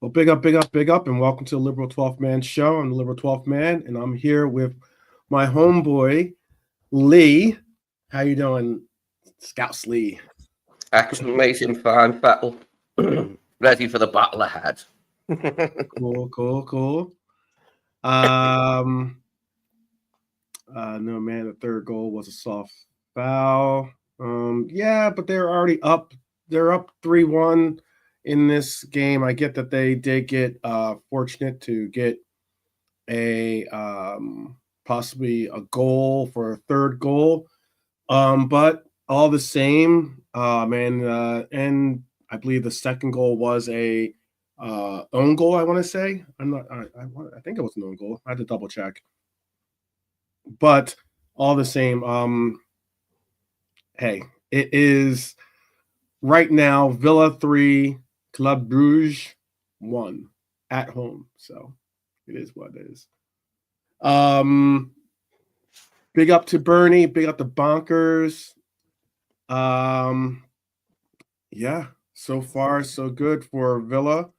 Well, big up, and welcome to the Liberal 12th Man Show. I'm the Liberal 12th Man, and I'm here with my homeboy, Lee. How you doing, Scouts Lee? Excellent, mate. In fine, battle. Ready for the battle ahead. Cool. No, man, the third goal was a soft foul. Yeah, but they're already up. They're up 3-1 in this game. I get that they did get fortunate to get a possibly a goal for a third goal. But all the same, and I believe the second goal was a own goal. I want to say I think it was an own goal. I had to double check. But all the same, hey, it is right now Villa 3, Club Brugge 1 at home. So it is what it is. Big up to Bernie, big up to Bonkers. Yeah, so far so good for Villa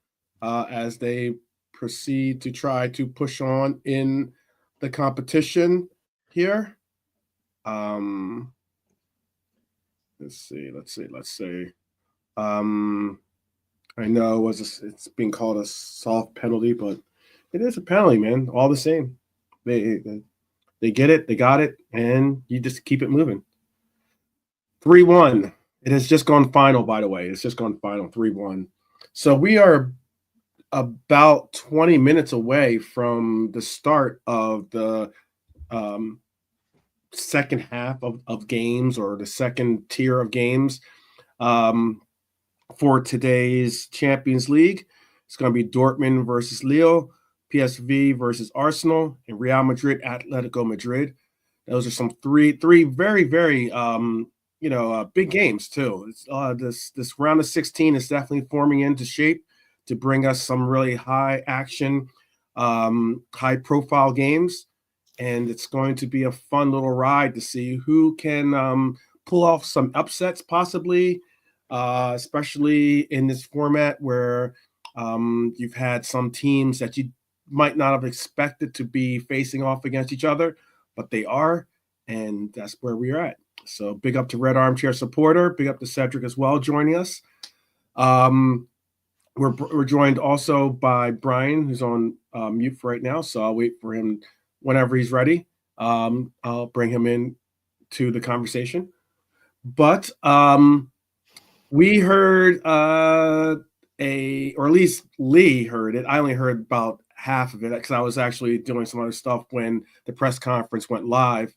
as they proceed to try to push on in the competition here. Let's see. I know it's being called a soft penalty, but it is a penalty, man. All the same, they get it, they got it, and you just keep it moving. 3-1. It has just gone final, by the way. It's just gone final, 3-1. So we are about 20 minutes away from the start of the second half of games, or the second tier of games for today's Champions League. It's going to be Dortmund versus Lille, PSV versus Arsenal, and Real Madrid, Atletico Madrid. Those are some three very, very big games too. It's, this round of 16 is definitely forming into shape to bring us some really high action, high profile games. And it's going to be a fun little ride to see who can pull off some upsets, possibly, especially in this format where you've had some teams that you might not have expected to be facing off against each other, but they are, and that's where we are at. So big up to Red Armchair Supporter, big up to Cedric as well joining us. We're joined also by Brian, who's on mute for right now, so I'll wait for him. Whenever he's ready, I'll bring him in to the conversation. But we heard or at least Lee heard it. I only heard about half of it because I was actually doing some other stuff when the press conference went live.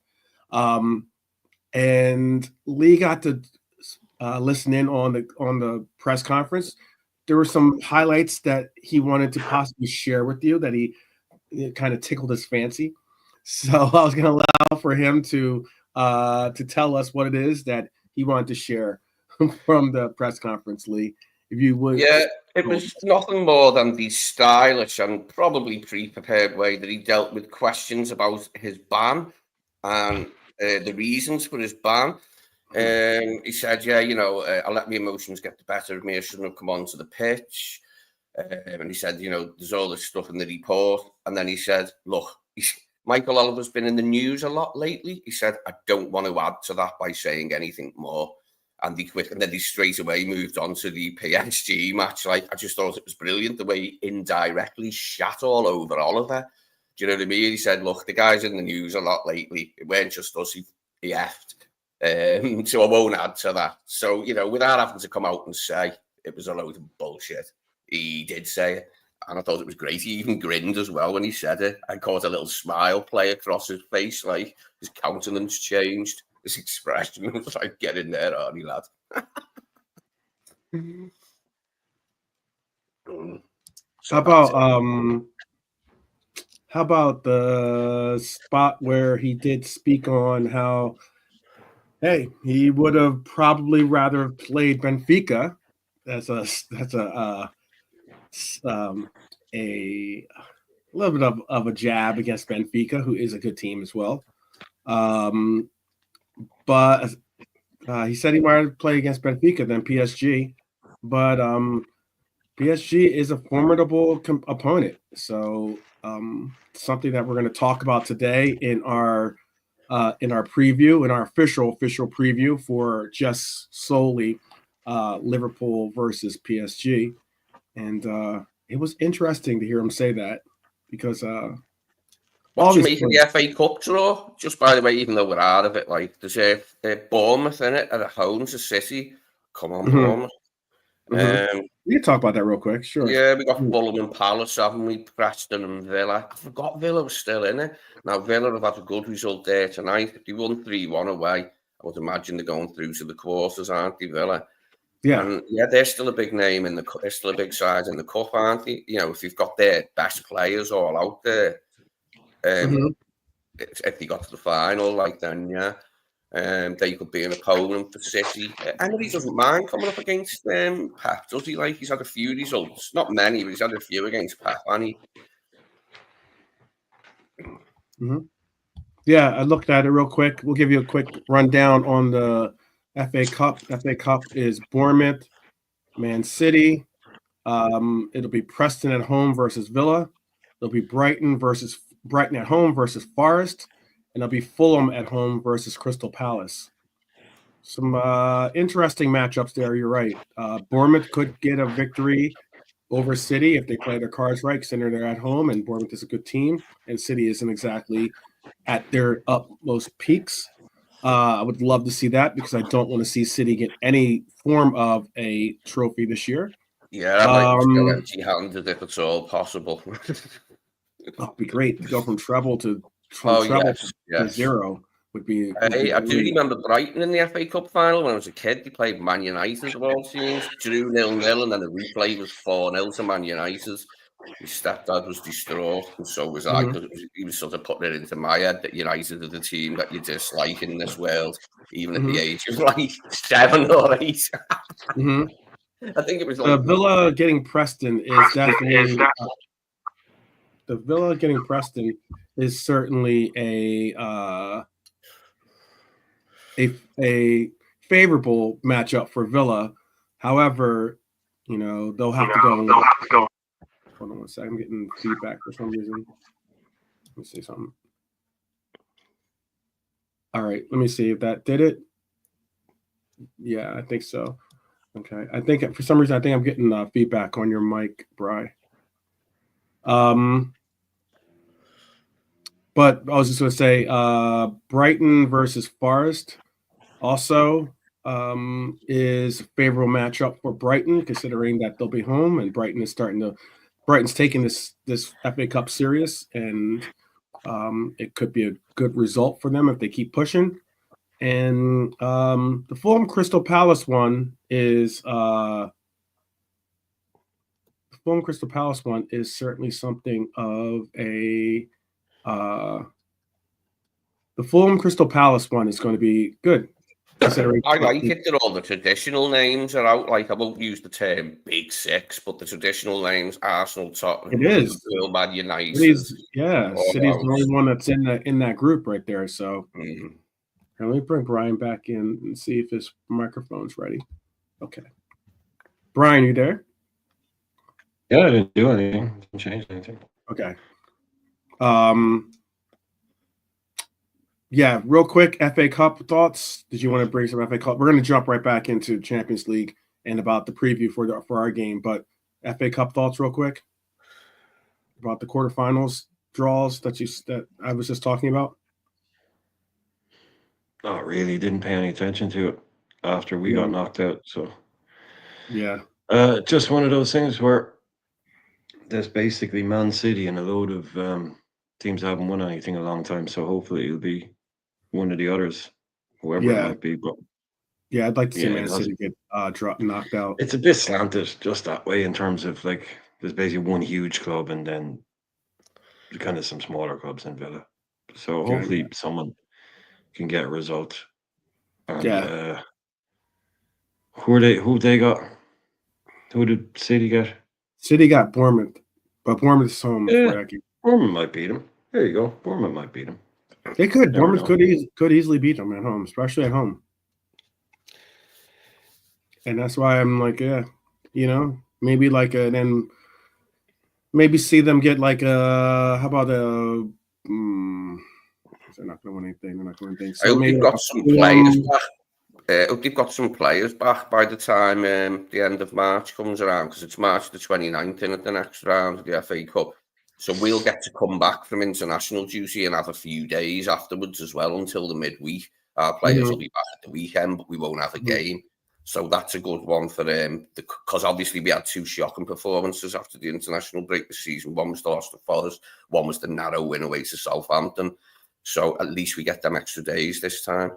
And Lee got to listen in on the press conference. There were some highlights that he wanted to possibly share with you that it kind of tickled his fancy. So I was going to allow for him to tell us what it is that he wanted to share from the press conference, Lee, if you would. Yeah, it was nothing more than the stylish and probably pre-prepared way that he dealt with questions about his ban and the reasons for his ban. He said, I let my emotions get the better of me. I shouldn't have come onto the pitch. And he said, there's all this stuff in the report. And then he said, look, Michael Oliver's been in the news a lot lately. He said, I don't want to add to that by saying anything more. And then he straight away moved on to the PSG match. Like, I just thought it was brilliant the way he indirectly shat all over Oliver. Do you know what I mean? He said, look, the guy's in the news a lot lately. It weren't just us, he effed. So I won't add to that. So, without having to come out and say it was a load of bullshit, he did say it. And I thought it was great. He even grinned as well when he said it. I caught a little smile play across his face, like his countenance changed. His expression was like, get in there, Arnie, lad. How about the spot where he did speak on how, hey, he would have probably rather played Benfica. That's a little bit of a jab against Benfica, who is a good team as well. But he said he wanted to play against Benfica than PSG. But PSG is a formidable opponent. So something that we're going to talk about today in our preview, in our official preview for just solely Liverpool versus PSG. And it was interesting to hear him say that because what do you make of the FA Cup draw? Just by the way, even though we're out of it, like there's Bournemouth in it at home to City. Come on, Bournemouth. We can talk about that real quick. Sure. Yeah, we got Fulham and Palace, haven't we? Preston and Villa. I forgot Villa was still in it. Now, Villa have had a good result there tonight. If they won 3-1 away, I would imagine they're going through to the quarters, aren't they, Villa? Yeah. And yeah, they're still a big name in the cup. They're still a big side in the cup, aren't they? You know, if you've got their best players all out there, if they got to the final, like then, yeah. They could be an opponent for City. Henry doesn't mind coming up against Pep, does he? Like he's had a few results, not many, but he's had a few against Pep, hasn't he? Yeah, I looked at it real quick. We'll give you a quick rundown on the FA Cup. FA Cup is Bournemouth, Man City. It'll be Preston at home versus Villa. It'll be Brighton at home versus Forest. And it'll be Fulham at home versus Crystal Palace. Some interesting matchups there. You're right. Bournemouth could get a victory over City if they play their cards right, considering they're at home, and Bournemouth is a good team, and City isn't exactly at their utmost peaks. I would love to see that because I don't want to see City get any form of a trophy this year. Yeah, I'd like to go empty-handed if it's all possible. It'd be great to go from treble to zero. Would be I do remember Brighton in the FA Cup final when I was a kid. They played Man United of all teams, drew 0-0, and then the replay was 4-0 to Man United. His stepdad was distraught, and so was I, because he was sort of putting it into my head that United are the team that you dislike in this world, even at the age of like 7 or 8. I think it was like Villa getting Preston is definitely the Villa getting Preston is certainly a favorable matchup for Villa. However, you know, they'll have to go. Hold on one second. I'm getting feedback for some reason. Let me see something. All right. Let me see if that did it. Yeah, I think so. Okay. I think for some reason, I think I'm getting feedback on your mic, Bri. But I was just going to say Brighton versus Forest also is a favorable matchup for Brighton, considering that they'll be home and Brighton's taking this FA Cup serious, and it could be a good result for them if they keep pushing. And the Fulham Crystal Palace one is certainly something of a the Fulham Crystal Palace one is going to be good. I like it that all the traditional names are out. Like, I won't use the term Big Six, but the traditional names: Arsenal, Tottenham, Liverpool, Man United. City's the only one that's in that group right there. So let me bring Brian back in and see if his microphone's ready. Okay, Brian, you there? Yeah, I didn't do anything. Didn't change anything. Okay. Yeah, real quick, FA Cup thoughts. Did you want to bring some FA Cup? We're going to jump right back into Champions League and about the preview for our game, but FA Cup thoughts real quick about the quarterfinals draws that I was just talking about. Not really. Didn't pay any attention to it after we got knocked out. So yeah, just one of those things where there's basically Man City and a load of teams that haven't won anything in a long time. So hopefully it'll be one of the others, whoever it might be. But yeah, I'd like to see Man City get knocked out. It's a bit slanted just that way in terms of like there's basically one huge club and then kind of some smaller clubs in Villa. So hopefully someone can get a result. And, who they got? Who did City get? City got Bournemouth, but Bournemouth is home. Yeah, Bournemouth might beat them. There you go. Bournemouth might beat them. They could. Bournemouth could easily beat them at home, especially at home. And that's why I'm like, yeah, you know, Maybe like a then maybe see them get like a how about a they're not going to win anything. They're not going to win anything. I So hope maybe they've like got some players back. I hope they've got some players back by the time the end of March comes around, because it's March the 29th in at the next round of the FA Cup. So we'll get to come back from international duty and have a few days afterwards as well until the midweek. Our players will be back at the weekend, but we won't have a game. So that's a good one for because obviously we had two shocking performances after the international break this season. One was the loss to Forest, one was the narrow win away to Southampton. So at least we get them extra days this time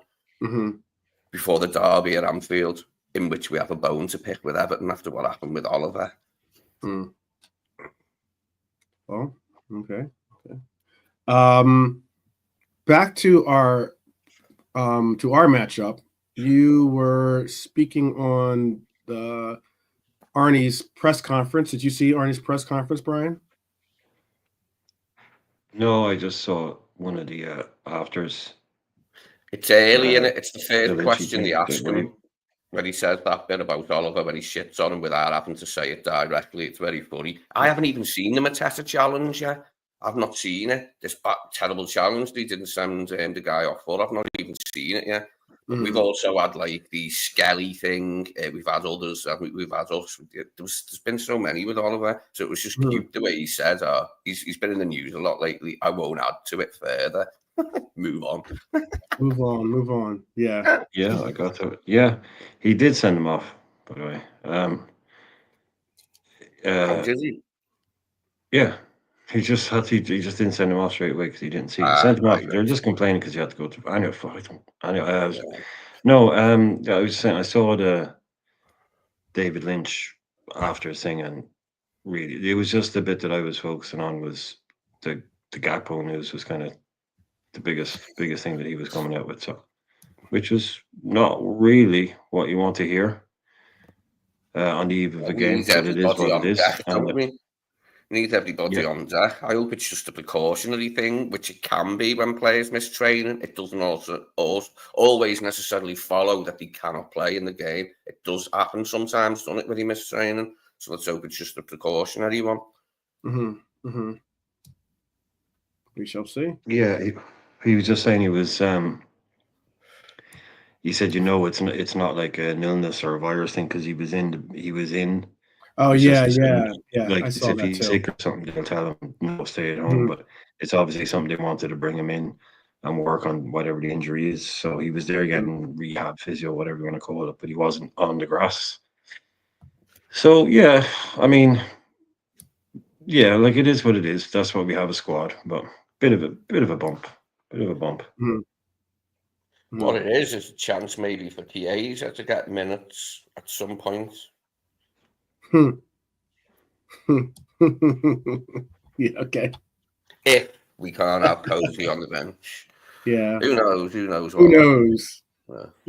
before the derby at Anfield, in which we have a bone to pick with Everton after what happened with Oliver. Oh, okay. Back to our matchup. You were speaking on the Arnie's press conference. Did you see Arnie's press conference, Brian? No, I just saw one of the afters. It's early, and it's the first the question they Lindsay ask thing, him when he says that bit about Oliver, when he shits on him without having to say it directly. It's very funny. I haven't even seen the Mateta challenge yet. I've not seen it. This terrible challenge they didn't send the guy off for. I've not even seen it yet. We've also had like the Skelly thing. We've had others. We've had us. There's been so many with Oliver. So it was just cute the way he said, he's been in the news a lot lately. I won't add to it further. Move on. Move on. Yeah. Yeah, I got to it. Yeah, he did send him off, by the way. How did he? Yeah. He just didn't send him off straight away because he didn't see. He sent him off. They're just complaining because he had to go to. I know, fuck them. No, I was saying I saw the David Lynch after thing, and really, it was just the bit that I was focusing on was the Gakpo news was kind of the biggest thing that he was coming out with. So, which was not really what you want to hear on the eve of the game, but it is what it is. Needs everybody on deck. I hope it's just a precautionary thing, which it can be when players miss training. It doesn't always necessarily follow that they cannot play in the game. It does happen sometimes, doesn't it, when you miss training? So let's hope it's just a precautionary one. We shall see. Yeah, he was just saying he was. He said, it's not like an illness or a virus thing because he was in. Oh yeah. Like I saw if that he's too. sick or something, they'll tell him no, stay at home. But it's obviously something they wanted to bring him in and work on whatever the injury is. So he was there getting rehab, physio, whatever you want to call it, but he wasn't on the grass. So yeah, I mean, yeah, like it is what it is. That's why we have a squad, but bit of a bump. What it is a chance maybe for Chiesa to get minutes at some point. Yeah, okay. If we can't have Cozy on the bench. Yeah. Who knows? Who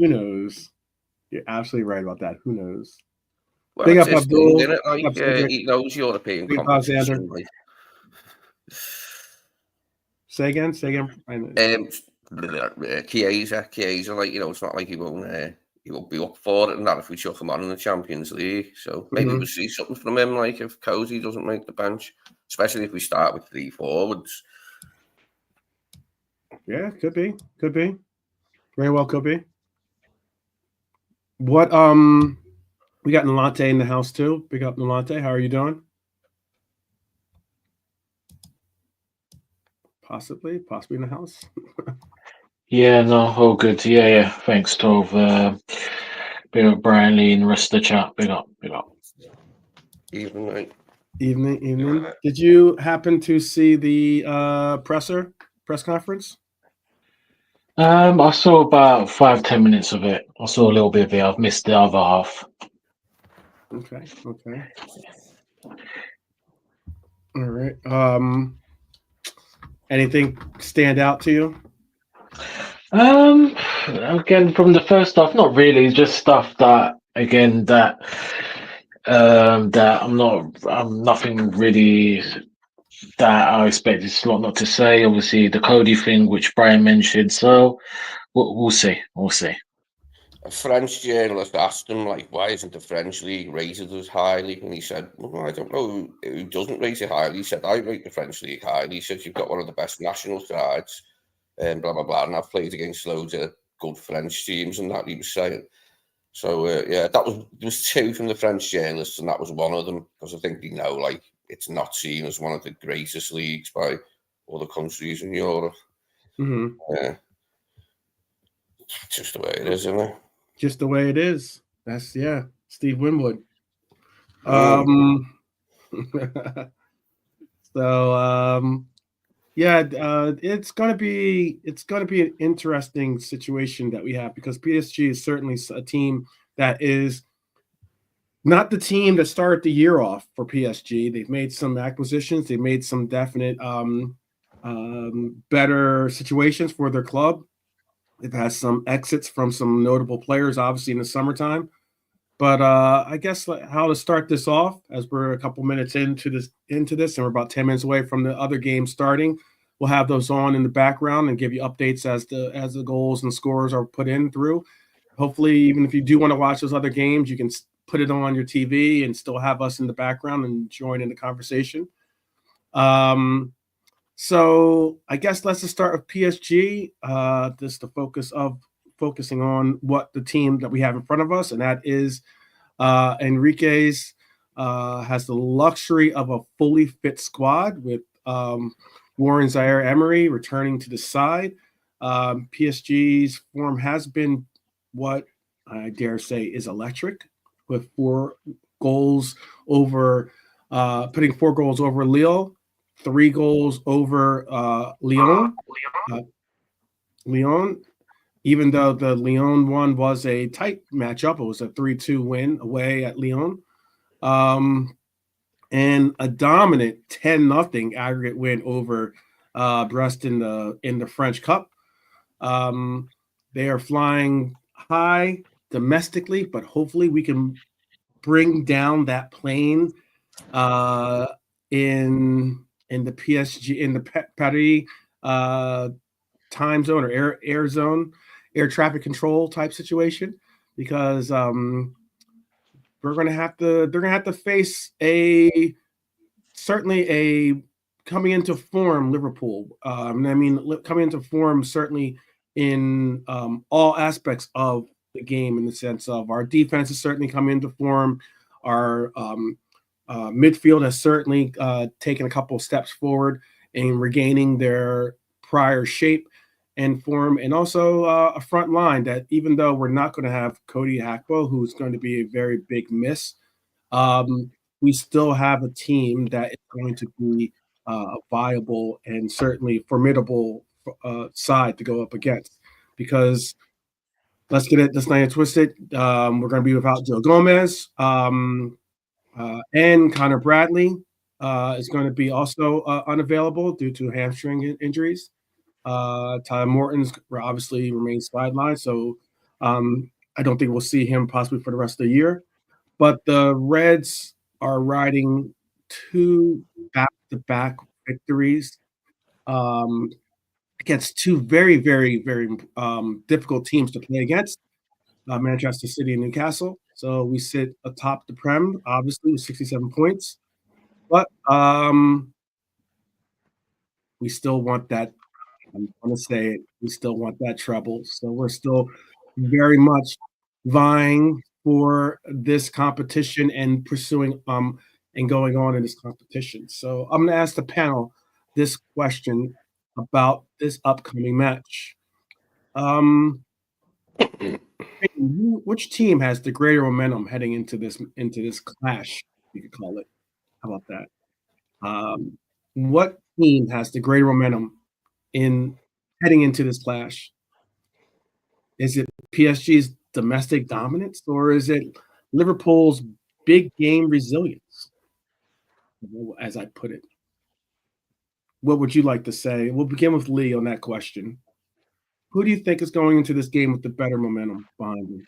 knows? You're absolutely right about that. Who knows? Well, big up Abdul. He knows European competition. Say again. Chiesa, like, it's not like he won't be up for it and that if we chuck him on in the Champions League. So maybe we'll see something from him, like if Cozy doesn't make the bench, especially if we start with 3 forwards. Yeah, could be. Very well could be. What we got Nalante in the house too. Big up Nalante. How are you doing? Possibly in the house. Yeah, no, all good. Yeah. Thanks, Tove. Big up Brian Lee and the rest of the chat. Big up. Evening. Did you happen to see the press conference? I saw about 5-10 minutes of it. I saw a little bit of it. I've missed the other half. Okay. All right. Anything stand out to you? Again, from the first stuff, not really. Just stuff that I'm nothing really that I expect it's not to say. Obviously, the Cody thing, which Brian mentioned. So we'll see. a French journalist asked him, like, why isn't the French league rated as highly? And he said, well, I don't know who doesn't rate it highly. He said, I rate the French league highly. He said, you've got one of the best national sides, and blah, blah, blah. And I've played against loads of good French teams, and that he was saying. So, yeah, there was two from the French journalists, and that was one of them, because I think they know, like, it's not seen as one of the greatest leagues by other countries in Europe. Yeah. Just the way it is, isn't it? Just the way it is. That's Steve Winwood. It's gonna be an interesting situation that we have, because PSG is certainly a team that is not the team that started the year off for PSG. They've made some acquisitions. They've made some definite better situations for their club. They've had some exits from some notable players, obviously, in the summertime. But I guess how to start this off, as we're a couple minutes into this, and we're about 10 minutes away from the other game starting. We'll have those on in the background and give you updates as the goals and scores are put in through. Hopefully, even if you do want to watch those other games, you can put it on your TV and still have us in the background and join in the conversation. So I guess let's just start with PSG. Just the focusing on what the team that we have in front of us, and that is Enrique's has the luxury of a fully fit squad with Warren Zaire-Emery returning to the side. PSG's form has been what I dare say is electric, with 4 goals over, putting 4 goals over Lille, 3 goals over Lyon. Lyon, even though the Lyon one was a tight matchup, it was a 3-2 win away at Lyon. And a dominant 10-0 aggregate win over Brest in the French Cup. They are flying high domestically, but hopefully we can bring down that plane in the PSG, in the Paris time zone or air zone, air traffic control type situation, because they're gonna have to face certainly a coming into form Liverpool. Coming into form certainly in all aspects of the game, in the sense of our defense is certainly coming into form. Our midfield has certainly taken a couple of steps forward in regaining their prior shape and form, and also a front line that, even though we're not going to have Cody Gakpo, who's going to be a very big miss, we still have a team that is going to be a viable and certainly formidable side to go up against. Because let's not get twisted. We're going to be without Joe Gomez, and Connor Bradley is going to be also unavailable due to hamstring injuries. Tyler Morton's obviously remains sidelined, so I don't think we'll see him possibly for the rest of the year. But the Reds are riding 2 back-to-back victories against 2 very, very, very difficult teams to play against, Manchester City and Newcastle. So we sit atop the Prem, obviously, with 67 points. But we still want that. I'm going to say it. We still want that treble. So we're still very much vying for this competition and pursuing and going on in this competition. So I'm going to ask the panel this question about this upcoming match. Which team has the greater momentum heading into this clash, you could call it? How about that? What team has the greater momentum in heading into this clash? Is it PSG's domestic dominance, or is it Liverpool's big game resilience, as I put it? What would you like to say? We'll begin with Lee on that question. Who do you think is going into this game with the better momentum behind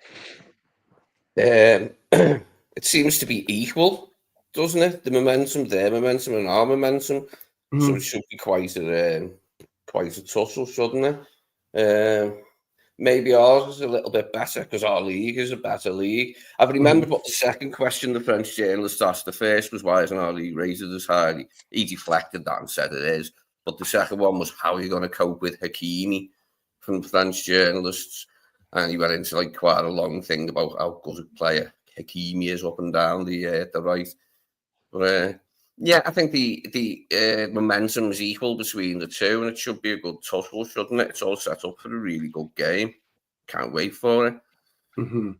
them? It seems to be equal, doesn't it? The momentum, their momentum, and our momentum. So it should be quite a tussle, shouldn't it? maybe ours is a little bit better because our league is a better league. I've remembered what the second question the French journalist asked. The first was, why isn't our league rated as high? He deflected that and said it is. But the second one was, how are you going to cope with Hakimi, from French journalists? And he went into like quite a long thing about how good a player Hakimi is up and down the right. But yeah, I think the momentum is equal between the two, and it should be a good tussle, shouldn't it? It's all set up for a really good game. Can't wait for it. Mm-hmm.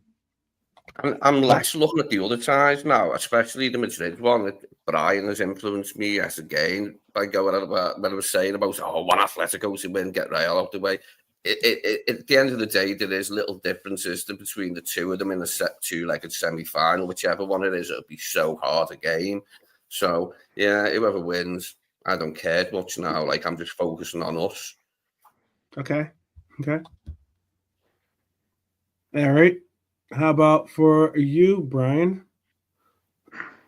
I'm less looking at the other ties now, especially the Madrid one. Brian has influenced me yet again by going on about what I was saying about, one Atletico to win, get Real out the way. At the end of the day, there is little differences between the two of them in a two-legged semi-final. Whichever one it is, it'll be so hard a game. So, yeah, whoever wins, I don't care much now. Like, I'm just focusing on us. Okay. All right. How about for you, Brian?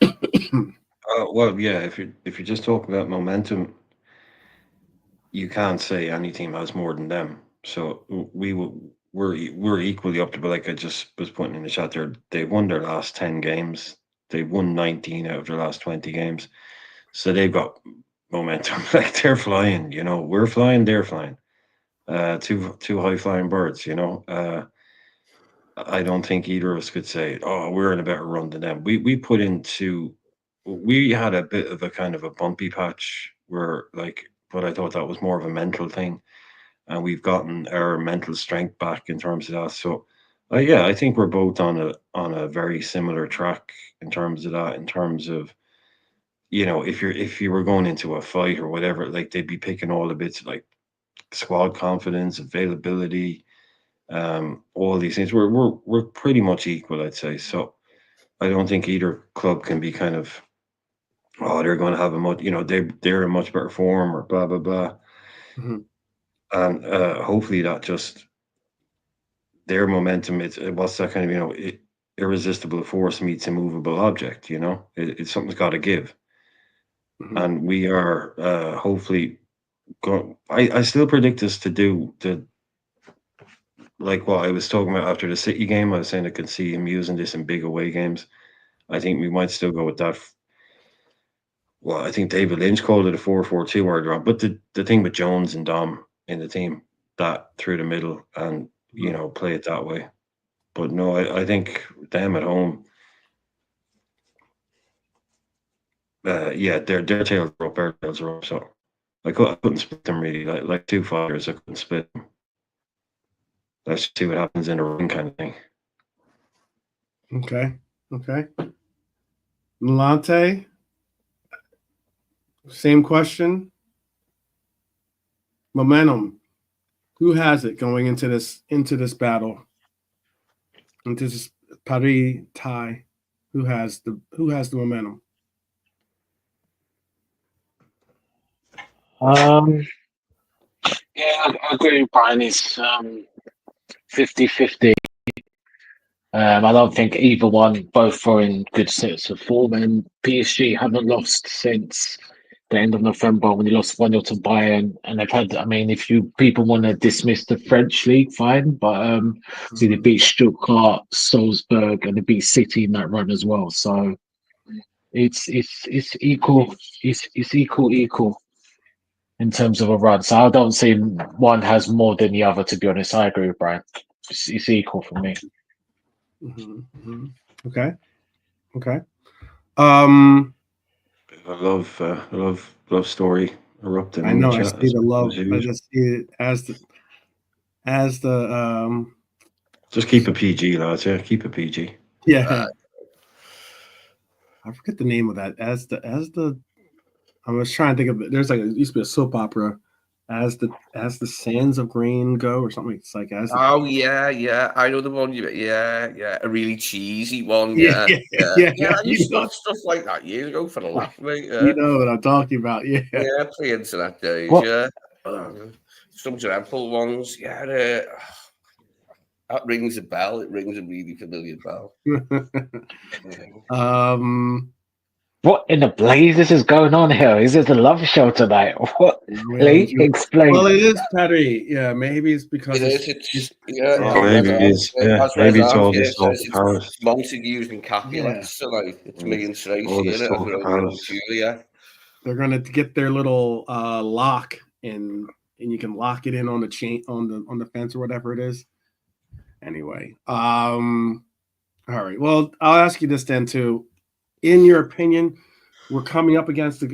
Well, yeah. If you're just talking about momentum, you can't say any team has more than them. So we're equally up to. But like I just was pointing in the chat there, they won their last 10 games. They've won 19 out of their last 20 games. So they've got momentum. Like, they're flying. We're flying. They're flying. Two high flying birds. I don't think either of us could say, we're in a better run than them. We had a bit of a kind of a bumpy patch where, like, but I thought that was more of a mental thing, and we've gotten our mental strength back in terms of that. So, yeah, I think we're both on a very similar track in terms of that. In terms of, if you were going into a fight or whatever, like, they'd be picking all the bits like squad confidence, availability, all these things. We're pretty much equal, I'd say. So I don't think either club can be kind of, they're going to have a much, they're in much better form or blah blah blah. Mm-hmm. And hopefully that just their momentum. What's that kind of irresistible force meets immovable object. It's something's got to give, and we are hopefully going. I still predict us to do the. Like what I was talking about after the City game, I was saying I could see him using this in big away games. I think we might still go with that. Well, I think David Lynch called it a 4-4-2 order, but the thing with Jones and Dom in the team, that through the middle and play it that way. But no, I think them at home, their tails are up, our tails are up. So I couldn't split them really. Like two fighters, I couldn't split them. Let's see what happens in a ring, kind of thing. Okay. Lante, same question. Momentum. Who has it going into this battle? Into this Paris tie? Who has the momentum? Yeah, I agree with Brian. It's 50-50. I don't think either one, both are in good sets of form, and PSG haven't lost since the end of November when they lost 1-0 to Bayern. And they've had, if people want to dismiss the French league, fine, but see, they beat Stuttgart, Salzburg, and they beat City in that run as well. So it's equal. It's equal in terms of a run. So I don't see one has more than the other, to be honest. I agree with Brian. It's equal for me. Okay. I love story erupting. I in know. the I chat, see the love. usual. I just see it as the. Just keep it PG, lads. Yeah, keep it PG. Yeah. I forget the name of that. As the. I was trying to think of it. There's it used to be a soap opera. As the sands of grain go, or something. It's like as. Yeah. I know the one. Yeah. A really cheesy one. Yeah. I used to watch stuff like that years ago for the laugh, mate. Yeah. You know what I'm talking about? Yeah. Yeah, pre-internet days. What? Yeah. Some dreadful ones. Yeah. That rings a bell. It rings a really familiar bell. What in the blazes is going on here? Is it a love show tonight? What? Lee, explain. Well, it is, Patty. Yeah, maybe it's because It is. It's yeah. Oh, maybe it's maybe it's all this over Paris. It's Montagues and Capulets tonight. It's me and Tracy all this in it, talk and of Romeo and Paris. Julia. They're gonna get their little lock and you can lock it in on the chain on the fence or whatever it is. Anyway, all right. Well, I'll ask you this then too. In your opinion, we're coming up against as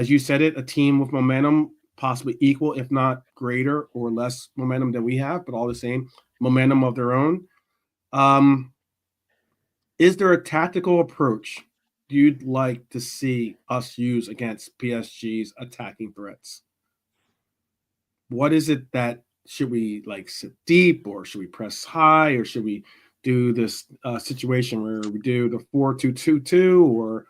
you said it, a team with momentum, possibly equal, if not greater or less momentum than we have, but all the same momentum of their own. Is there a tactical approach you'd like to see us use against PSG's attacking threats? What is it that should we like sit deep, or should we press high, or should we do this situation where we do the 4-2-2-2, or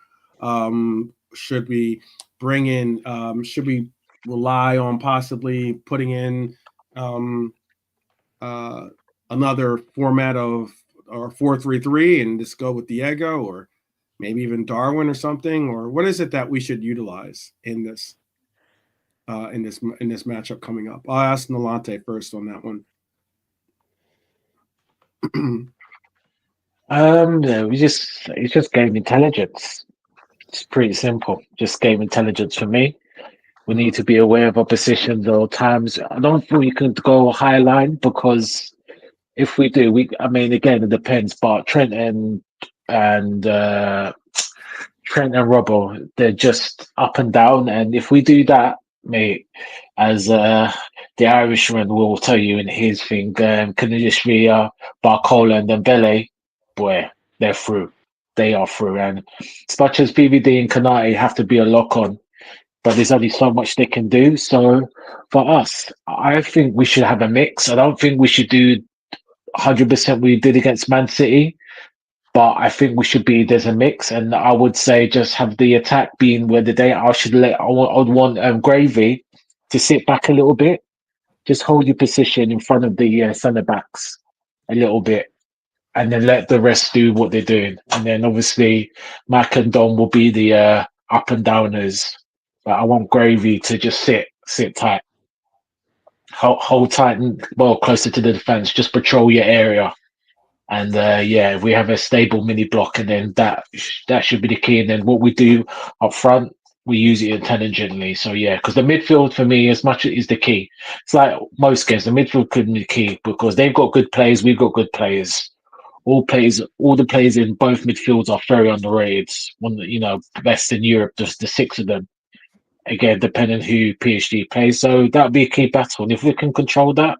should we bring in? Should we rely on possibly putting in another format of or 4-3-3 and just go with Diego, or maybe even Darwin or something? Or what is it that we should utilize in this matchup coming up? I'll ask Nalante first on that one. Yeah, it's just game intelligence. It's pretty simple. Just game intelligence for me. We need to be aware of our positions or times. I don't think we can go high line, because if we do, again, it depends. But Trent and Robbo, they're just up and down. And if we do that, mate, as the Irishman will tell you in his thing, Canidishvili, Barcola, and Dembele, boy, they're through. They are through. And as much as BVD and Kanate have to be a lock on, but there's only so much they can do. So for us, I think we should have a mix. I don't think we should do 100% we did against Man City, but I think we should be, there's a mix. And I would say just have the attack being where the day I would want Gravy to sit back a little bit, just hold your position in front of the centre backs a little bit, and then let the rest do what they're doing. And then obviously Mac and Don will be the up and downers. But I want Gravy to just sit tight, hold tight and well closer to the defense. Just patrol your area, and if we have a stable mini block, and then that should be the key. And then what we do up front, we use it intelligently. So because the midfield for me, as much is the key. It's like most games, the midfield could be the key because they've got good players, we've got good players. All the players in both midfields are very underrated. Best in Europe, just the six of them. Again, depending who PSG plays. So that'll be a key battle. And if we can control that,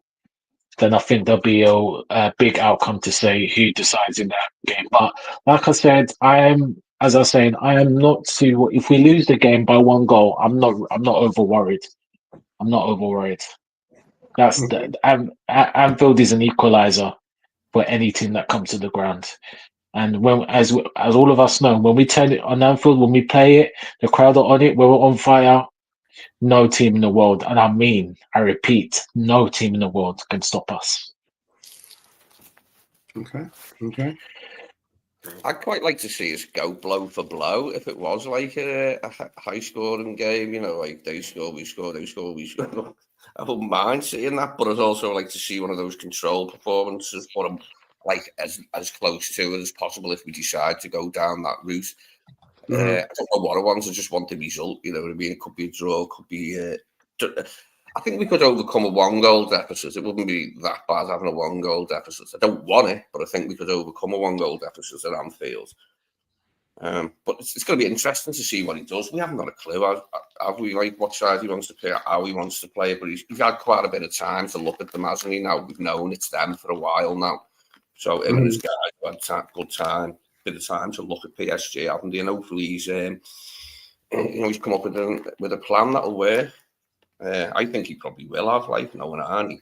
then I think there'll be a big outcome to say who decides in that game. But like I said, I am not too. If we lose the game by 1 goal, I'm not over worried. I'm not over worried. That's Anfield is an equalizer for any team that comes to the ground. And as all of us know, when we turn it on Anfield, when we play it, the crowd are on it, we're on fire. No team in the world, and I repeat, no team in the world can stop us. Okay. I'd quite like to see us go blow for blow if it was like a high-scoring game, like they score, we score, they score, we score. I wouldn't mind seeing that, but I'd also like to see one of those control performances, but I'm like as close to it as possible if we decide to go down that route. I don't know what I want. I just want the result. You know what I mean? It could be a draw. It could be. I think we could overcome a 1-goal deficit. It wouldn't be that bad having a 1-goal deficit. I don't want it, but I think we could overcome a 1-goal deficit at Anfield. But it's going to be interesting to see what he does. We haven't got a clue. Have we, like, what side he wants to play, how he wants to play? But he's had quite a bit of time to look at them, hasn't he? Now we've known it's them for a while now. So him and his guys have had bit of time to look at PSG, haven't they? And hopefully he's come up with a plan that'll work. I think he probably will have, like, knowing Arnie.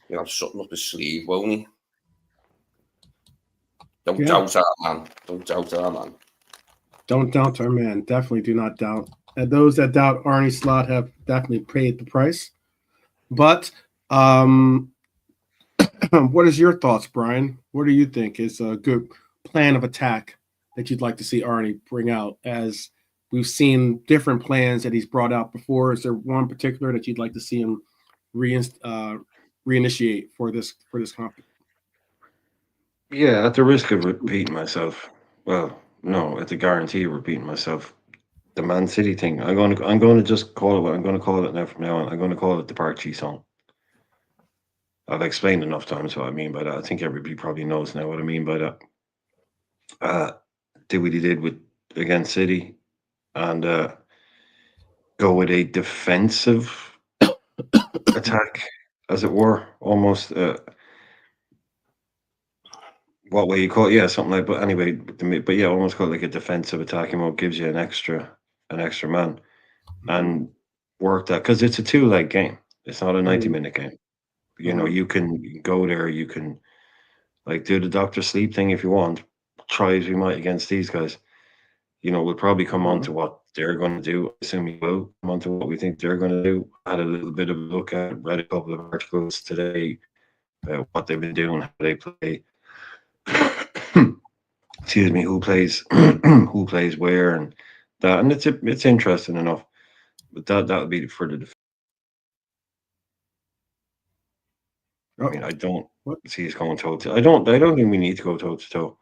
He'll have something up his sleeve, won't he? Don't doubt our man. Don't doubt our man. Don't doubt our man. Definitely do not doubt. And those that doubt Arnie Slot have definitely paid the price. But what is your thoughts, Brian? What do you think is a good plan of attack that you'd like to see Arnie bring out, as we've seen different plans that he's brought out before? Is there one particular that you'd like to see him reinitiate for this conference? Yeah, at the risk of repeating myself. Well, no, at the guarantee of repeating myself. The Man City thing. I'm going to just call it what I'm going to call it now from now on. I'm going to call it the Parc song. I've explained enough times what I mean by that. I think everybody probably knows now what I mean by that. Did what he did with against City, and go with a defensive attack, as it were, almost. What way you call it? Yeah, something like. But anyway, but yeah, almost call it like a defensive attacking mode. Gives you an extra man, and work that, because it's a 2-leg game. It's not a 90-minute game. You know, you can go there. You can like do the Dr. Sleep thing if you want. Try as we might against these guys. You know, we'll probably come on to what they're going to do. I assume we will come on to what we think they're going to do. Had a little bit of a look at, read a couple of articles today about what they've been doing, how they play. Excuse me, who plays where, and that, and it's interesting enough. But that'll be for the. I mean, I don't see us going toe to. I don't think we need to go toe to toe.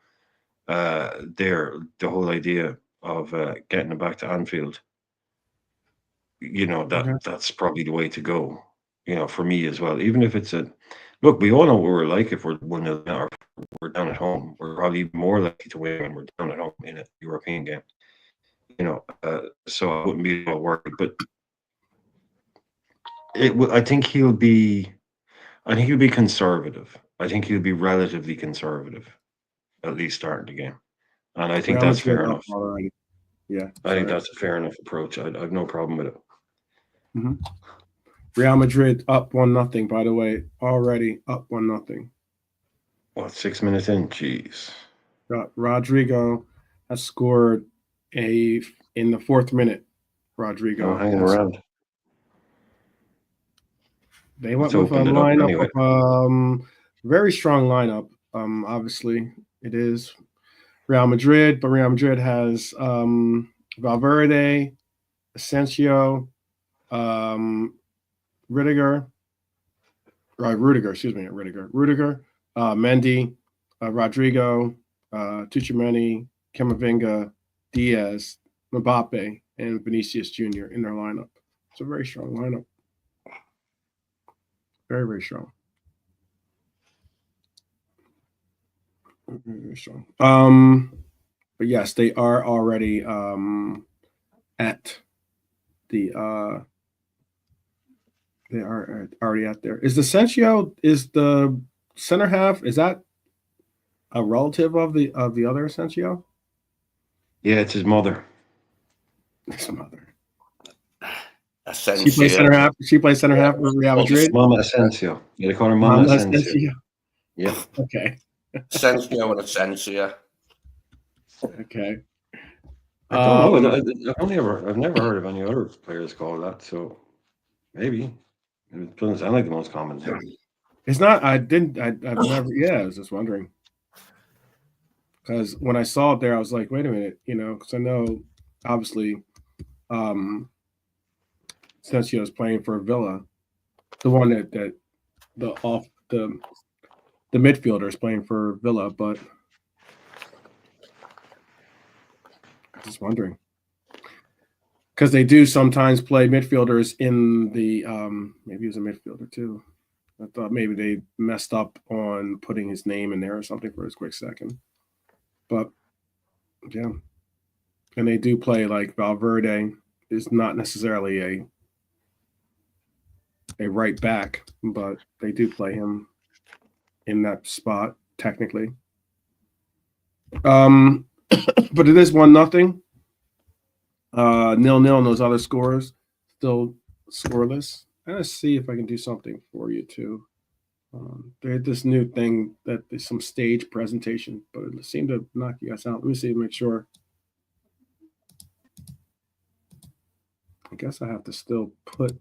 The whole idea of getting it back to Anfield. You know, that's probably the way to go. You know, for me as well. Even if it's a look, we all know what we're like if we're 1-0 or we're down at home. We're probably more likely to win when we're down at home in a European game. You know, so I wouldn't be all worried. But I think he'll be conservative. I think he'll be relatively conservative, at least starting the game. And I think that's fair enough. Already. Yeah, I think that's a fair enough approach. I have no problem with it. Mm-hmm. Real Madrid up 1-0. By the way, already up 1-0. What, 6 minutes in? Jeez. Rodrigo has scored in the 4th minute. Rodrigo hanging around. They went with a lineup of very strong lineup. Obviously, it is Real Madrid, but Real Madrid has Valverde, Asensio, Rudiger, Mendy, Rodrigo, Tchouaméni, Camavinga, Diaz, Mbappe, and Vinicius Jr. in their lineup. It's a very strong lineup. Very, very strong. Very strong. But yes, they are already at the they are already out there. Is the center half, is that a relative of the other Asensio? Yeah, it's his mother. His mother. Asensio. She plays center half. She plays center half with Real Madrid. Mama Asensio. Yeah, they call her Mama Asensio. Yeah. Okay. Asensio and Asensio. Okay. I don't know. I've never heard of any other players called that. So maybe it doesn't sound like the most common thing. It's not. I've never. Yeah, I was just wondering, because when I saw it there, I was like, wait a minute, because I know obviously, Asensio is playing for Villa, the one that the midfielder is playing for Villa, but I'm just wondering, because they do sometimes play midfielders in the maybe he was a midfielder too. I thought maybe they messed up on putting his name in there or something for his quick second, but yeah, and they do play like Valverde is not necessarily a right back, but they do play him in that spot technically. But it is 1-0. 0-0 on those other scores, still scoreless. Let's see if I can do something for you too. They had this new thing that there's some stage presentation, but it seemed to knock you guys out. Let me see, make sure. I guess I have to still put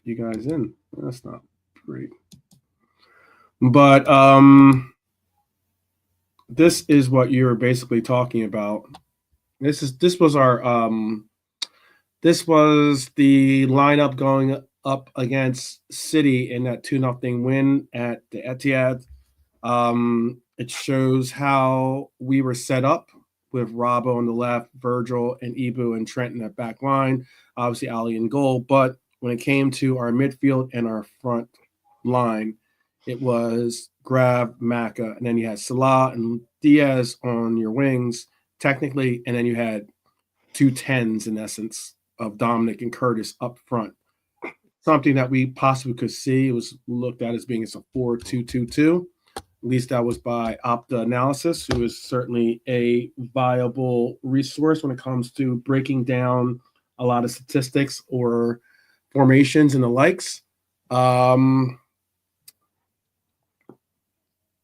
you guys in. That's not great. But this is what you're basically talking about. This was the lineup going up against City in that 2-0 win at the Etihad. It shows how we were set up with Robbo on the left, Virgil and Ibu and Trent in that back line, obviously Ali in goal. But when it came to our midfield and our front line, it was Grab, Maka, and then you had Salah and Diaz on your wings, technically, and then you had 2 10s in essence of Dominic and Curtis up front. Something that we possibly could see. It was looked at as being as a 4-2-2-2. At least that was by Opta Analysis, who is certainly a viable resource when it comes to breaking down a lot of statistics or formations and the likes.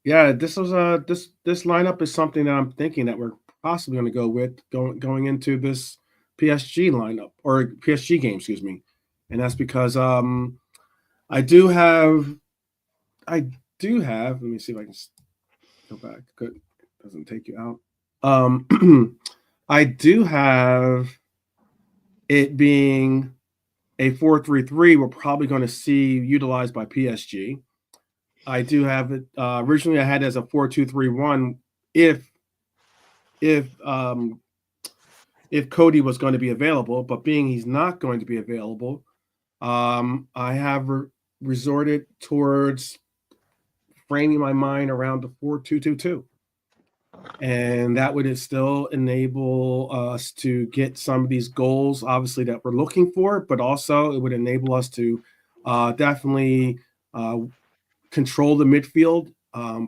Yeah, this lineup is something that I'm thinking that we're possibly going to go with going into this PSG lineup or PSG game, excuse me, and that's because I do have. Let me see if I can go back. Good, doesn't take you out. I do have it being a 4-3-3. We're probably going to see utilized by PSG. I do have it. Originally, I had it as a 4-2-3-1 if Cody was going to be available, but being he's not going to be available, I have resorted towards framing my mind around the 4-2-2-2, and that would still enable us to get some of these goals, obviously that we're looking for, but also it would enable us to definitely control the midfield.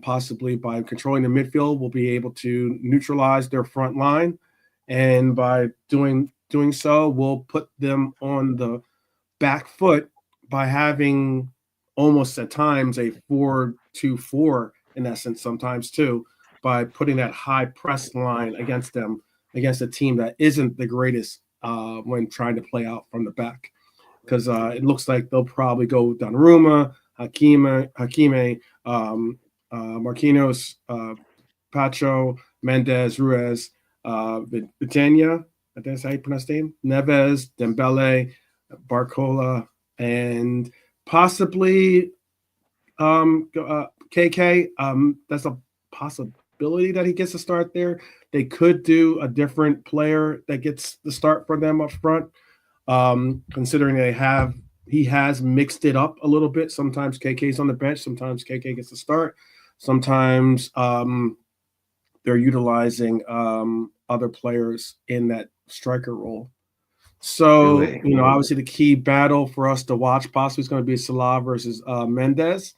Possibly by controlling the midfield, we'll be able to neutralize their front line, and by doing so, we'll put them on the back foot by having almost at times a 4-2-4 in essence, sometimes too, by putting that high press line against them, against a team that isn't the greatest when trying to play out from the back, because it looks like they'll probably go Donnarumma, Hakime, Marquinhos, Pacho, Mendes, Ruiz, Vitania, that's how you pronounce his name, Neves, Dembele, Barcola, and possibly KK. That's a possibility that he gets a start there. They could do a different player that gets the start for them up front, considering he has mixed it up a little bit. Sometimes KK's on the bench, sometimes KK gets the start, sometimes they're utilizing other players in that striker role. So, obviously the key battle for us to watch possibly is going to be Salah versus Mendes.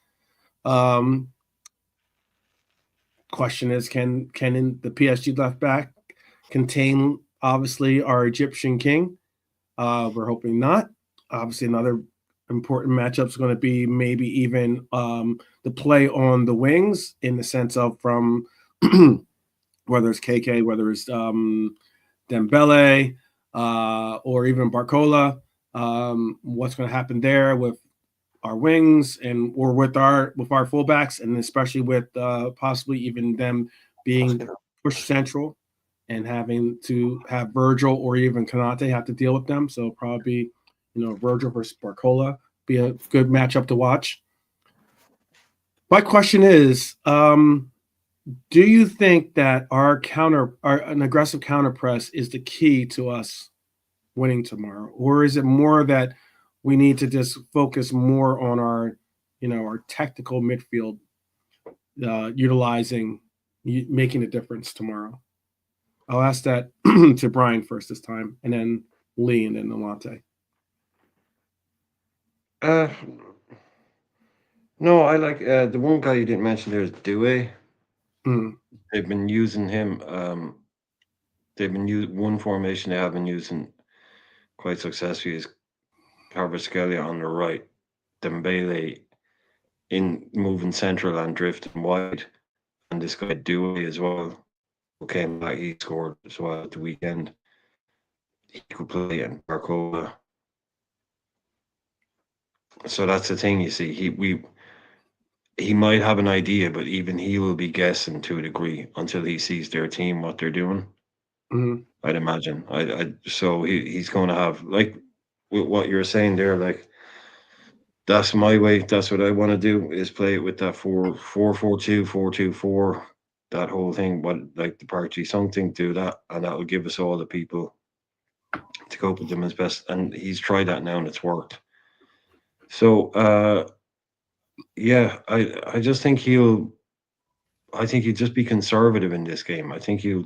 Question is, can the PSG left back contain, obviously, our Egyptian king? We're hoping not. Obviously, another important matchup is going to be maybe even the play on the wings, in the sense of from whether it's KK, whether it's Dembele, or even Barcola. What's going to happen there with our wings or with our fullbacks, and especially with possibly even them being pushed central and having to have Virgil or even Konate have to deal with them. So probably, Virgil versus Barcola be a good matchup to watch. My question is, do you think that an aggressive counter press is the key to us winning tomorrow, or is it more that we need to just focus more on our technical midfield, making a difference tomorrow? I'll ask that to Brian first this time, and then Lee, and then Alante. No, I like the one guy you didn't mention there is Due. Mm. They've been using him. One formation they have been using quite successfully is Kvaratskhelia on the right, Dembele in moving central and drifting wide, and this guy Due as well, who came back. He scored as well at the weekend. He could play in Barcola. So that's the thing, you see. he might have an idea, but even he will be guessing to a degree until he sees their team, what they're doing. Mhm. I'd imagine. So he's going to have, like with what you're saying there, like that's my way. That's what I want to do, is play it with that 4-4-2, 4-2-4, that whole thing. But like the Park something, do that, and that will give us all the people to cope with them as best. And he's tried that now, and it's worked. So yeah, I just think he'll just be conservative in this game. I think he'll,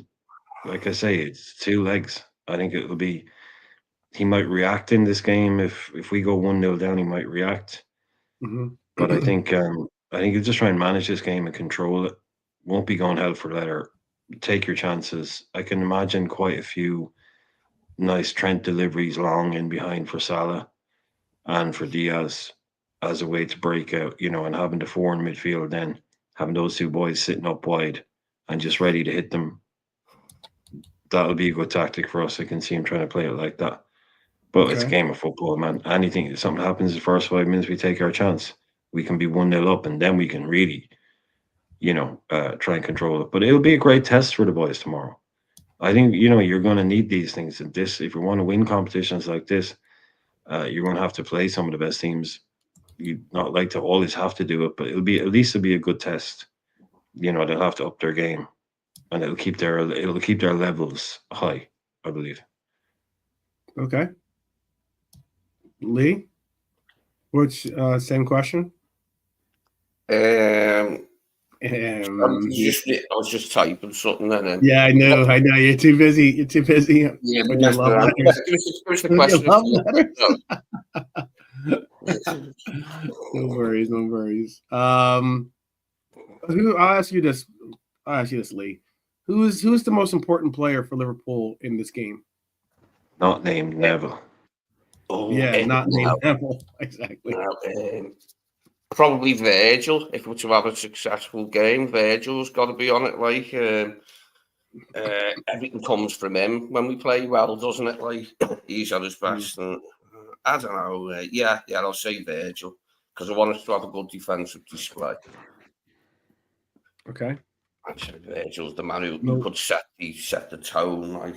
like I say, it's two legs. I think it'll be, he might react in this game. If we go 1-0 down, he might react. Mhm. But I think he'll just try and manage this game and control it. Won't be going hell for leather. Take your chances. I can imagine quite a few nice Trent deliveries long in behind for Salah and for Diaz as a way to break out, and having the four in midfield, then having those two boys sitting up wide and just ready to hit them. That'll be a good tactic for us. I can see him trying to play it like that. But it's a Okay. game of football, man. Anything, if something happens the first 5 minutes, we take our chance. We can be 1-0 up, and then we can really, try and control it. But it'll be a great test for the boys tomorrow. I think, you're going to need these things. And this, if you want to win competitions like this, you're going to have to play some of the best teams. You not like to always have to do it, but it'll be a good test. They'll have to up their game, and it'll keep their levels high, I believe. Okay. Lee, which same question? I was just typing something and then. Yeah, I know. You're too busy. You're too busy Yeah, with your love letters. give us the With your question. love letters. No worries, no worries. I'll ask you this. Lee. Who's the most important player for Liverpool in this game? Not named Neville. Yeah, not named Neville. Exactly. Probably Virgil. If we're to have a successful game, Virgil's got to be on it. Like everything comes from him when we play well, doesn't it? Like he's at his best. And, I don't know. Yeah, I'll say Virgil because I want us to have a good defensive display. Okay. I say Virgil's the man who could set the tone. Like.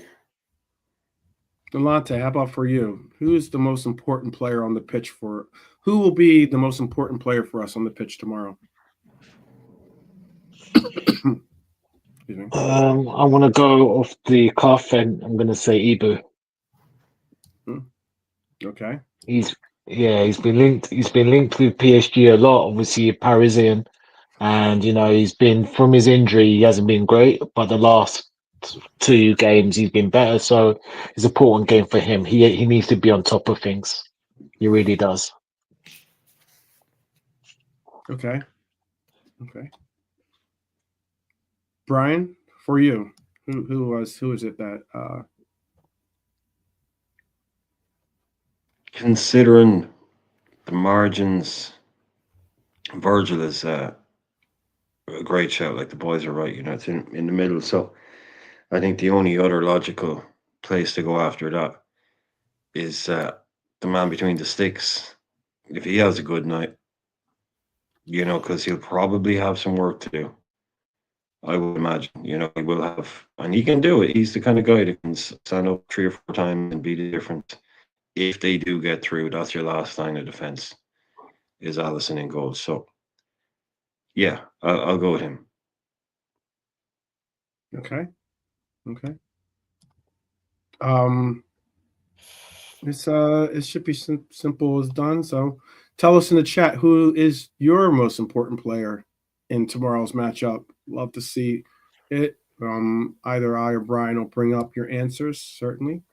Delonte, how about for you? Who is the most important player on the pitch who will be the most important player for us on the pitch tomorrow? I want to go off the cuff, and I'm going to say Ibu. Okay. He's been linked with PSG a lot. Obviously, a Parisian, and he's been, from his injury, he hasn't been great, but the last 2 games he's been better. So it's an important game for him. He needs to be on top of things. He really does. Okay. Brian, for you, who is it that considering the margins, Virgil is a great shout. Like the boys are right, it's in the middle. So I think the only other logical place to go after that is the man between the sticks. If he has a good night, because he'll probably have some work to do. I would imagine, he will have, and he can do it. He's the kind of guy that can stand up 3 or 4 times and be the difference. If they do get through, that's your last line of defense, is Allison in goal. So, yeah, I'll go with him. Okay. It should be simple as done. So, tell us in the chat who is your most important player in tomorrow's matchup. Love to see it. Either I or Brian will bring up your answers, certainly.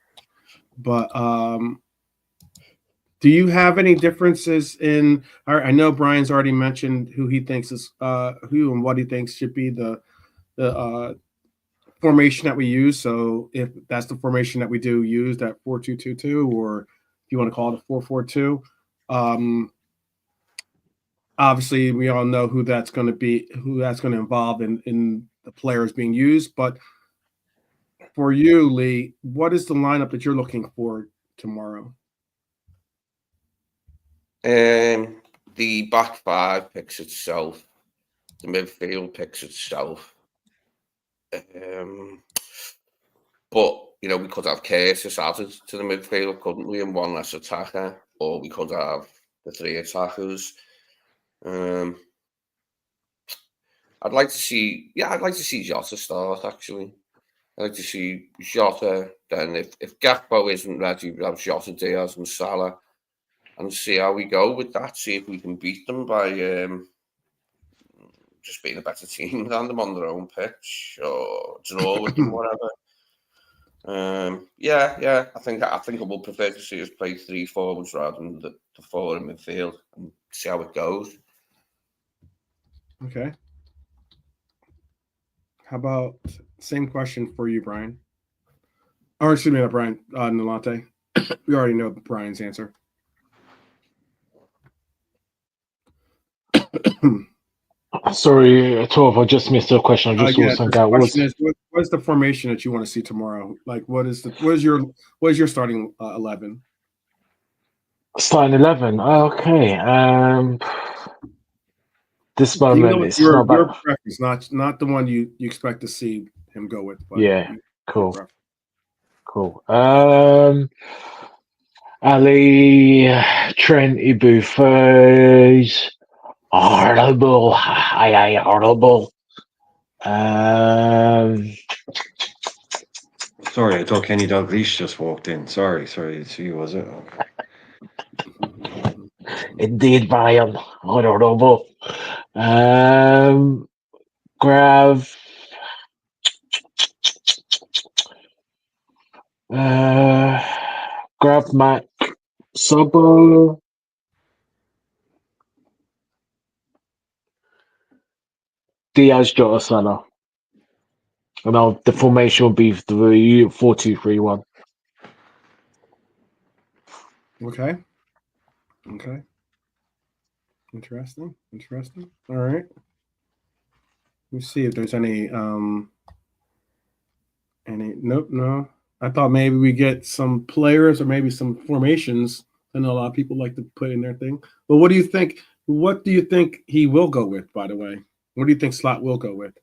But do you have any differences in? I know Brian's already mentioned who he thinks is who and what he thinks should be the formation that we use. So if that's the formation that we do use, that 4-2-2-2, or if you want to call it a 4-4-2, obviously we all know who that's going to be, who that's going to involve in the players being used. But for you, Lee, what is the lineup that you're looking for tomorrow? The back five picks itself. The midfield picks itself. But, you know, we could have Curtis added to the midfield, couldn't we, and one less attacker, or we could have the 3 attackers. I'd like to see Jota start, actually. I'd like to see Jota. Then if Gakpo isn't ready, we'll have Jota, Diaz and Salah and see how we go with that. See if we can beat them by just being a better team than them on their own pitch or draw with them, whatever. Yeah. I think I would prefer to see us play 3 forwards rather than the 4 in midfield and see how it goes. Okay. How about same question for you, Brian? Or excuse me, not Brian, Nolante. We already know Brian's answer. Sorry, 12. I just missed the question. I just saw something out. What is the formation that you want to see tomorrow? Like, what is your starting 11? Starting 11. Okay. This moment is your preference, not the one you expect to see him go with. But yeah. Cool. Ali, Trent, Ibu, horrible. Horrible. Sorry, I thought Kenny Dalglish just walked in. Sorry, it's you, was it? Okay. Indeed, Brian. Horrible. Grab Mac, Sobo, Diaz, Jota, Salah. And now the formation will be 4-2-3-1. Okay. Interesting. All right. Let me see if there's any. Nope, no. I thought maybe we get some players or maybe some formations. I know a lot of people like to put in their thing. But what do you think? What do you think he will go with? By the way, what do you think Slot will go with?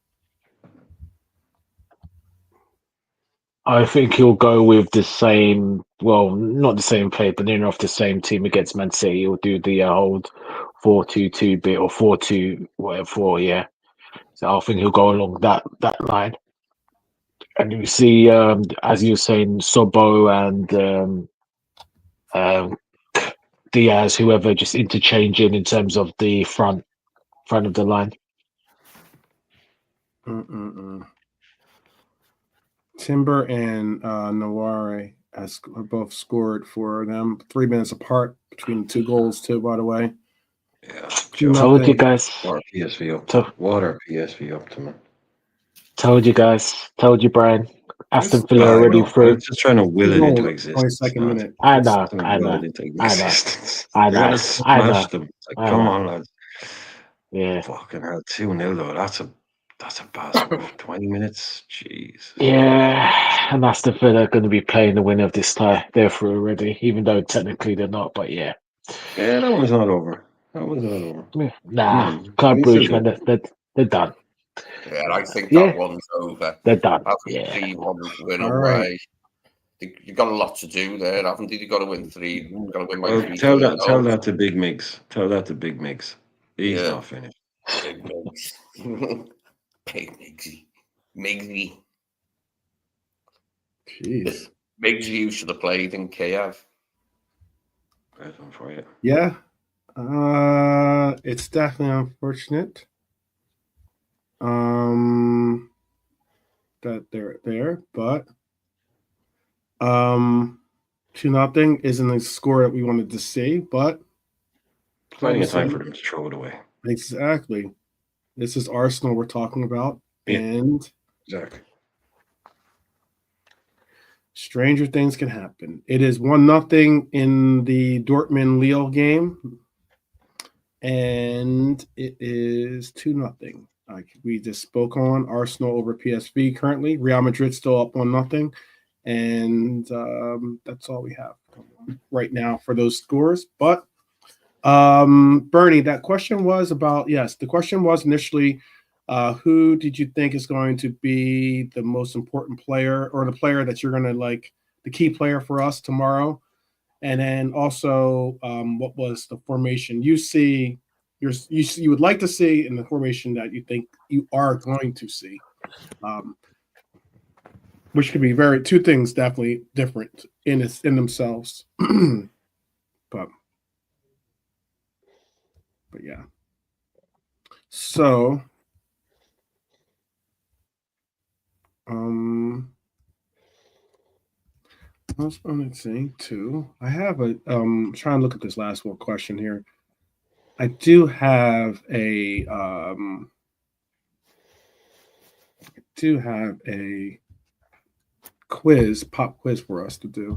I think he'll go with the same. Well, not the same play, but near enough the same team against Man City. He'll do the old 4-2-2 bit or 4-2 whatever 4. Yeah. So I think he'll go along that line. And you see, as you were saying, Sobo and Diaz, whoever, just interchanging in terms of the front of the line. Timber and Nawari have both scored for them 3 minutes apart between the 2 goals too, by the way. Yeah. Told you guys. Water PSV up to me. Told you guys. Told you, Brian. Aston Villa already through. I'm just trying to will it into existence. 22nd minute. I know. You're gonna smash them. Like, come on, lads. Yeah. Fucking hell, 2-0 though. That's a bad score. 20 minutes. Jeez. Yeah, and Aston Villa are going to be playing the winner of this tie. They're through already, even though technically they're not. But yeah. Yeah, that one's not over. Nah, Club Brugge, man, they're done. Yeah, I think that one's over. They're done. I think 3-1 win away. You've got a lot to do there, haven't you? You've got to win 3. You've got to win by 3. Tell that to Big Migs. He's not finished. Big Migs. Big Migsy. Jeez. Migsy, you should have played in Kiev. That's one for you. Yeah. It's definitely unfortunate. That they're there, but 2-0 isn't the score that we wanted to see, but plenty of time for them to throw it away. Exactly. This is Arsenal we're talking about, and exactly. Stranger things can happen. It is 1-0 in the Dortmund-Lille game, and it is 2-0. Like we just spoke on, Arsenal over PSV currently. Real Madrid still up 1-0, and that's all we have right now for those scores. But Bernie, that question was about, yes, the question was initially, who did you think is going to be the most important player or the player that you're going to like, the key player for us tomorrow? And then also, what was the formation you see, you would like to see in the formation that you think you are going to see? Which could be two things definitely different in themselves. but yeah. So I was going to say too. I have a trying to look at this last one question here. I do have a pop quiz for us to do,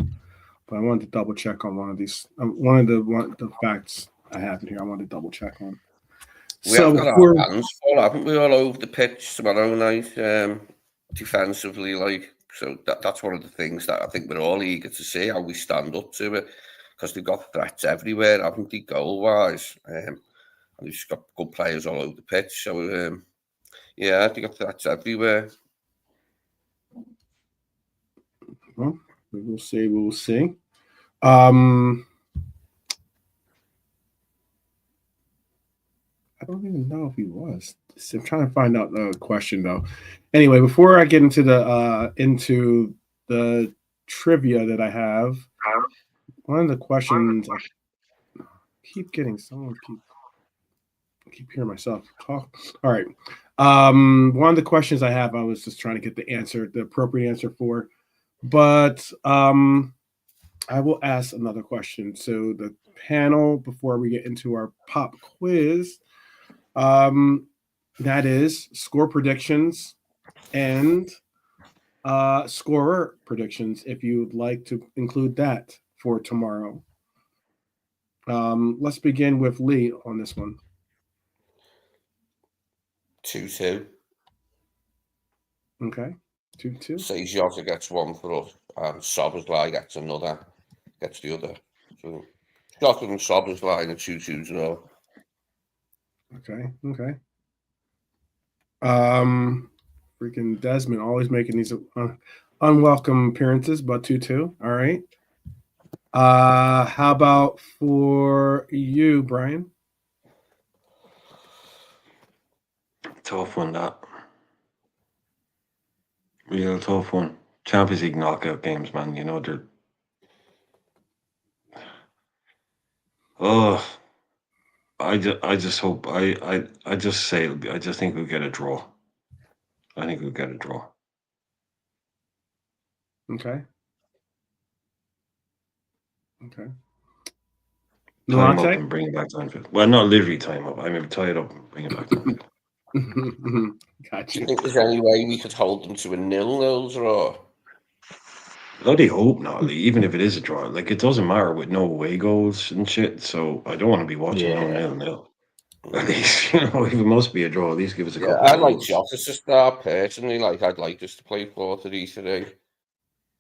but I wanted to double check on one of these. One of the facts I have in here. I wanted to double check on. We have got our hands full, haven't we, all over the pitch tomorrow night, defensively, like. So that's one of the things that I think we're all eager to see, how we stand up to it, because they've got threats everywhere, haven't they, goal-wise? And they've just got good players all over the pitch. So, yeah, they've got threats everywhere. Well, we will see. We will see. I don't even know if he was. I'm trying to find out the question though. Anyway, before I get into the trivia that I have, one of the questions I keep getting keep hearing myself talk. All right. One of the questions I have, I was just trying to get the appropriate answer for, but I will ask another question. So the panel, before we get into our pop quiz, that is score predictions and scorer predictions, if you would like to include that for tomorrow. Let's begin with Lee on this one. 2-2. Okay. 2-2. Say Jota gets one for us, and Szoboszlai gets the other. So Jota and Szoboszlai and 2-2 as well. Okay. Freaking Desmond always making these unwelcome appearances, but 2-2. All right. How about for you, Brian? Tough one, that. Real tough one. Champions League knockout games, man. You know, they're. Oh, I just hope. I just say I just think we'll get a draw. I think we'll get a draw. Okay. Time up and bring it back to Anfield. Well, not literally time up. I mean, tie it up and bring it back to Anfield. Gotcha. Do you think there's any way we could hold them to a 0-0 draw? Bloody hope not, Lee. Even if it is a draw, like it doesn't matter with no away goals and shit. So I don't want to be watching 0-0. At least, you know, if it must be a draw, at least give us a couple. I'd like Jota to start personally. Like I'd like us to play 4-3-3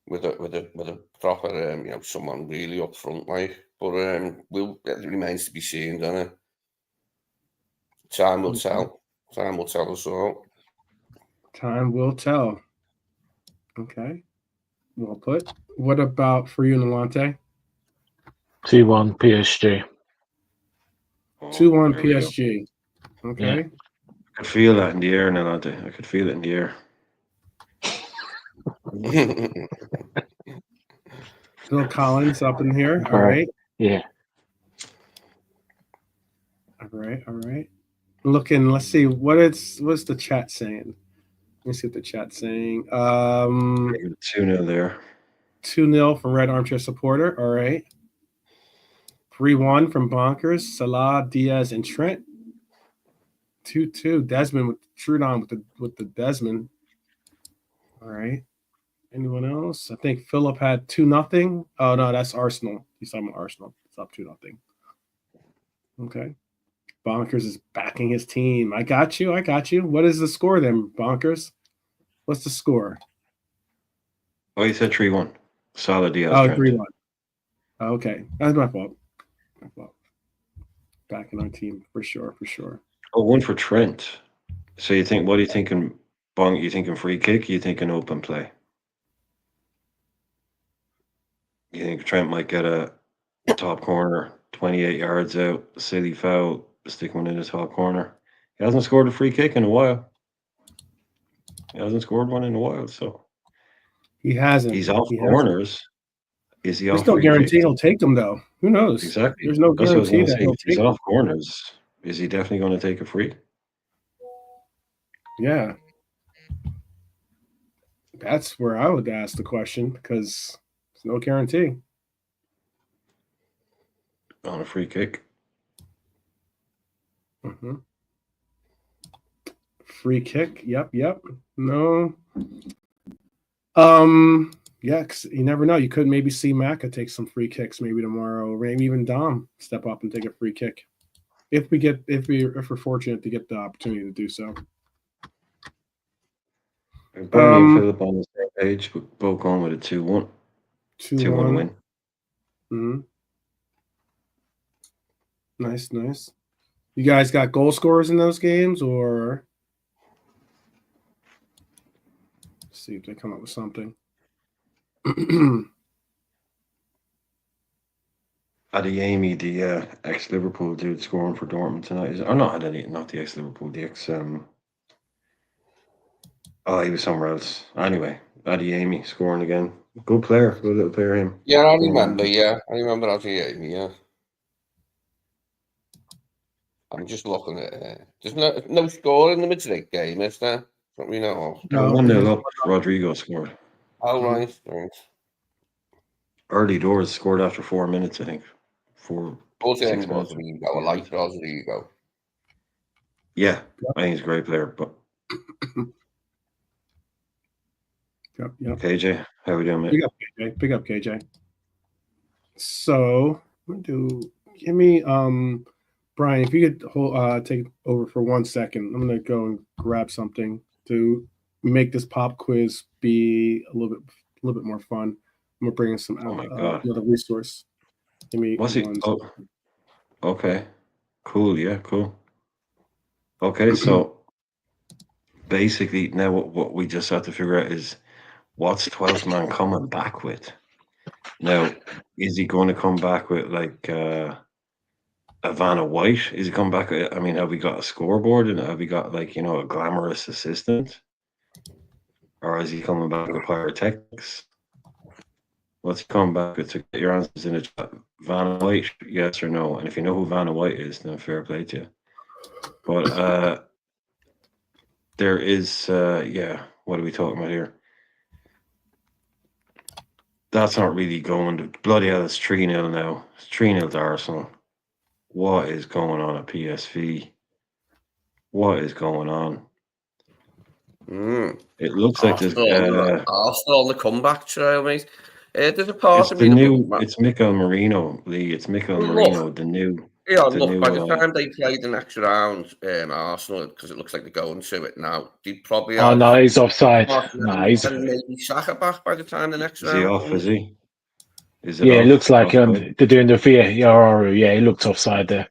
with a proper, someone really up front, like. But it remains to be seen, doesn't it? Time will tell. Time will tell us all. Time will tell. Okay. Well put. What about for you, Nalante? 2-1 PSG. 2-1 PSG. Okay. Yeah. I could feel that in the air, Nalante. I could feel it in the air. Phil Collins up in here. All right. Yeah. All right. Looking, let's see what's the chat saying. Let me see what the chat's saying. 2-0 there. 2-0 from Red Armchair Supporter. All right. 3-1 from Bonkers, Salah, Diaz, and Trent. 2-2. Desmond with Trudon with the Desmond. All right. Anyone else? I think Philip had 2-0. Oh no, that's Arsenal. He's talking about Arsenal. It's up 2-0. Okay. Bonkers is backing his team. I got you. What is the score then, Bonkers? What's the score? Oh, you said 3-1. Salah, Diaz, Oh, Trent. 3-1. Okay. That's my fault. back in our team for sure. Oh, one for Trent. So you think? What are you thinking? Bong? You thinking free kick? You thinking open play? You think Trent might get a top corner, 28 yards out, silly foul, stick one in the top corner? He hasn't scored a free kick in a while. He hasn't scored one in a while, so He hasn't. he's off He hasn't. corners. Is he There's off no free guarantee kicks? he'll take them though. Who knows? Exactly. There's no That's what I was guarantee going to that say. he'll If he's take off them. corners, is he definitely going to take a free? Yeah. That's where I would ask the question because there's no guarantee. On a free kick. Mm-hmm. Free kick. Yep. No. Yeah, because you never know. You could maybe see Maka take some free kicks maybe tomorrow, or maybe even Dom step up and take a free kick. If we're fortunate to get the opportunity to do so. Bernie and Philip on the same page, but both going with a 2-1. 2-1 win. Mm-hmm. Nice. You guys got goal scorers in those games, or let's see if they come up with something. Adeyemi, the ex-Liverpool dude scoring for Dortmund tonight. Not the ex-Liverpool, the ex... he was somewhere else. Anyway, Adeyemi scoring again. Good player. Good little player, him. Yeah, I remember. Yeah, I remember Adeyemi. Yeah. I'm just looking at there's no score in the Madrid game, is there? What we know of. No, 1-0 up, Rodrigo scored. Oh, right. Early doors, scored after 4 minutes, I think. 6 minutes. Rodrigo, I like Rodrigo. Yeah, I think he's a great player, but... Yep. KJ, how we doing, mate? Big up, KJ. So, give me Brian, if you could take over for 1 second. I'm gonna go and grab something to make this pop quiz be a little bit more fun. I'm gonna bring in some another resource. Give me What's it? Okay. Cool, yeah, cool. Okay, so basically now what we just have to figure out is what's 12th man coming back with? Now, is he going to come back with like a Vanna White? Is he coming back with, have we got a scoreboard and have we got like, a glamorous assistant? Or is he coming back with pyrotechnics? What's he coming back with? To get your answers in the chat. Vanna White, yes or no? And if you know who Vanna White is, then fair play to you. But there is, what are we talking about here? That's not really going to bloody hell. It's 3-0 now. It's 3-0 to Arsenal. What is going on at PSV? What is going on? It looks like there's Arsenal on the comeback trail, mate. There's a part of me. It's Mikel Merino, Lee. It's Mikel Merino, the new. Yeah, look, by the time they play the next round, Arsenal, because it looks like they're going to it now, they probably have... Oh, no, he's offside. No, he's... And maybe Saka back by the time the next round. Is he off, is he? It looks like they're doing the VAR. Yeah, he looked offside there.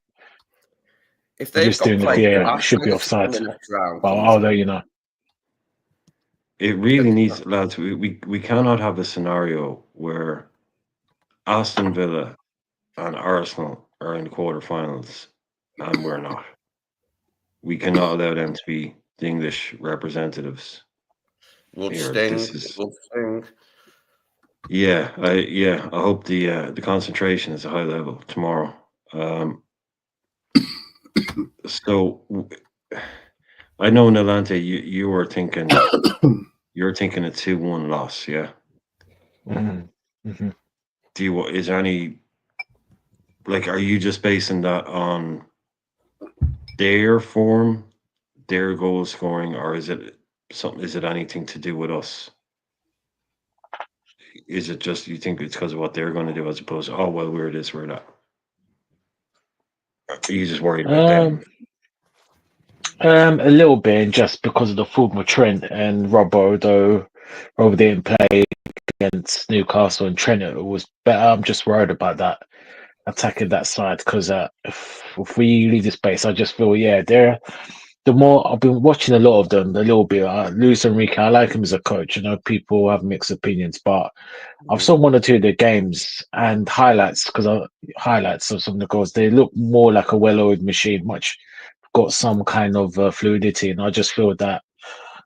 If they're just doing the VAR, it should be offside. I'll let you know. It really needs, lads, we cannot have a scenario where Aston Villa and Arsenal are in the quarterfinals and we're not. We cannot allow them to be the English representatives. Would sting. Yeah, I hope the concentration is a high level tomorrow. So I know, Nalante, you were thinking you're thinking a 2-1 loss, yeah. Mm-hmm. Is there any, like, are you just basing that on their form, their goal scoring, or is it anything to do with us? Is it just you think it's because of what they're going to do as opposed to, we're this, we're that? Are you just worried about them? A little bit, just because of the form of Trent and Robbo, though Robbo didn't play against Newcastle and Trent, it was better. I'm just worried about that. attacking that side because if we leave the space, I just feel the more I've been watching a lot of them, a little bit. Luis Enrique, I like him as a coach. I know people have mixed opinions, but I've saw one or two of the games and highlights of some of the goals. They look more like a well-oiled machine, much got some kind of fluidity, and I just feel that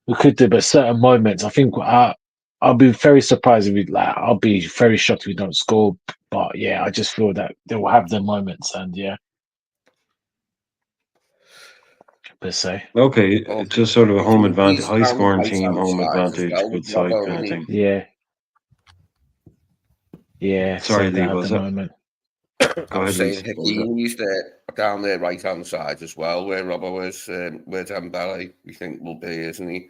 we could do. But certain moments, I think I'll be very surprised if I'll be very shocked if we don't score. But yeah, I just feel that they will have their moments, and yeah, per se. Okay, Well, just sort of a home advantage, he's high down the scoring team, right-hand home side as advantage, well, good side Robbo, kind of isn't thing. Yeah, Sorry, so they Lee, have was the it? moment. Go I was ahead, Lee. saying What was that? Hakimi's there down their right-hand side as well, where Robbo is, where Dembele, we think, will be, isn't he?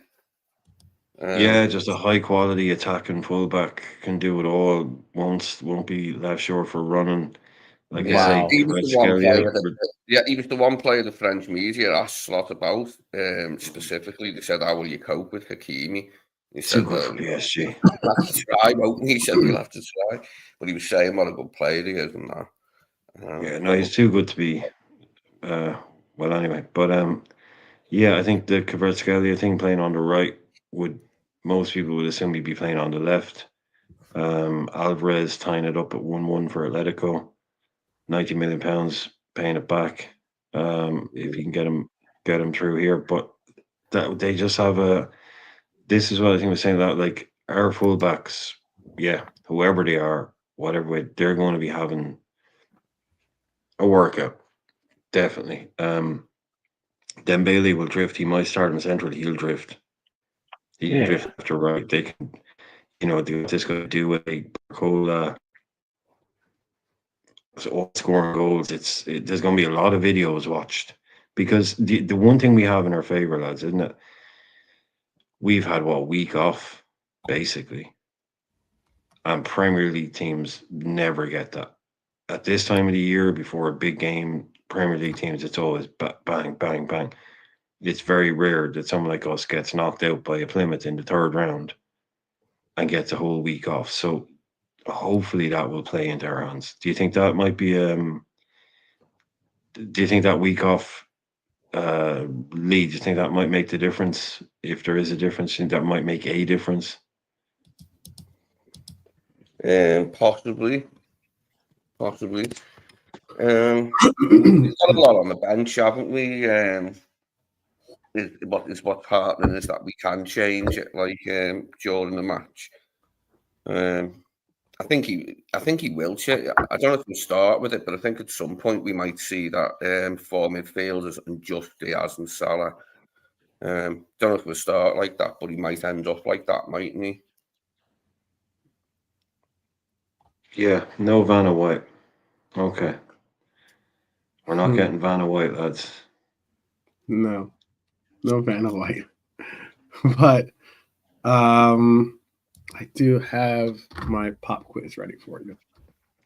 Yeah, just a high quality attacking fullback can do it all. Won't be left short for running. Like I say, Wow. He was the one player Kvaratskhelia, he was the one player the French media asked Slot about, specifically. They said, how will you cope with Hakimi? He too said, good for PSG. we'll have to try, won't we? He said, we'll have to try. But he was saying what a good player he is and that. Yeah, no, he's too good to be. Well, anyway, but yeah, I think the Kvaratskhelia thing playing on the right would most people would assume he'd be playing on the left. Alvarez tying it up at 1-1 for Atletico, £90 million paying it back. If you can get him through here, but that they just have a. This is what I think was saying that like our fullbacks, yeah, whoever they are, whatever way, they're going to be having a workout definitely. Dembele will drift. He might start in central. He'll drift. He can Yeah, drift left or right. They can, this guy do with a Cola scoring goals. There's going to be a lot of videos watched because the one thing we have in our favor, lads, isn't it? We've had a week off basically, and Premier League teams never get that at this time of the year before a big game. Premier League teams, it's always bang, bang, bang. It's very rare that someone like us gets knocked out by a Plymouth in the third round and gets a whole week off. So hopefully that will play into our hands. Do you think that might be do you think that week off Lee, do you think that might make the difference? If there is a difference, do you think that might make a difference? Possibly. We've got a lot on the bench, haven't we? What's happening is that we can change it during the match. I think he will change. I don't know if we'll start with it, but I think at some point we might see that four midfielders and just Diaz and Salah. Don't know if we'll start like that, but he might end up like that, mightn't he? Yeah, no Vanna White. Okay. We're not getting Vanna White, lads. No Vanna White. But I do have my pop quiz ready for you.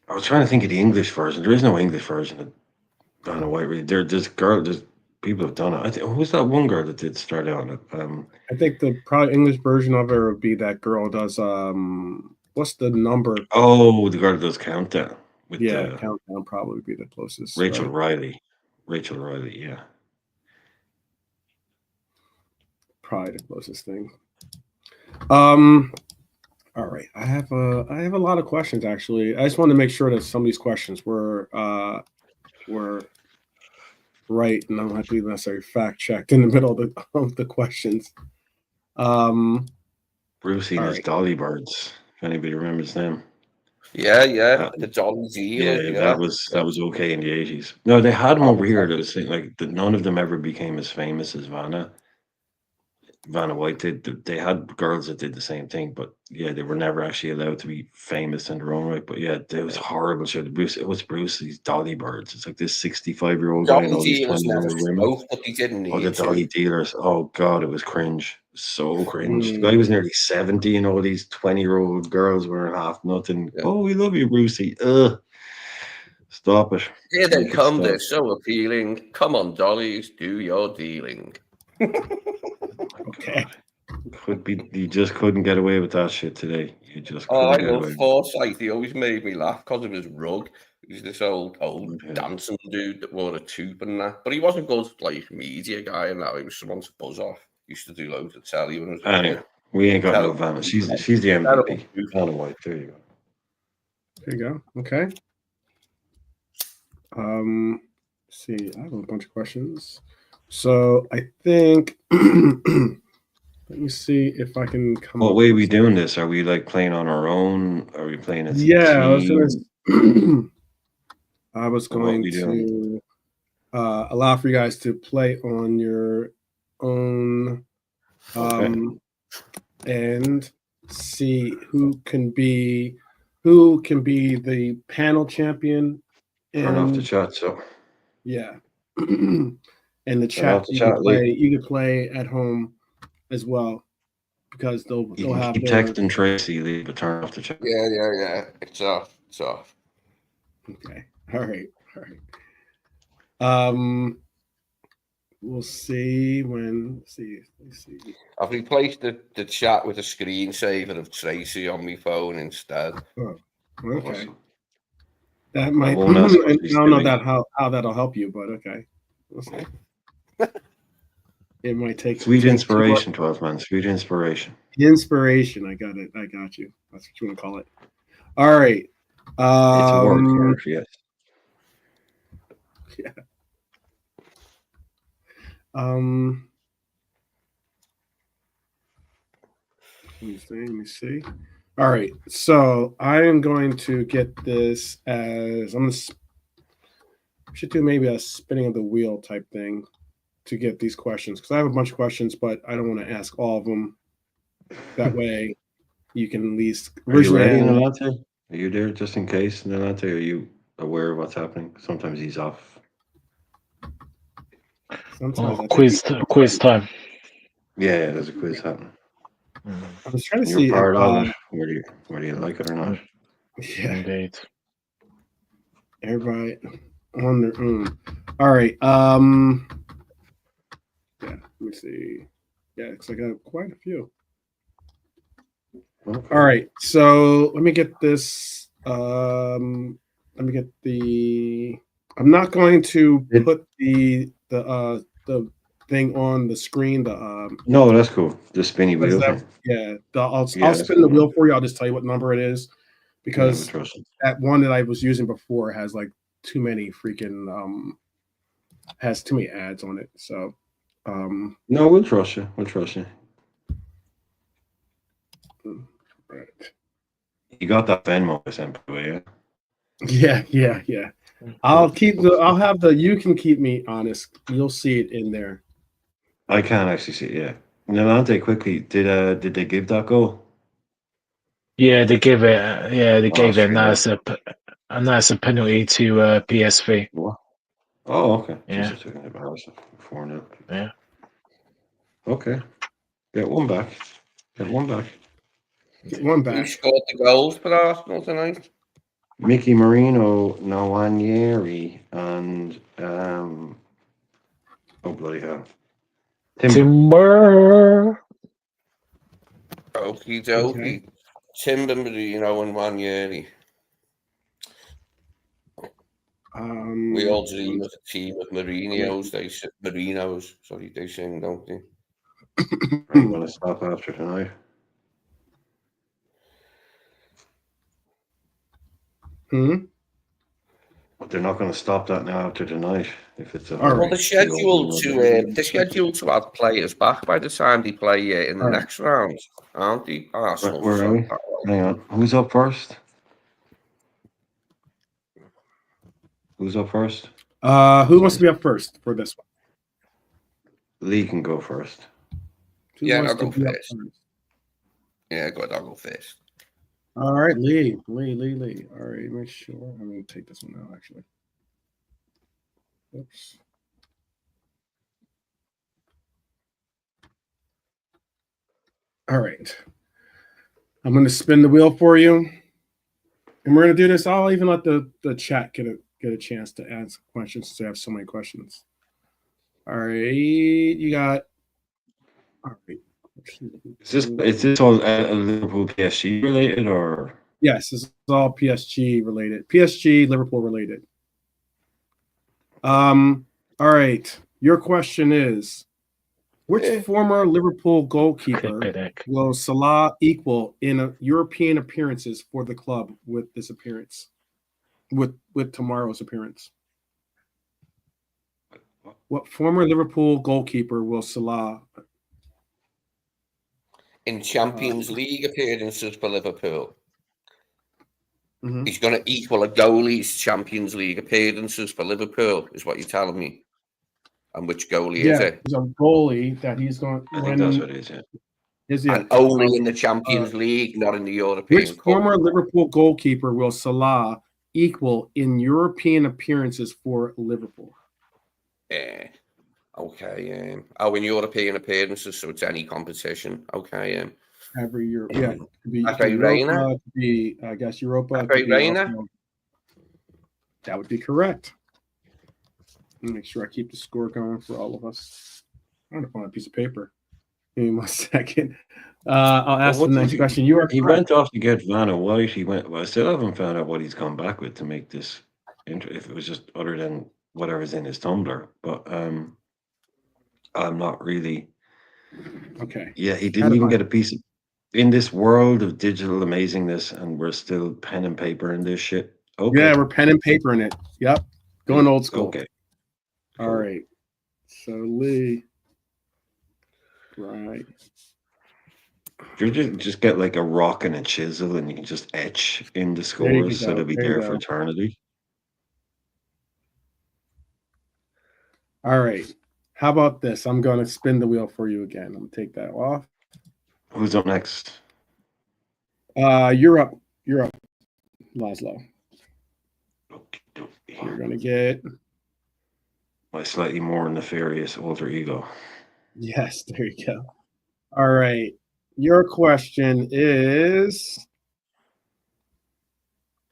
I was trying to think of the English version. There is no English version of Vanna White. Really. There's people have done it. I think who was that one girl that did start out on it? I think the probably English version of it would be that girl does what's the number? Oh, the girl that does Countdown. With Countdown probably be the closest. Rachel right? Riley, yeah. Probably the closest thing. All right. I have a lot of questions actually. I just want to make sure that some of these questions were right and don't have to be necessarily fact checked in the middle of the questions. Brucey and his Dolly Birds. If anybody remembers them. Yeah. The Dolly Dealer. Yeah, that was okay in the 80s. No, they had them over here. That was like none of them ever became as famous as Vanna White did. They had girls that did the same thing, but yeah, they were never actually allowed to be famous in their own right. But yeah, it was horrible. So it was Brucey's Dolly Birds. It's like this 65-year-old guy and all these 20-year-old women. But he didn't need the Dolly dealers. Oh God, it was cringe. So cringe. The guy was nearly 70 and all these 20-year-old girls were half nothing. Yeah. Oh, we love you, Brucey. Ugh. Stop it. Here they come, they're so appealing. Come on, Dollies, do your dealing. Okay. You just couldn't get away with that shit today. You just couldn't I love Forsyth. He always made me laugh because of his rug. He's this old dancing dude that wore a tube and that. But he wasn't good like media guy and that. He was someone to buzz off. He used to do loads of telly when he was a Anyway, kid. we ain't got no Terrible. Vanna. She's the MVP. Vanna White. There you go. There you go. Okay. See, I have a bunch of questions. So I think let me see if I can come What up way are with we doing this? Are we like playing on our own? Are we playing as a Yeah, team? I was Or what going we doing? to allow for you guys to play on your own and see who can be the panel champion. Turn off the And chat, so yeah. And the chat off the chat, you can play at home as well because they'll you can have keep their texting Tracy, Lee, but turn off the chat. Yeah. It's off. Okay. All right. We'll see when. Let's see. I've replaced the chat with a screensaver of Tracy on my phone instead. Oh, okay. Awesome. That might. I won't ask what don't he's know doing. how that'll help you, but okay. We'll see. It might take Sweet take inspiration, 12 man. Sweet inspiration. Inspiration. I got it. I got you. That's what you want to call it. All right. It's a word, yes. Yeah. Let me see. All right. So I am going to get this as should do maybe a spinning of the wheel type thing to get these questions because I have a bunch of questions, but I don't want to ask all of them. That way, you can at least. Are you ready, Nalante? Are you there just in case, Nalante? Are you aware of what's happening? Sometimes he's off. Sometimes quiz time. Yeah, there's a quiz happening. I was trying to You're see. part of it, whether you like it or not. Yeah. Indeed. Everybody on their own. All right. Yeah. Let me see. Yeah, because I got quite a few. Okay. All right. So let me get this. Let me get the. I'm not going to put the thing on the screen. No, that's cool. The spinny wheel thing. Yeah. I'll spin the wheel for you. I'll just tell you what number it is because that one that I was using before has like too many freaking has too many ads on it. So no, we'll trust you. Right. You got that Venmo I sent, by the way, Yeah. I'll have you can keep me honest. You'll see it in there. I can't actually see it, yeah. Nalante, quickly, did they give that goal? Yeah, they give it. They gave it, and that's a penalty to PSV. What? Oh, okay. Yeah. Jesus, 4-0. Yeah. Okay. Get one back. Who scored the goals for Arsenal tonight? Mickey Marino, Nwaneri, and oh bloody hell, Timber. Okie dokie. Timber, Marino, and Wanyeri. We all dream of a team of Marinos. They sing, don't they? Are you going to stop after tonight? But they're not going to stop that now after tonight. If it's they're scheduled to have players back by the time they play in the next round, aren't they? Arsenal. Where are we? Hang on. Who's up first? Who wants to be up first for this one? Lee can go first. I'll go first. Yeah, good. I'll go first. All right, Lee. All right, make sure. I'm going to take this one out, actually. Oops. All right. I'm going to spin the wheel for you. And we're going to do this. I'll even let the chat get a chance to ask questions since I have so many questions. All right. You got. All right. Is this all Liverpool PSG related or? Yes, this is all PSG related. PSG, Liverpool related. All right. Your question is, which former Liverpool goalkeeper will Salah equal in European appearances for the club with this appearance? With tomorrow's appearance? What former Liverpool goalkeeper will Salah in Champions League appearances for Liverpool? He's going to equal a goalie's Champions League appearances for Liverpool, is what you're telling me. And which goalie is it? He's a goalie that he's going. I think that's what it is. Yeah. Is it? And only in the Champions League, not in the European Which Cup. former Liverpool goalkeeper will Salah equal in European appearances for Liverpool? Yeah. Okay. In European appearances, so it's any competition. Okay. Every year, yeah. It could be Europa, it could be, I guess, Europa. It could be also, that would be correct. Let me make sure I keep the score going for all of us. I'm going to find a piece of paper. Give me 1 second. I'll ask the next question. He went off to get Vanna White. I still haven't found out what he's come back with to make this. If it was just other than whatever's in his tumbler, but I'm not really. Okay. Yeah, he didn't even get a piece of. In this world of digital amazingness, and we're still pen and paper in this shit. Okay. Yeah, we're pen and paper in it. Yep. Going old school. Okay. All right. So Lee. Right. You just get like a rock and a chisel, and you can just etch in the scores, so they'll be there for eternity. All right. How about this? I'm going to spin the wheel for you again. I'm going to take that off. Who's up next? You're up, Laszlo. Okay. You're going to get my slightly more nefarious alter ego. Yes, there you go. All right. Your question is,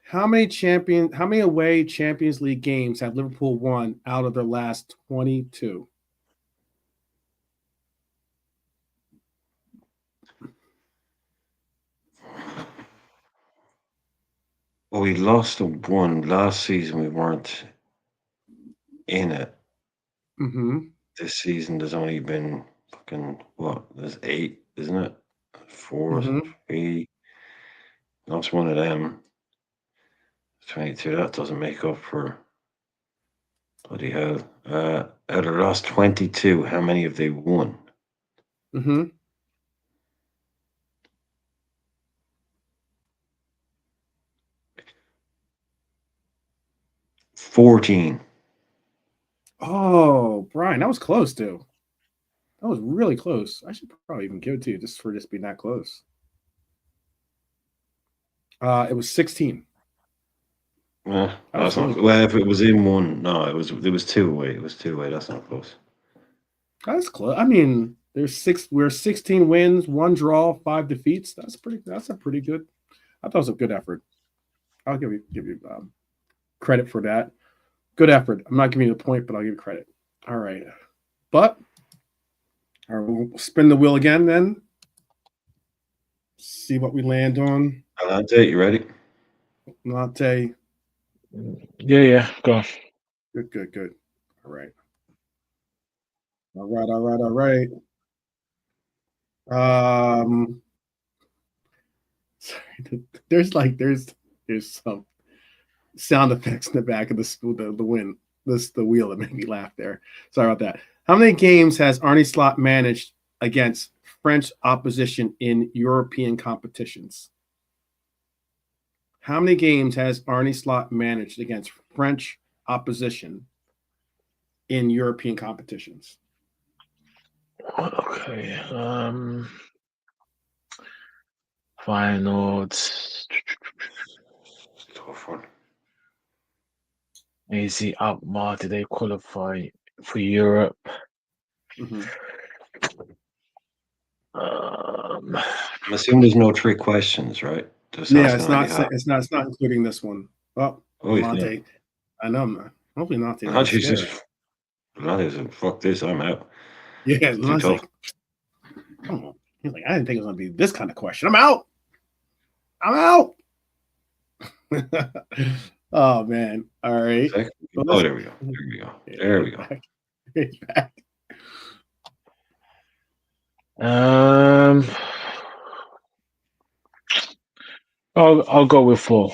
how many away Champions League games have Liverpool won out of their last 22? Well, we lost one last season. We weren't in it. This season, there's only been fucking there's 8, isn't it? 4, 3. That's one of them. 22. That doesn't make up for. Bloody hell. Out of the last 22, how many have they won? 14. Oh, Brian, that was close, too. That was really close. I should probably even give it to you just being that close. It was 16. That's not. Well, if it was in one, no, it was 2 away. It was 2 away. That's not close. That's close. I mean, we're 16 wins, 1 draw, 5 defeats. That's a pretty good. I thought it was a good effort. I'll give you credit for that. Good effort. I'm not giving you the point, but I'll give you credit. All right. But we'll spin the wheel again then. See what we land on. Alante, you ready? Alante. Yeah. Go on. Good. All right. All right. Sorry, there's some sound effects in the back of the wheel that made me laugh there. Sorry about that. How many games has Arne Slot managed against French opposition in European competitions? How many games has Arne Slot managed against French opposition in European competitions? Okay. Finals. Tough one. Easy Alkmaar. Did they qualify for Europe? I'm assuming there's no trick questions, right? Yeah, it's not including this one. Oh, Monte. I know. Hopefully not. Fuck this. I'm out. Yeah, Monte's like, oh, he's like, I didn't think it was gonna be this kind of question. I'm out. Oh man! All right. Oh, there we go. There we go. Back. I'll go with 4.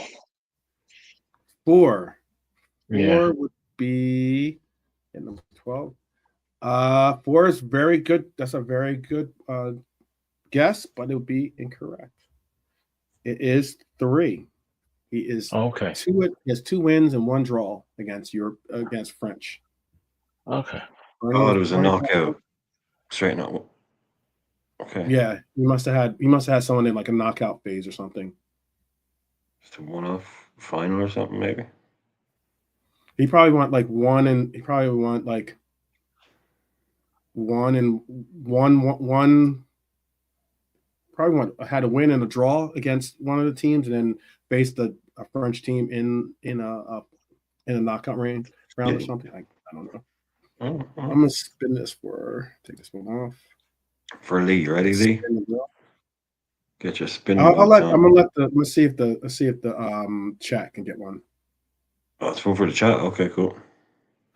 4. Yeah. 4 would be in number 12. 4 is very good. That's a very good guess, but it would be incorrect. It is 3. He is Okay. He has 2 wins and 1 draw against French. Okay. Oh, there was a knockout. Straight up. Okay. Yeah, he must have had someone in like a knockout phase or something. Just a one-off final or something, maybe. He probably want like one and one. Probably had a win and a draw against one of the teams, and then faced a French team in a knockout round or something. I don't know. I'm gonna spin this take this one off. For Lee, ready, Lee? Get your spin. Let's see if the chat can get one. Oh, it's one for the chat. Okay, cool.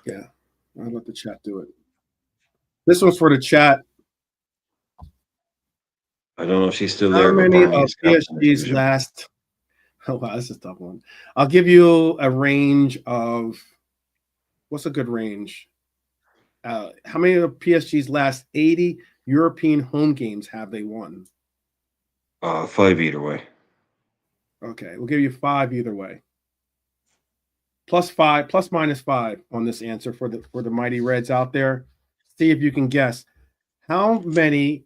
Yeah, I'll let the chat do it. This one's for the chat. I don't know if she's still there. How many of PSG's last? Oh wow, this is a tough one. I'll give you a range of. What's a good range? How many of PSG's last 80 European home games have they won? 5 either way. Okay, we'll give you 5 either way. Plus minus 5 on this answer for the Mighty Reds out there. See if you can guess how many.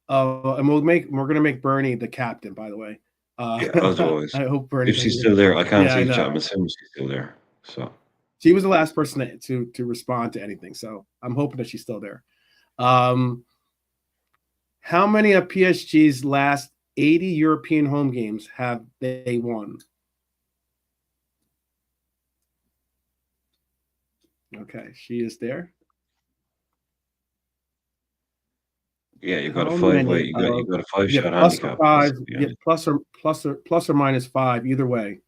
And we're gonna make Bernie the captain, by the way. Yeah, as always. I hope Bernie. If she's still there, I can't see the chat. I'm assuming she's still there. So she was the last person to respond to anything. So I'm hoping that she's still there. How many of PSG's last 80 European home games have they won? Okay, she is there. Yeah, you've got a 5-way. You got a 5-shot handicap. Plus or minus 5 either way.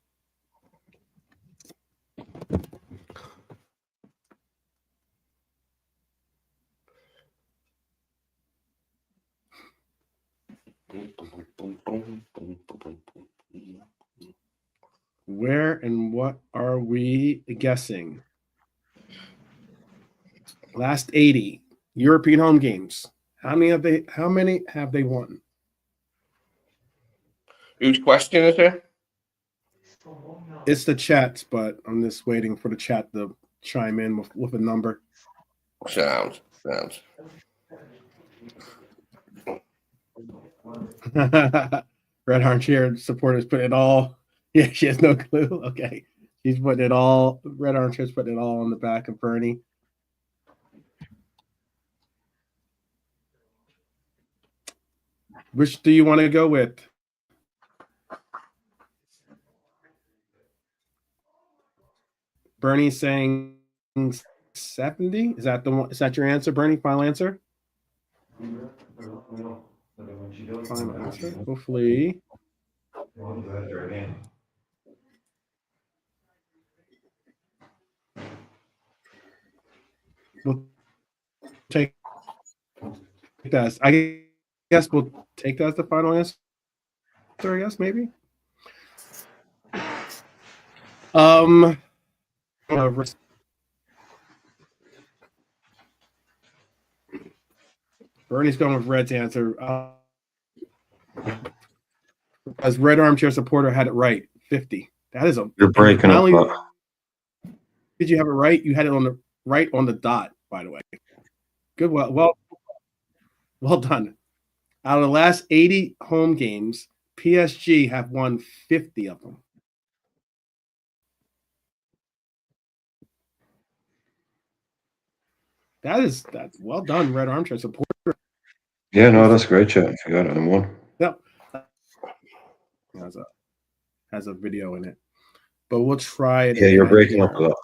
Where and what are we guessing? Last 80 European home games. How many have they won? Whose question is it? It's the chat, but I'm just waiting for the chat to chime in with a number. Sounds. Red Armchair supporters put it all. Yeah, she has no clue. Okay. She's putting it all. Red Armchair's putting it all on the back of Bernie. Which do you want to go with? Bernie's saying 70. Is that the one? Is that your answer, Bernie? Final answer? Final answer. Hopefully. We'll take that. I guess we'll take that as the final answer. I guess maybe. Bernie's going with Red's answer. As Red Armchair supporter had it right, 50. That is You're breaking up. Did you have it right? You had it on the dot, by the way. Good. Well done. Out of the last 80 home games, PSG have won 50 of them. That's well done, Red Armchair supporter. Yeah, no, that's great, chat. You got it in one. Yep. Has a video in it. But we'll try it. Yeah, you're breaking up a lot.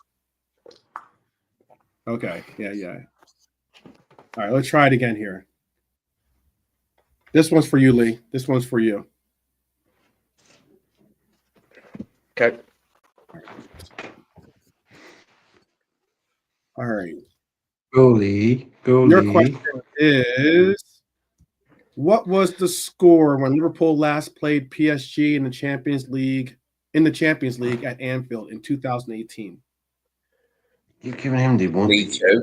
Okay. Yeah. All right, let's try it again here. This one's for you, Lee. This one's for you. Okay. All right. Goalie. Your question is, what was the score when Liverpool last played PSG in the Champions League at Anfield in 2018? You're giving him the one. 3-2.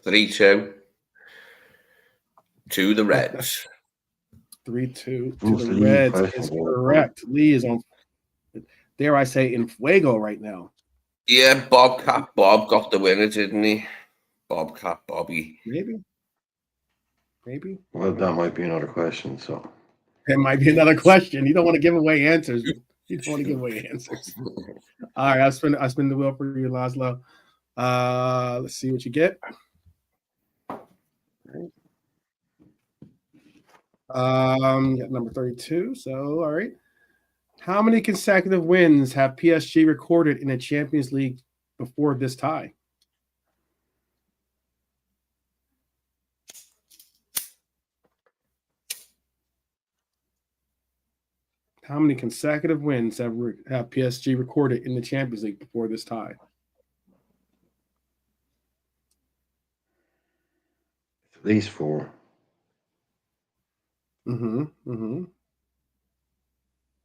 3-2 to the Reds. 3-2 to the Reds is correct. Lee is on, dare I say, in fuego right now. Yeah, Bobcat Bob got the winner, didn't he? Bobcat Bobby. Maybe. Well, that might be another question. So It might be another question. You don't want to give away answers. All right, I spin the wheel for you, Laszlo. Let's see what you get. You got number 32. So, all right. How many consecutive wins have PSG recorded in the Champions League before this tie? How many consecutive wins have PSG recorded in the Champions League before this tie? at least 4.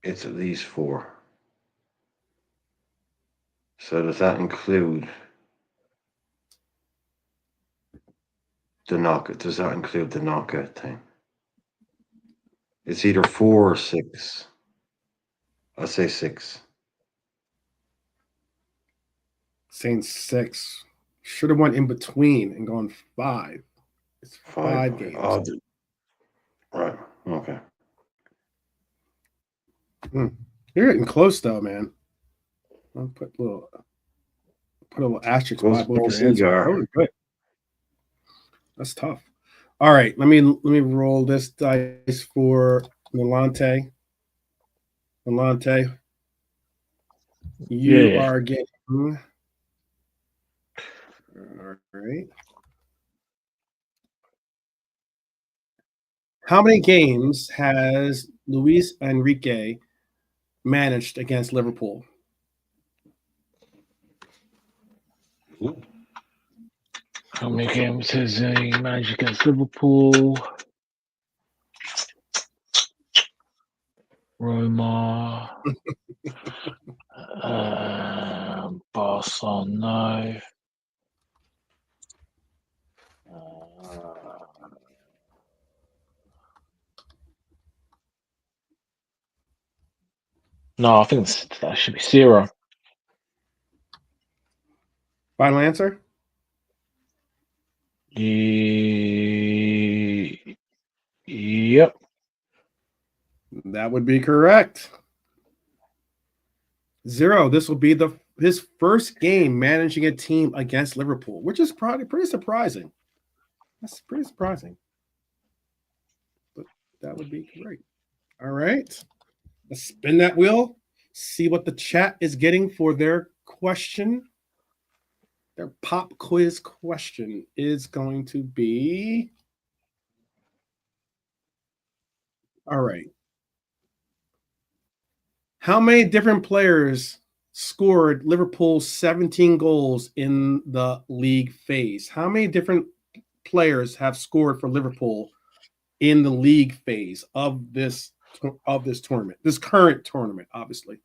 It's at least 4. So does that include the knockout? Does that include the knockout thing? It's either 4 or 6. I'll say 6. Saying 6. Should have went in between and gone 5. It's 5 games. Oh, right. Okay. You're getting close though, man. I'll put a little asterisk by both your answers. That was good. That's tough. All right, let me roll this dice for Milante. You are getting. All right. How many games has Luis Enrique managed against Liverpool? How many games has he managed against Liverpool? Roma. Barca, no. No, I think that should be 0. Final answer? Yep. That would be correct. 0. This will be his first game managing a team against Liverpool, which is probably pretty surprising. That's pretty surprising. But that would be correct. All right. Let's spin that wheel. See what the chat is getting for their question. Their pop quiz question is going to be. All right. How many different players scored Liverpool's 17 goals in the league phase? How many different players have scored for Liverpool in the league phase of this tournament, this current tournament, obviously?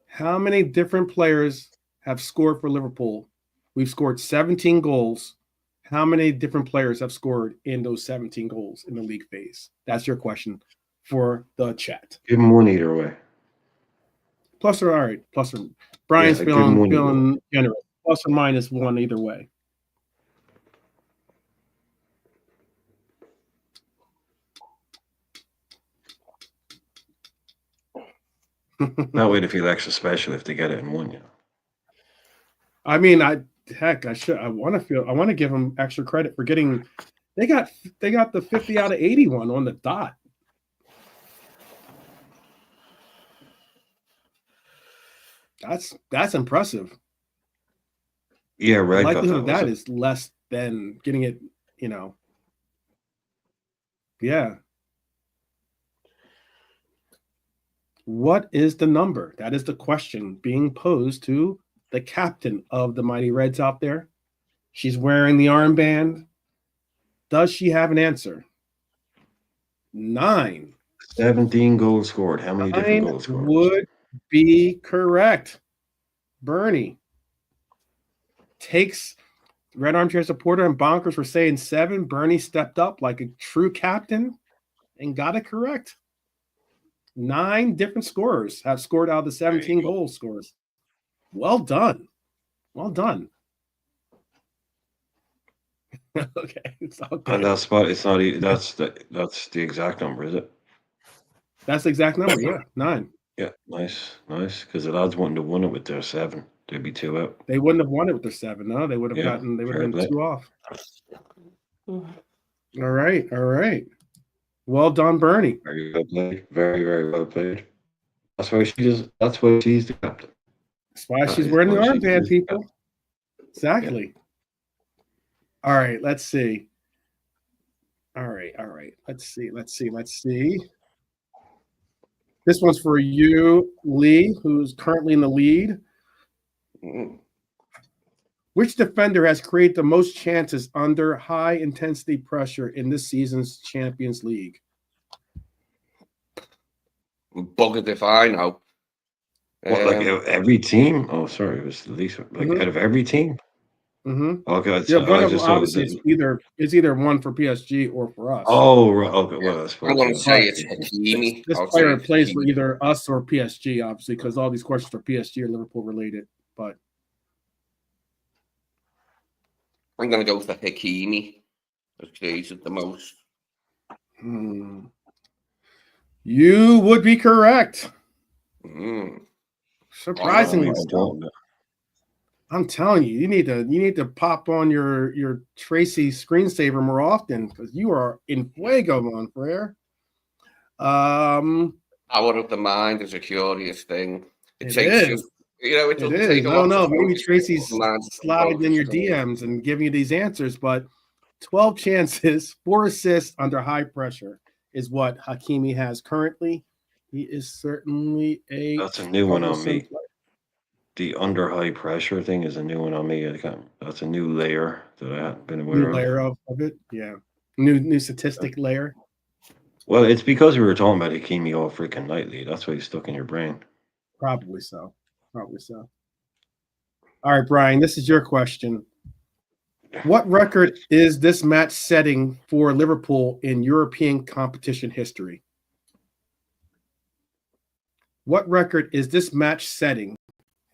How many different players have scored for Liverpool? We've scored 17 goals. How many different players have scored in those 17 goals in the league phase? That's your question for the chat. Give him 1 either way. Plus or all right. Plus or Brian's feeling generous. Plus or minus 1 either way. That way they feel extra special if they get it in 1, I mean, I want to give them extra credit for getting. They got the 50 out of 81 on the dot. That's impressive. Yeah, right. The likelihood of that is less than getting it, Yeah. What is the number? That is the question being posed to the captain of the Mighty Reds out there. She's wearing the armband. Does she have an answer? 9. 17 goals scored. How many different 9 goals scored? would be correct. Bernie takes Red Armchair supporter and bonkers for saying 7. Bernie stepped up like a true captain and got it correct. 9 different scorers have scored out of the 17 goal scores. Well done. Well done. Okay, it's all good. And that's spot. It's not. That's the exact number, is it? That's the exact number. Yeah, 9. Yeah, nice. Because the lads wouldn't have won it with their 7. They'd be 2 out. They wouldn't have won it with their 7. No, they would have Yeah, gotten. They would fair have been play. 2 off. All right. Well done, Bernie. Very well played. Very, very well played. That's why she's the captain. That's why she's wearing the armband, people. Exactly. All right, let's see. All right. Let's see. This one's for you, Lee, who's currently in the lead. Which defender has created the most chances under high intensity pressure in this season's Champions League? Buggered if I know. What, like every team? Oh, sorry, it was the least. Like out of every team. Mm-hmm. Okay, Yeah, one of them obviously it's either one for PSG or for us. Oh, right. Okay, well, I suppose. I'm going to say it's Hakimi. This player plays for either us or PSG, obviously, because all these questions are PSG or Liverpool related. But I'm going to go for Hakimi. Has created the most. You would be correct. Mm. Surprisingly, I'm telling you, you need to pop on your Tracy screensaver more often because you are in fuego, Monfrere. Power of the mind is a curious thing. It takes is. It It is. I don't know. Maybe Tracy's sliding in your DMs and giving you these answers, but 12 chances, 4 assists under high pressure is what Hakimi has currently. He is certainly That's a new one on me. player. The under high pressure thing is a new one on me. That's a new layer that I hadn't been aware New of. layer of it, yeah. New statistic layer. Well, it's because we were talking about Hakimi all freaking nightly. That's why he's stuck in your brain. Probably so. All right, Brian, this is your question. What record is this match setting for Liverpool in European competition history? What record is this match setting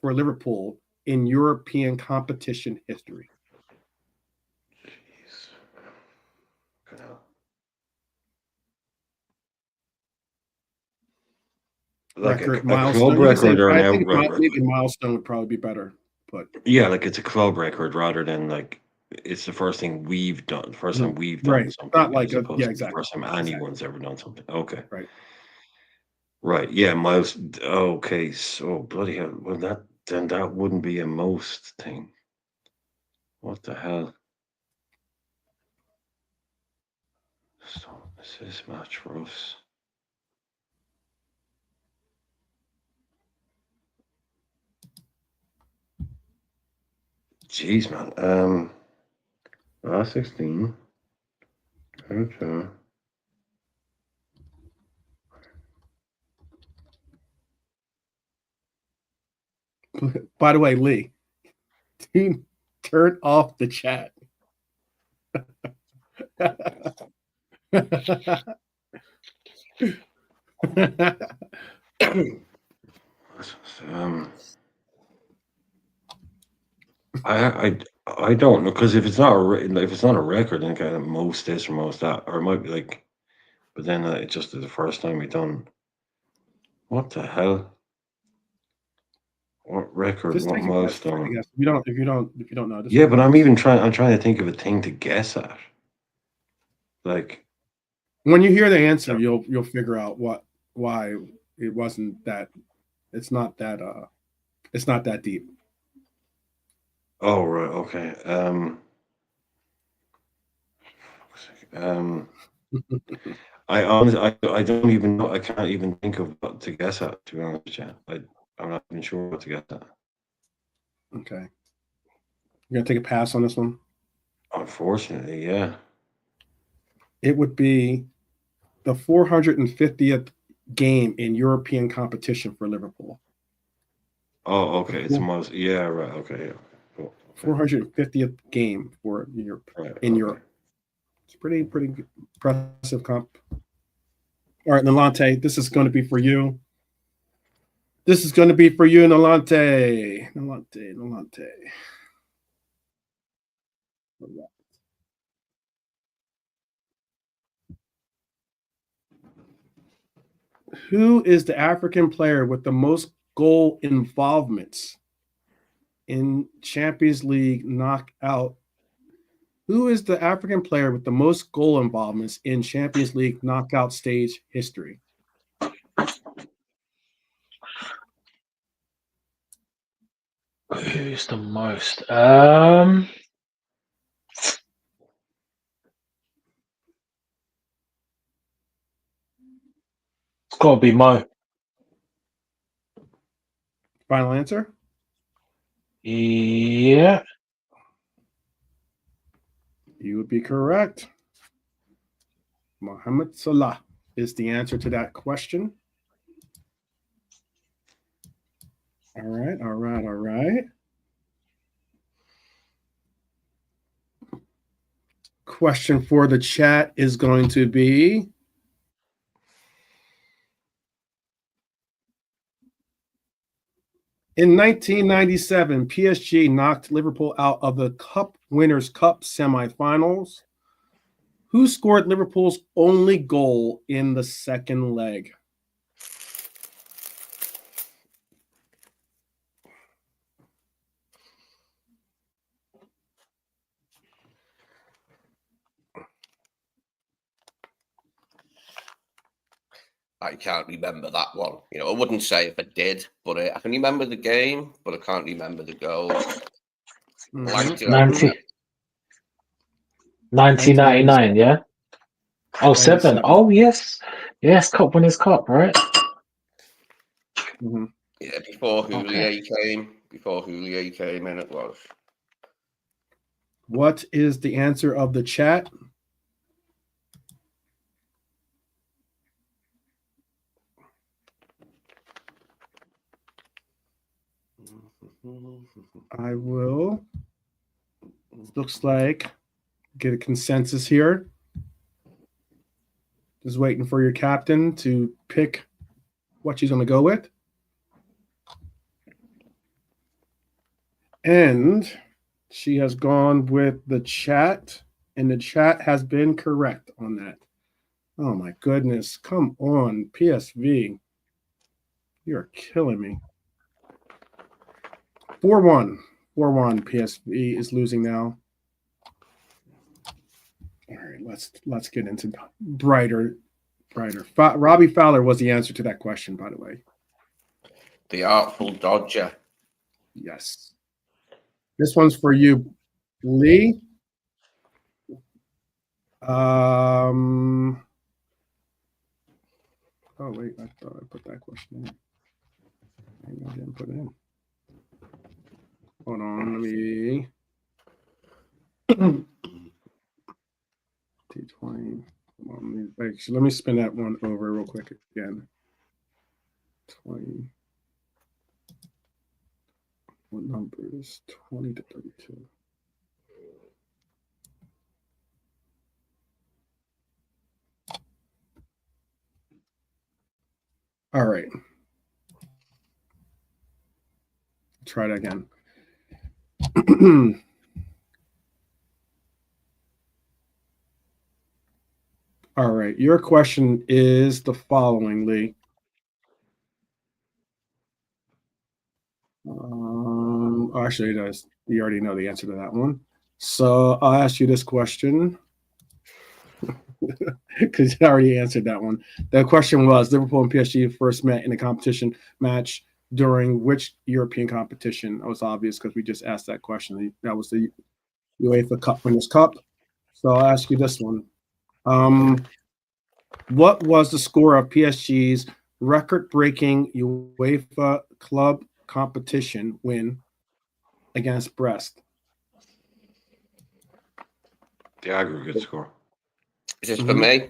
for Liverpool in European competition history? Jeez. Like record, a milestone. club record or an I think outright maybe milestone would probably be better. But yeah, like it's a club record rather than like it's the first thing we've done. The first time we've done something. Not like exactly. The first time anyone's ever done something. Okay. Right. Yeah, miles. Okay, so bloody hell. Well, that wouldn't be a most thing. What the hell? So this is match for us. Jeez, man. Last 16. Okay. By the way, Lee, turn off the chat. I don't know because if it's not a record, then kind of most this or most that, or it might be like, but then it's just the first time we done. What the hell? What record? Just what milestone? If you don't know. Yeah, but I'm trying to think of a thing to guess at. Like when you hear the answer, you'll figure out why it wasn't that. It's not that deep. Oh right, okay. I honestly, I don't even know. I can't even think of what to guess at. To be honest with you, I'm not even sure what to guess at. Okay. You're gonna take a pass on this one? Unfortunately, yeah. It would be the 450th game in European competition for Liverpool. Oh, okay. It's most. Yeah, right. Okay. Yeah. Cool. 450th game for Europe in Europe. It's pretty impressive comp. All right, Nolante, this is going to be for you. This is going to be for you, Nolante. Nolante. Who is the African player with the most goal involvements in Champions League knockout? Who is the African player with the most goal involvements in Champions League knockout stage history? Who's the most? It's got to be Mo. Final answer? Yeah. You would be correct. Mohamed Salah is the answer to that question. All right. Question for the chat is going to be, in 1997, PSG knocked Liverpool out of the Cup Winners' Cup semifinals. Who scored Liverpool's only goal in the second leg? I can't remember that one. You know, I wouldn't say if I did, but I can remember the game, but I can't remember the goal. Like 1999, yeah? Oh, 7. Oh, yes. Yes, Cup Winners' Cup, right? Mm-hmm. Yeah, before Houllier came in, it was. What is the answer of the chat? I will. Looks like get a consensus here. Just waiting for your captain to pick what she's going to go with. And she has gone with the chat, and the chat has been correct on that. Oh my goodness. Come on, PSV. You're killing me. 4-1. 4-1. PSV is losing now. All right, let's get into brighter. Robbie Fowler was the answer to that question, by the way. The Artful Dodger. Yes. This one's for you, Lee. Oh wait, I thought I put that question in. I didn't put it in. Hold on, let me. T20. Let me spin that one over real quick again. 20. What number is 20 to 32? All right. Try that again. All right. Your question is the following, Lee. Actually, it does. You already know the answer to that one. So I'll ask you this question because you already answered that one. The question was Liverpool and PSG first met in a competition match during which European competition? That was obvious because we just asked that question. That was the UEFA Cup Winners' Cup. So I'll ask you this one. What was the score of PSG's record-breaking UEFA club competition win against Brest? The aggregate score. Is this for me?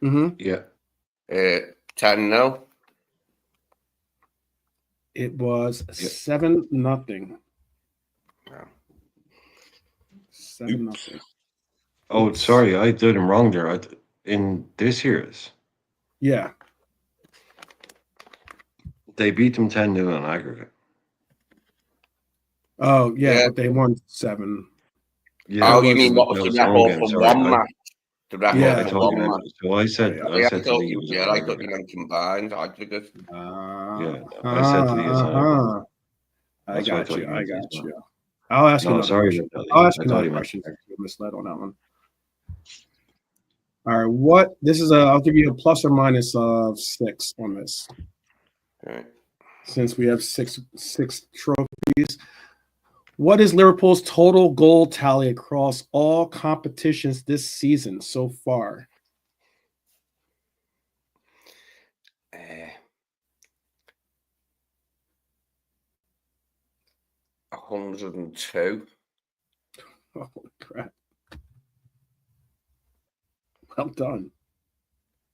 Mm-hmm. Yeah. 10-0. It was 7-0. Yeah. 7-0. Oh, sorry, I did them wrong there. In this year's, Yeah. they beat them 10-0 on aggregate. Oh, yeah, Yeah. but they won 7. Yeah. Oh, you mean what was that the was home record game, for sorry. one match? The record Yeah, I for thought you one meant, match. so I said, Yeah, I Yeah, said to Lee it was I thought you aggregate. meant combined aggregate. Yeah, I said to Lee it's aggregate. I That's what I got thought you. you I meant got as well. you. I'll ask you No, another sorry question. about that, Lee. I'll ask I you thought another you meant question. I misled on that one. Mm-hmm. All right. What? This is I'll give you a plus or minus of 6 on this, Right. since we have six trophies. What is Liverpool's total goal tally across all competitions this season so far? 102. Oh crap! Well done.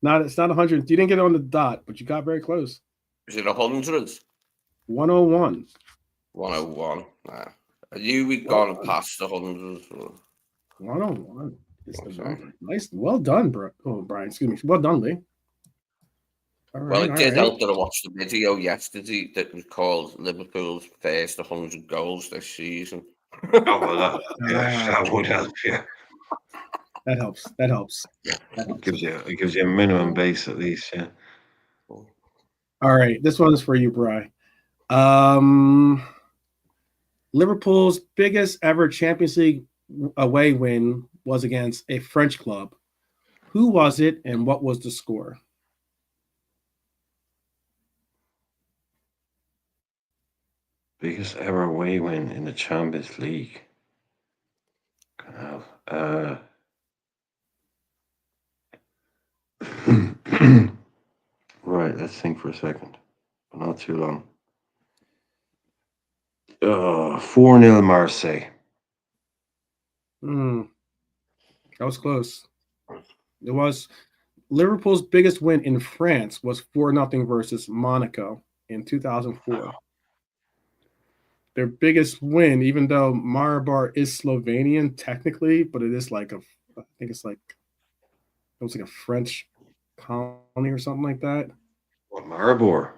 It's not 100. You didn't get it on the dot, but you got very close. Is it 100? 101. 101. Nah. I knew we'd gone past the 100. 101 is the Okay. number. Nice. Well done, bro. Oh, Brian. Excuse me. Well done, Lee. All right, Well, it all did right. help that I watched the video yesterday that was called Liverpool's first 100 goals this season. Oh, well, that would help. Yeah, That helps. That helps. it gives you a minimum base at least. Yeah. All right. This one is for you, Bri. Liverpool's biggest ever Champions League away win was against a French club. Who was it, and what was the score? Biggest ever away win in the Champions League. Right, let's think for a second. Not too long. 4-0 Marseille. That was close. It was Liverpool's biggest win in France was 4-0 versus Monaco in 2004. Their biggest win, even though Maribor is Slovenian technically, but it is like I think it was like a French colony or something like that. What, Maribor?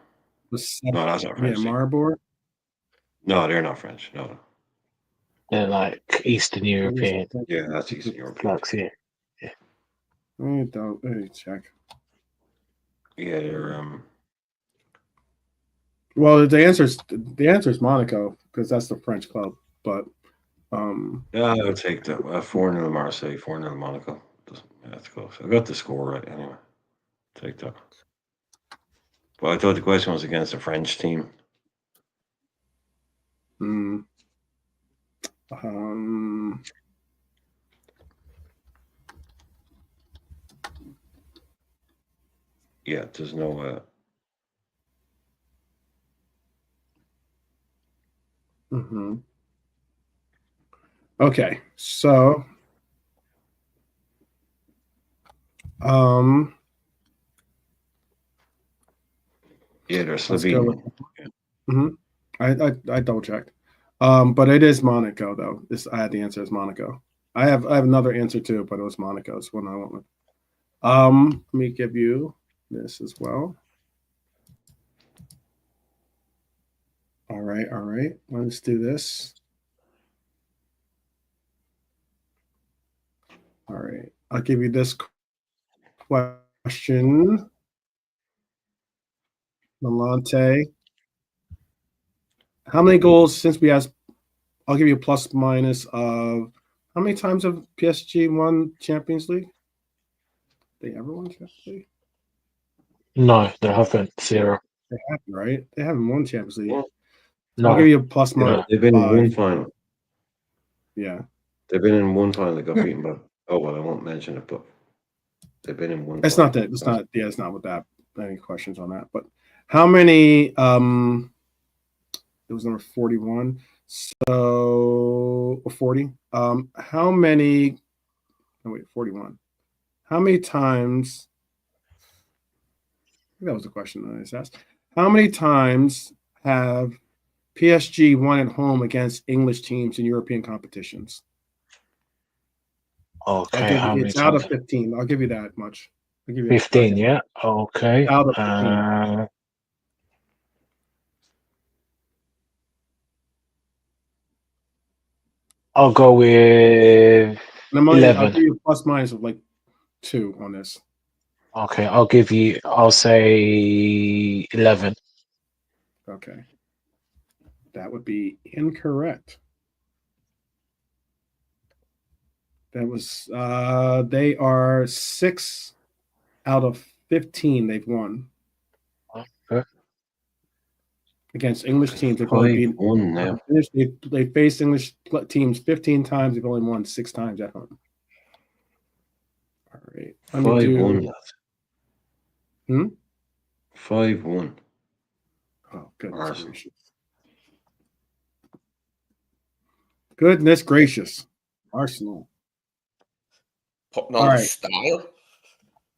No, that's not French. Yeah, Maribor. No, they're not French. No. They're like Eastern European. Yeah, that's Eastern European. Yeah. Let me check. Yeah, they're Well, the answer is Monaco because that's the French club. But yeah, I would take that. 4-0 Marseille, 4-0 Monaco. That's close. I got the score right anyway. Take that. Well, I thought the question was against a French team. Yeah, there's no. Okay, so Yeah, they're Slovenian. I double checked. But it is Monaco though. I had the answer as Monaco. I have another answer too, but it was Monaco. It's one I went with. Let me give you this as well. All right. Let's do this. All right. I'll give you this question. Malante. How many goals since we asked? I'll give you a plus minus of how many times have PSG won Champions League? They ever won Champions League? No, they haven't. 0. They haven't, right? They haven't won Champions League. No. I'll give you a plus minus. They've been in one final. Yeah. They've been in one final that got beaten by. Oh well, I won't mention it, but They've been in one. It's not that. It's not. Yeah, it's not with that. Any questions on that? But how many? It was number 41. So or 40. How many? Oh wait, 41. How many times? I think that was the question that I just asked. How many times have PSG won at home against English teams in European competitions? Okay, how many It's out of times? 15. I'll give you that much. I'll give you 15, yeah. Okay. Out of 15. I'll go with I'll 11. give you a plus minus of like 2 on this. Okay, I'll say 11. Okay. That would be incorrect. That was they are 6 out of 15 they've won. Okay. Against English teams. They've only been 1 now. They faced English teams 15 times. They've only won 6 times at home. All right. 5-1. 5-1. Oh, goodness Arsenal. gracious. Goodness gracious. Arsenal. Putting on the style.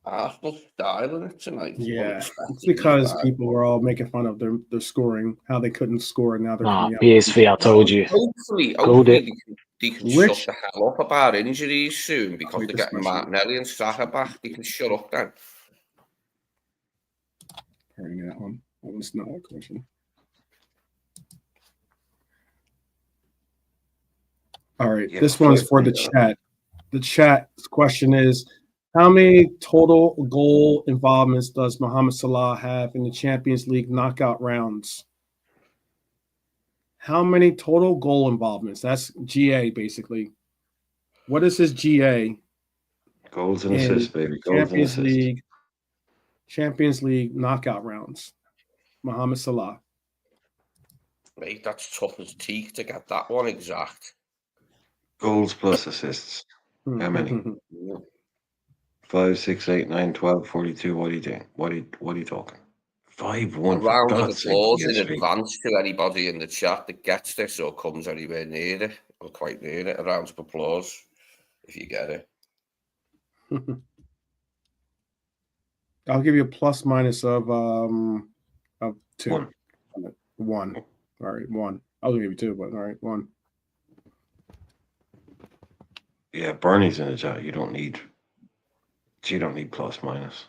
Arsenal style in it tonight. Yeah, it's because people were all making fun of their scoring, how they couldn't score, and now they're coming out. PSV, I told you. Hopefully they can shut the hell up about injuries soon because they're getting Martinelli and Saka back. They can shut up then. Pardon that one. That was not a question. All right, this one's for the chat. The chat's question is, how many total goal involvements does Mohamed Salah have in the Champions League knockout rounds? How many total goal involvements? That's GA, basically. What is his GA? Goals and assists, baby. Goals and assists. Champions League knockout rounds. Mohamed Salah. Mate, that's tough as teeth to get that one exact. Goals plus assists. How many? 5, 6, 8, 9, 12, 42. What are you doing? What are you talking? 5-1. A round of applause in advance to anybody in the chat that gets this or comes anywhere near it or quite near it. A round of applause if you get it. I'll give you a plus minus of 2. 1. All right, 1. I'll give you 2, but all right, 1. Yeah, Bernie's in the chat. You don't need plus minus.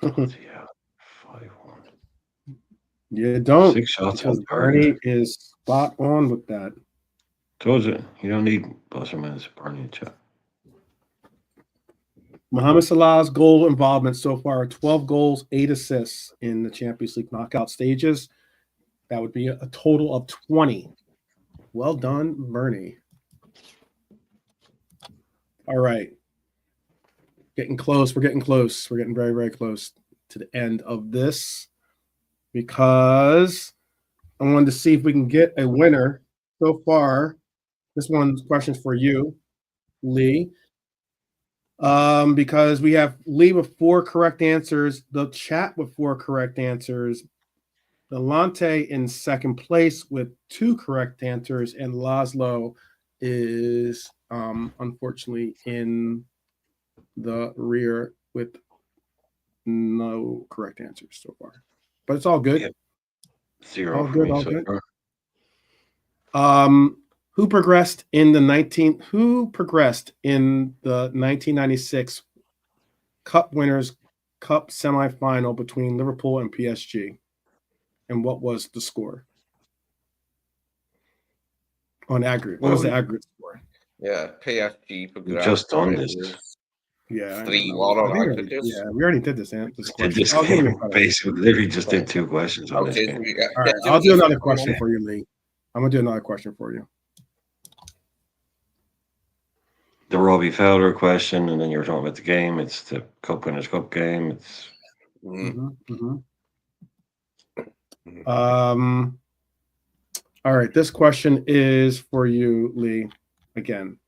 Yeah, 5-1. You don't. 6 shots on Bernie is spot on with that. Told you, you don't need plus or minus. Bernie in the chat. Mohamed Salah's goal involvement so far: 12 goals, 8 assists in the Champions League knockout stages. That would be a total of 20. Well done, Bernie. All right. Getting close. We're getting close. We're getting very, very close to the end of this because I wanted to see if we can get a winner so far. This one's questions for you, Lee. Because we have Lee with 4 correct answers, the chat with 4 correct answers, Delante in second place with 2 correct answers, and Laszlo is unfortunately in the rear with no correct answers so far. But it's all good. Yep. 0 all for good, me all so good. Far. Who progressed in the 1996 Cup Winners' Cup semifinal between Liverpool and PSG? And what was the score on aggregate? What was the aggregate score? Yeah, PSG progressed. Just done this. Yeah, 3-1 on aggregate. Yeah, we already did this. This game basically literally just did 2 questions on this game. All right, I'll do another question for you, Lee. I'm gonna do another question for you. The Robbie Fowler question, and then you were talking about the game. It's the Cup Winners' Cup game. It's all right, this question is for you, Lee. Again,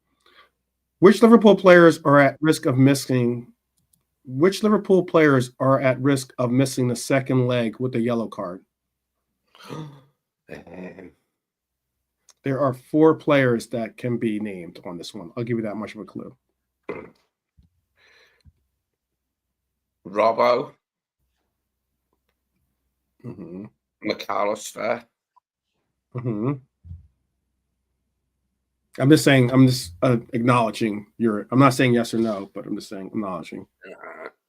which Liverpool players are at risk of missing Which Liverpool players are at risk of missing the second leg with a yellow card? There are 4 players that can be named on this one. I'll give you that much of a clue. Robbo, Mm-hmm. McAllister. Mm-hmm. I'm just saying. I'm just acknowledging your. I'm not saying yes or no, but I'm just saying acknowledging.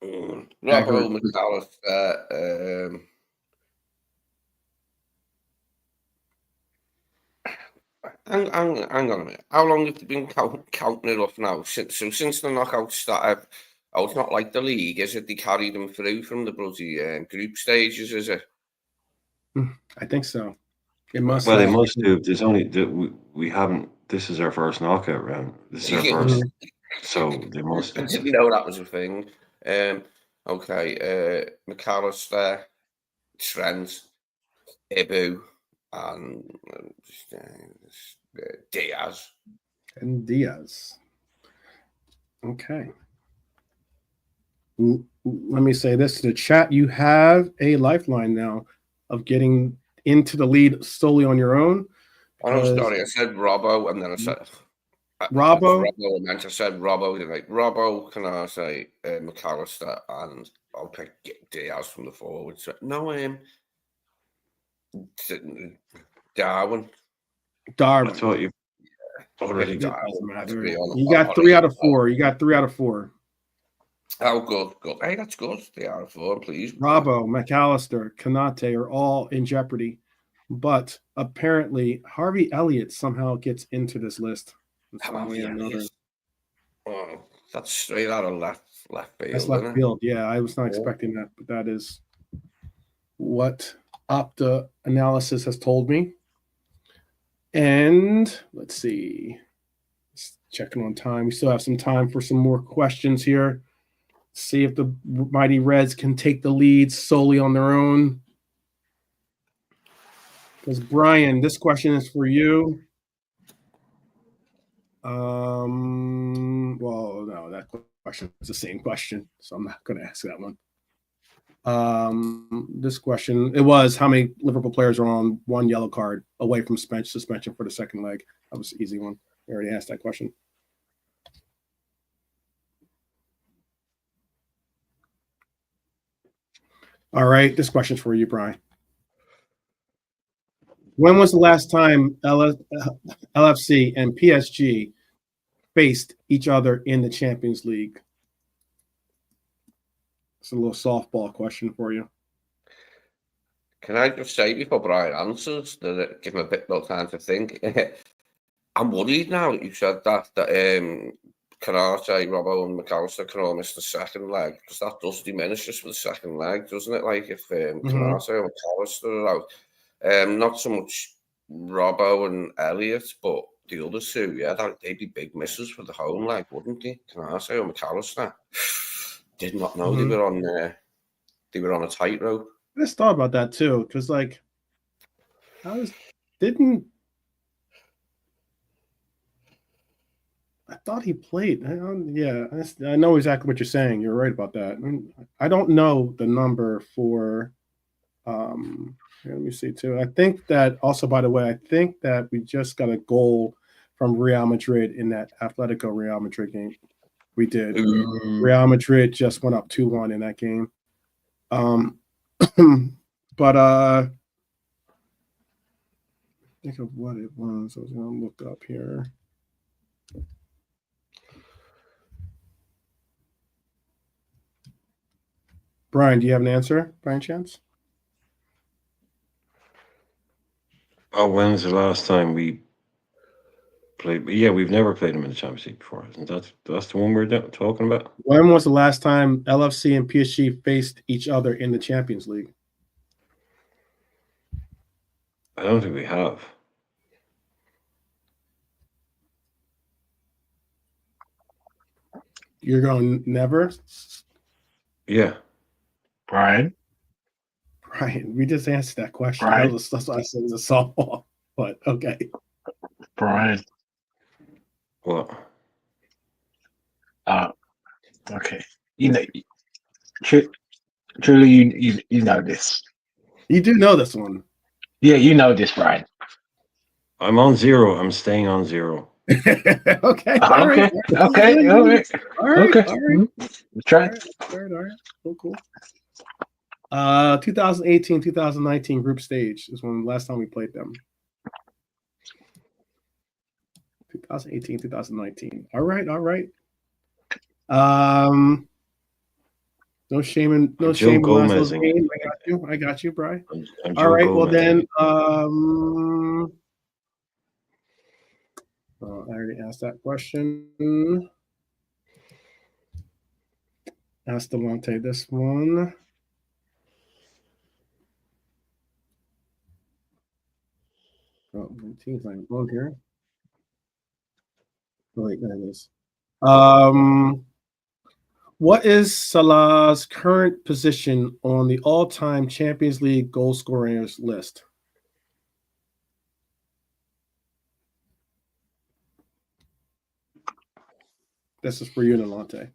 Robbo, McAllister. Hang on a minute. How long have you been counting it up now? Since the knockout started, oh, it's not like the league, is it? They carry them through from the bloody group stages, is it? I think so. It must. Well, they must do. There's only we haven't. This is our first knockout round. This is our first. So they must. I didn't know that was a thing. Okay. McAllister, Trent, Ibu, and Diaz. And Diaz. Okay. Let me say this to the chat. You have a lifeline now of getting into the lead solely on your own. I'm sorry, I said Robbo, and then I said Robbo. And then I said Robbo. Then like Robbo, can I say McAllister, and I'll pick Diaz from the forward. So, no, Darwin. I thought you already. Doesn't matter. You got 3 out of 4. You got 3 out of 4. Oh, good. Hey, that's good. 3 out of 4, please. Robbo, McAllister, Konate are all in jeopardy, but apparently Harvey Elliott somehow gets into this list. Oh, that's straight out of left field. That's left field. Yeah, I was not expecting that, but that is what Opta analysis has told me. And let's see. Just checking on time. We still have some time for some more questions here. See if the Mighty Reds can take the lead solely on their own. Because Brian, this question is for you. Well, no, that question is the same question, so I'm not going to ask that one. This question, it was how many Liverpool players are on 1 yellow card away from suspension for the second leg. That was an easy one. I already asked that question. All right, this question's for you, Brian. When was the last time LFC and PSG faced each other in the Champions League? It's a little softball question for you. Can I just say before Brian answers, that give him a bit more time to think? I'm worried now that you said that Konate, Robbo, and McAllister can all miss the second leg, because that does diminish us for the second leg, doesn't it? Like if Konate or McAllister are out. Not so much Robbo and Elliott, but the other 2, yeah, they'd be big misses for the home leg, wouldn't they? Konate or McAllister. Did not know they were on a tightrope. I just thought about that too, because like I thought he played. Yeah, I know exactly what you're saying. You're right about that. I don't know the number for. Let me see too. I think that also, by the way, I think that we just got a goal from Real Madrid in that Atletico Real Madrid game. We did. Real Madrid just went up 2-1 in that game. But think of what it was. I was going to look up here. Brian, do you have an answer by any chance? Oh, when was the last time we played? Yeah, we've never played them in the Champions League before. Isn't that's the one we're talking about? When was the last time LFC and PSG faced each other in the Champions League? I don't think we have. You're going never? Yeah. Brian, we just answered that question. Brian? That's why I said it was a softball. But okay. Brian. What? Okay. You know, Truly, you know this. You do know this one. Yeah, you know this, Brian. I'm on 0. I'm staying on 0. Okay. All right. Okay. All right. Okay. All right. Try. All right. Cool. 2018, 2019 group stage is when the last time we played them. 2018, 2019. All right. No shame in Laszlo's game. I got you, Brian. All right. Well then, I already asked that question. Ask Delonte this one. Oh, my team's not on here. Oh, wait, there it is. What is Salah's current position on the all-time Champions League goal scorers list? This is for you, Delonte.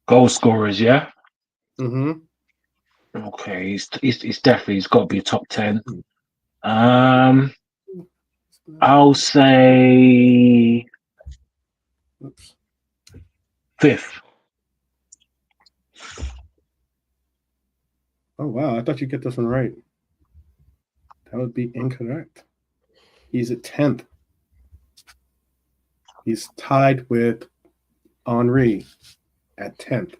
Goal scorers, yeah. Mm-hmm. Okay, he's definitely got to be top 10. I'll say fifth. Oh wow, I thought you'd get this one right. That would be incorrect. He's at 10th. He's tied with Henri at 10th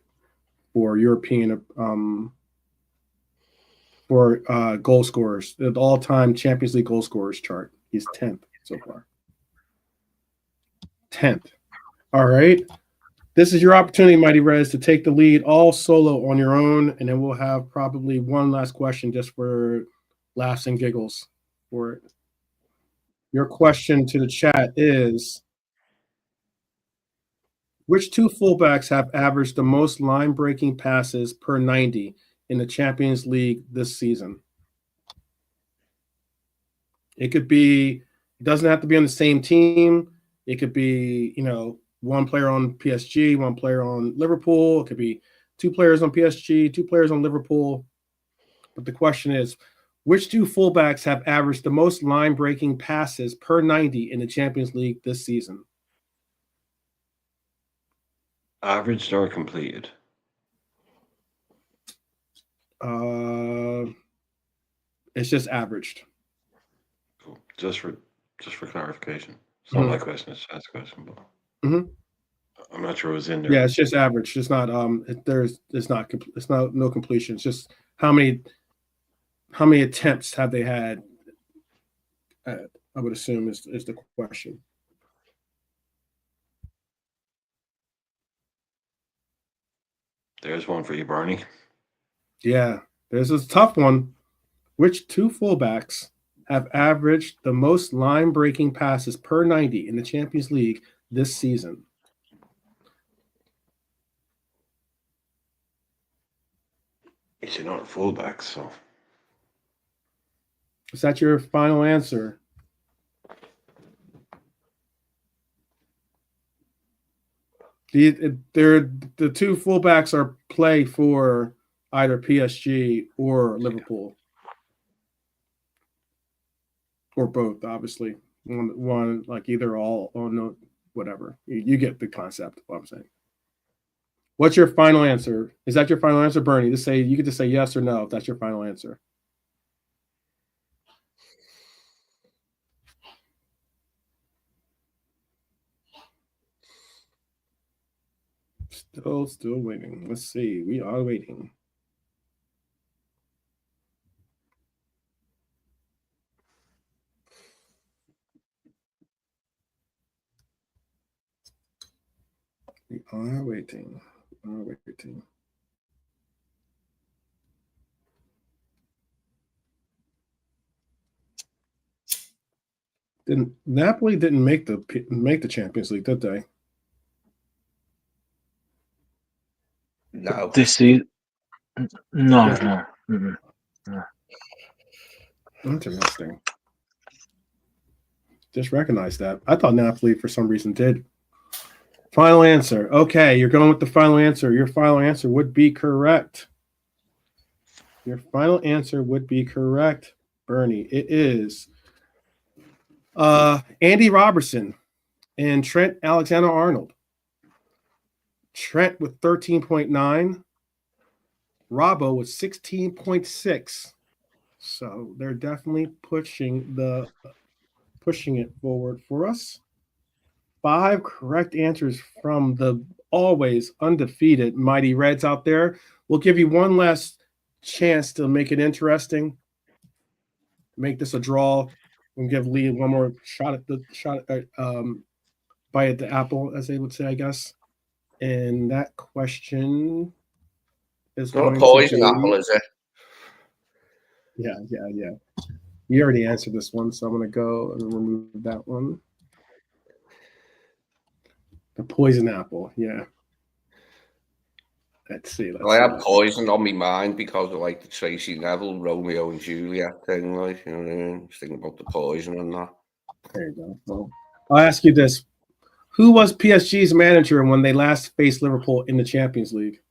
for European goal scorers. The all-time Champions League goal scorers chart. He's 10th so far. 10th. All right. This is your opportunity, Mighty Rez, to take the lead all solo on your own, and then we'll have probably one last question just for laughs and giggles for it. Your question to the chat is, which two fullbacks have averaged the most line-breaking passes per 90 in the Champions League this season? It doesn't have to be on the same team. It could be, one player on PSG, one player on Liverpool. It could be two players on PSG, two players on Liverpool. But the question is, which two fullbacks have averaged the most line-breaking passes per 90 in the Champions League this season? Averaged or completed? It's just averaged. Cool. Just for clarification. It's not my question, it's Chad's question, but I'm not sure it was in there. Yeah, it's just average. It's not no completion. It's just how many attempts have they had? I would assume is the question. There's one for you, Barney. Yeah, there's a tough one. Which two fullbacks have averaged the most line-breaking passes per 90 in the Champions League this season? You're not a fullback, so. Is that your final answer? The two fullbacks play for either PSG or Liverpool. Or both, obviously. One like either all or no, whatever. You get the concept of what I'm saying. What's your final answer? Is that your final answer, Bernie? You could just say yes or no if that's your final answer. Still waiting. Let's see. We are waiting. We are waiting. Napoli didn't make the Champions League, did they? No. This season? No. Interesting. Just recognize that. I thought Napoli for some reason did. Final answer. Okay, you're going with the final answer. Your final answer would be correct. Your final answer would be correct, Bernie. It is Andy Robertson and Trent Alexander-Arnold. Trent with 13.9. Robbo with 16.6. So they're definitely pushing it forward for us. 5 correct answers from the always undefeated Mighty Reds out there. We'll give you one last chance to make it interesting. Make this a draw. We'll give Lee one more bite at the apple, as they would say, I guess. And that question is Not going a to poison be, apple, is it? Yeah. You already answered this one, so I'm going to go and remove that one. The poison apple, yeah. Let's see. I had poison on my mind because of like the Tracy Neville, Romeo and Juliet thing, like, you know what I mean? Just thinking about the poison and that. There you go. Well, I'll ask you this. Who was PSG's manager when they last faced Liverpool in the Champions League?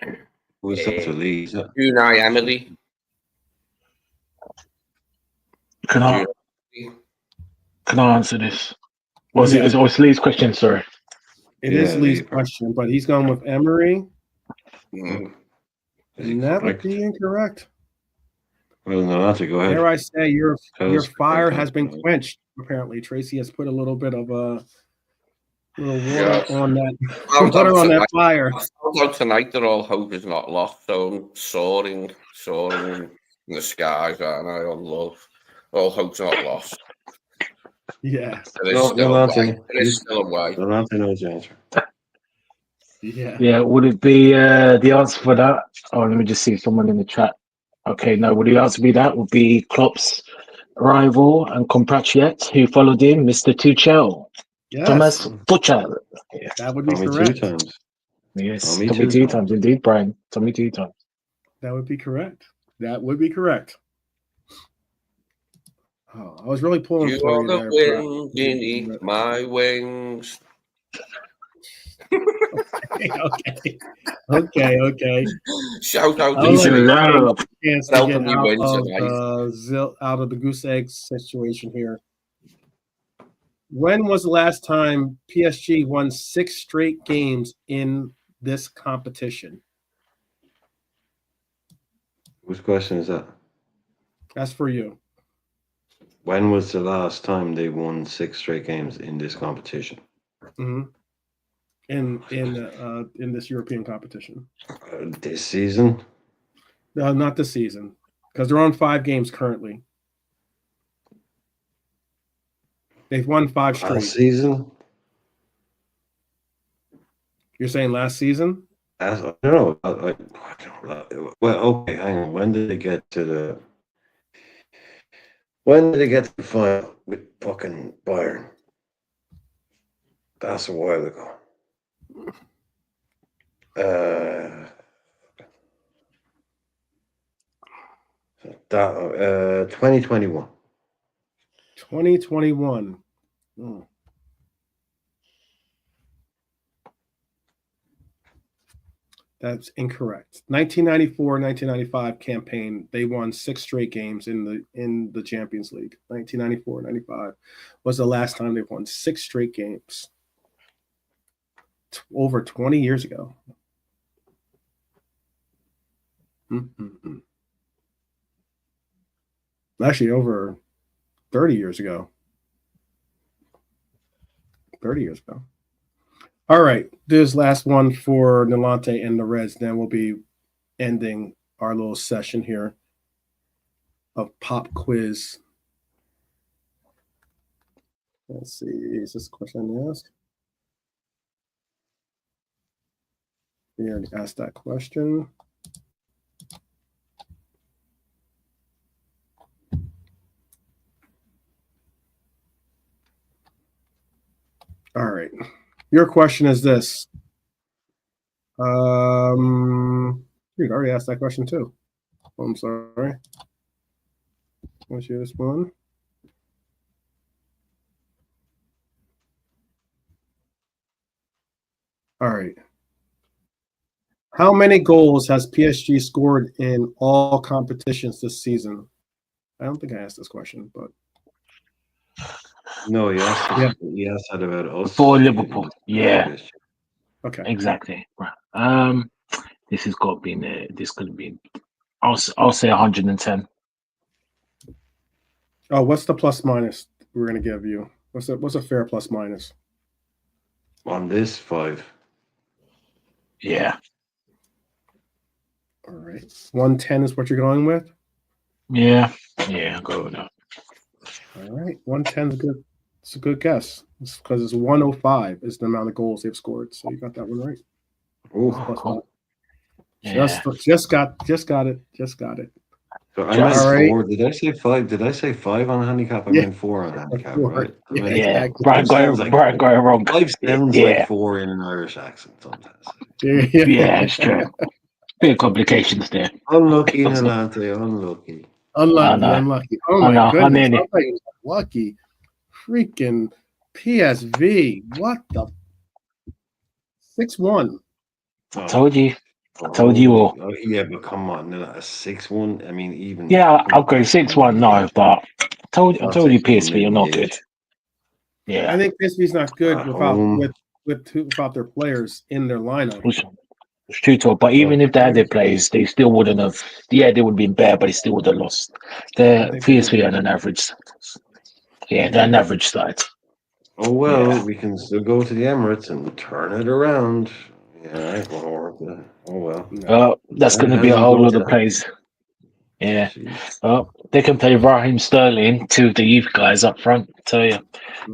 Who was that for Leeds? Unai Emery. Can I answer this? Was it Lee's question? Sorry. It is Lee's question, but he's going with Emery. Mm. And that would be incorrect. Well, no, that's a go ahead. Dare I say your fire has been quenched, apparently. Tracy has put a little bit of a little water on that fire. Although tonight they're all hope is not lost, so I'm soaring in the skies, aren't I? On love. All hope's not lost. Yeah. It is still a way. Nolante knows the answer. Yeah, would it be the answer for that? Oh, let me just see someone in the chat. Okay, no, would the answer be that? Would be Klopp's rival and compatriot who followed him, Mr. Tuchel. Yes. Thomas Tuchel. Yeah. That would be correct. 2 times. Yes, Tommy 2 times, indeed, Brian. Tommy 2 times. That would be correct. Oh, I was really pulling you for you there. Wind beneath my wings. Okay. Shout out to out of the goose egg situation here. When was the last time PSG won 6 straight games in this competition? Whose question is that? That's for you. When was the last time they won 6 straight games in this competition? Mm-hmm. In this European competition. This season? No, not this season, because they're on 5 games currently. They've won 5 straight. Last season? You're saying last season? I don't know. Well, okay, hang on. When did they get to the final with fucking Bayern? That's a while ago. 2021. 2021. Oh. That's incorrect. 1994-1995 campaign, they won 6 straight games in the Champions League. 1994-95 was the last time they won 6 straight games. Over 20 years ago. Actually, over 30 years ago. 30 years ago. All right, this last one for Nolante and the Reds. Then we'll be ending our little session here of pop quiz. Let's see, is this a question I asked? We already asked that question. All right. Your question is this. Dude, I already asked that question too. Oh, I'm sorry. Let's hear this one. All right. How many goals has PSG scored in all competitions this season? I don't think I asked this question, but No, yes, Yeah. he asked that about us. For He Liverpool, didn't- yeah, okay. exactly. Right. This has got to be this could have been. I'll say 110. Oh, what's the plus minus we're gonna give you? What's a fair plus minus? On this 5. Yeah, All right. 110 is what you're going with? yeah. I'll go with that. All right. 110 is good. It's a good guess. It's because it's 105 is the amount of goals they've scored. So you got that one right. Oh, Plus cool. five. Yeah. Just got it. so I Just- meant All right. 4. Did I say 5? Did I say 5 on handicap? I Yeah. meant 4 on handicap, Four. right? Yeah, I mean, Yeah, exactly. Brian sounds going, like Brian going wrong. 5 sounds Yeah. like 4 in an Irish accent sometimes. Yeah, it's true. Bit of complications there. Unlucky, Nalante, unlucky. Unlucky. Oh I my know, I goodness. mean I it. thought you was lucky. Freaking PSV. What the 6-1. I told you all. Oh, yeah, but come on, no, a 6-1. I mean, even Yeah, I'll go 6-1. No, but I told you PSV are not good. I Yeah, think PSV's not good At without home. without their players in their lineup. it's true talk. But even if they had their players, they still wouldn't have. Yeah, they would have been better, but they still would have lost. The I think PSV are an average. Yeah, they're an average side. Oh well, Yeah. we can still go to the Emirates and turn it around. Yeah, it won't work. Oh well. No. That's going to How be do a you whole go lot to of that? plays. Yeah. Jeez. They can play Raheem Sterling, two of the youth guys up front. Tell you,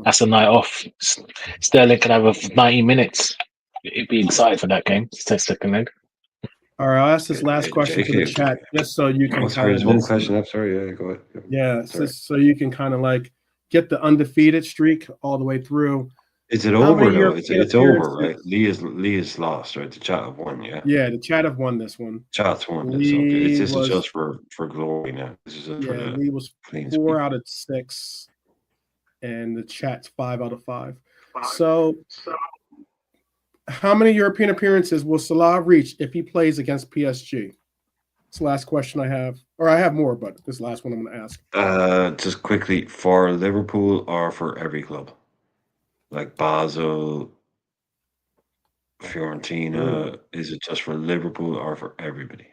that's a night off. Sterling can have 90 minutes. It'd be excited for that game. It's their second leg. All right, I'll ask this last question to the JK. chat just so you can Oh, sorry, kind there's of one just question up. Sorry, yeah, go ahead. yeah, Sorry. so you can kind of like get the undefeated streak all the way through. Is it How over many though? European It's over, appearances? right? Leah's lost, right? The chat have won, yeah. Yeah, the chat have won this one. Chat's won this. Okay, Lee this is was just for glory now. This is just for the Lee was clean 4 speak. out of 6, and the chat's 5 out of 5. So, how many European appearances will Salah reach if he plays against PSG? It's the last question I have, or I have more, but this last one I'm going to ask. Just quickly, for Liverpool or for every club, like Basel, Fiorentina. Is it just for Liverpool or for everybody?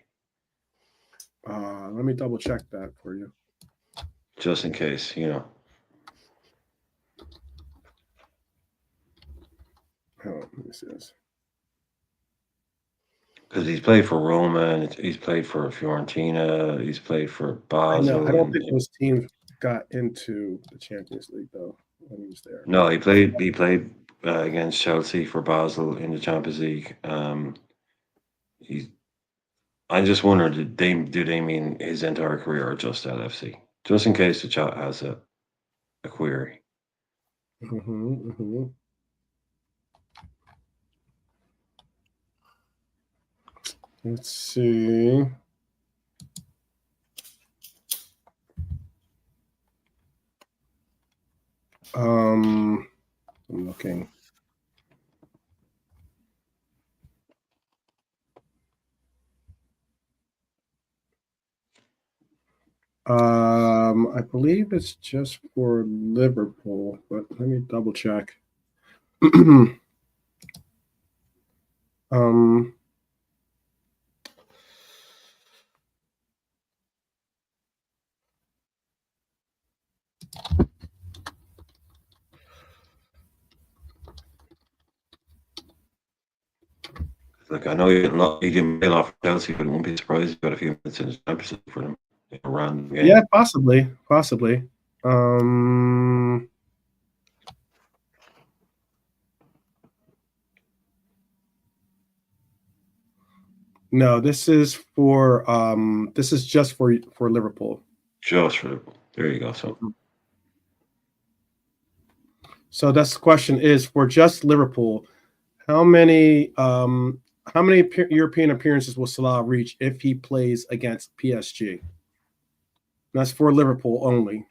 Let me double check that for you. Just in case, you know. Oh, let me see this. Because he's played for Roma, and he's played for Fiorentina, he's played for Basel. I don't think those teams got into the Champions League though when he was there. No, he played against Chelsea for Basel in the Champions League. I just wonder, do they mean his entire career or just LFC? Just in case the chat has a query. Let's see. I'm looking. I believe it's just for Liverpool, but let me double check. Like, I know he didn't bail off Chelsea, but I won't be surprised if he got a few minutes in the Champions League for them. A random game. Yeah, possibly. No, this is just for Liverpool. Just for Liverpool. There you go. So that's the question is for just Liverpool, how many European appearances will Salah reach if he plays against PSG? That's for Liverpool only.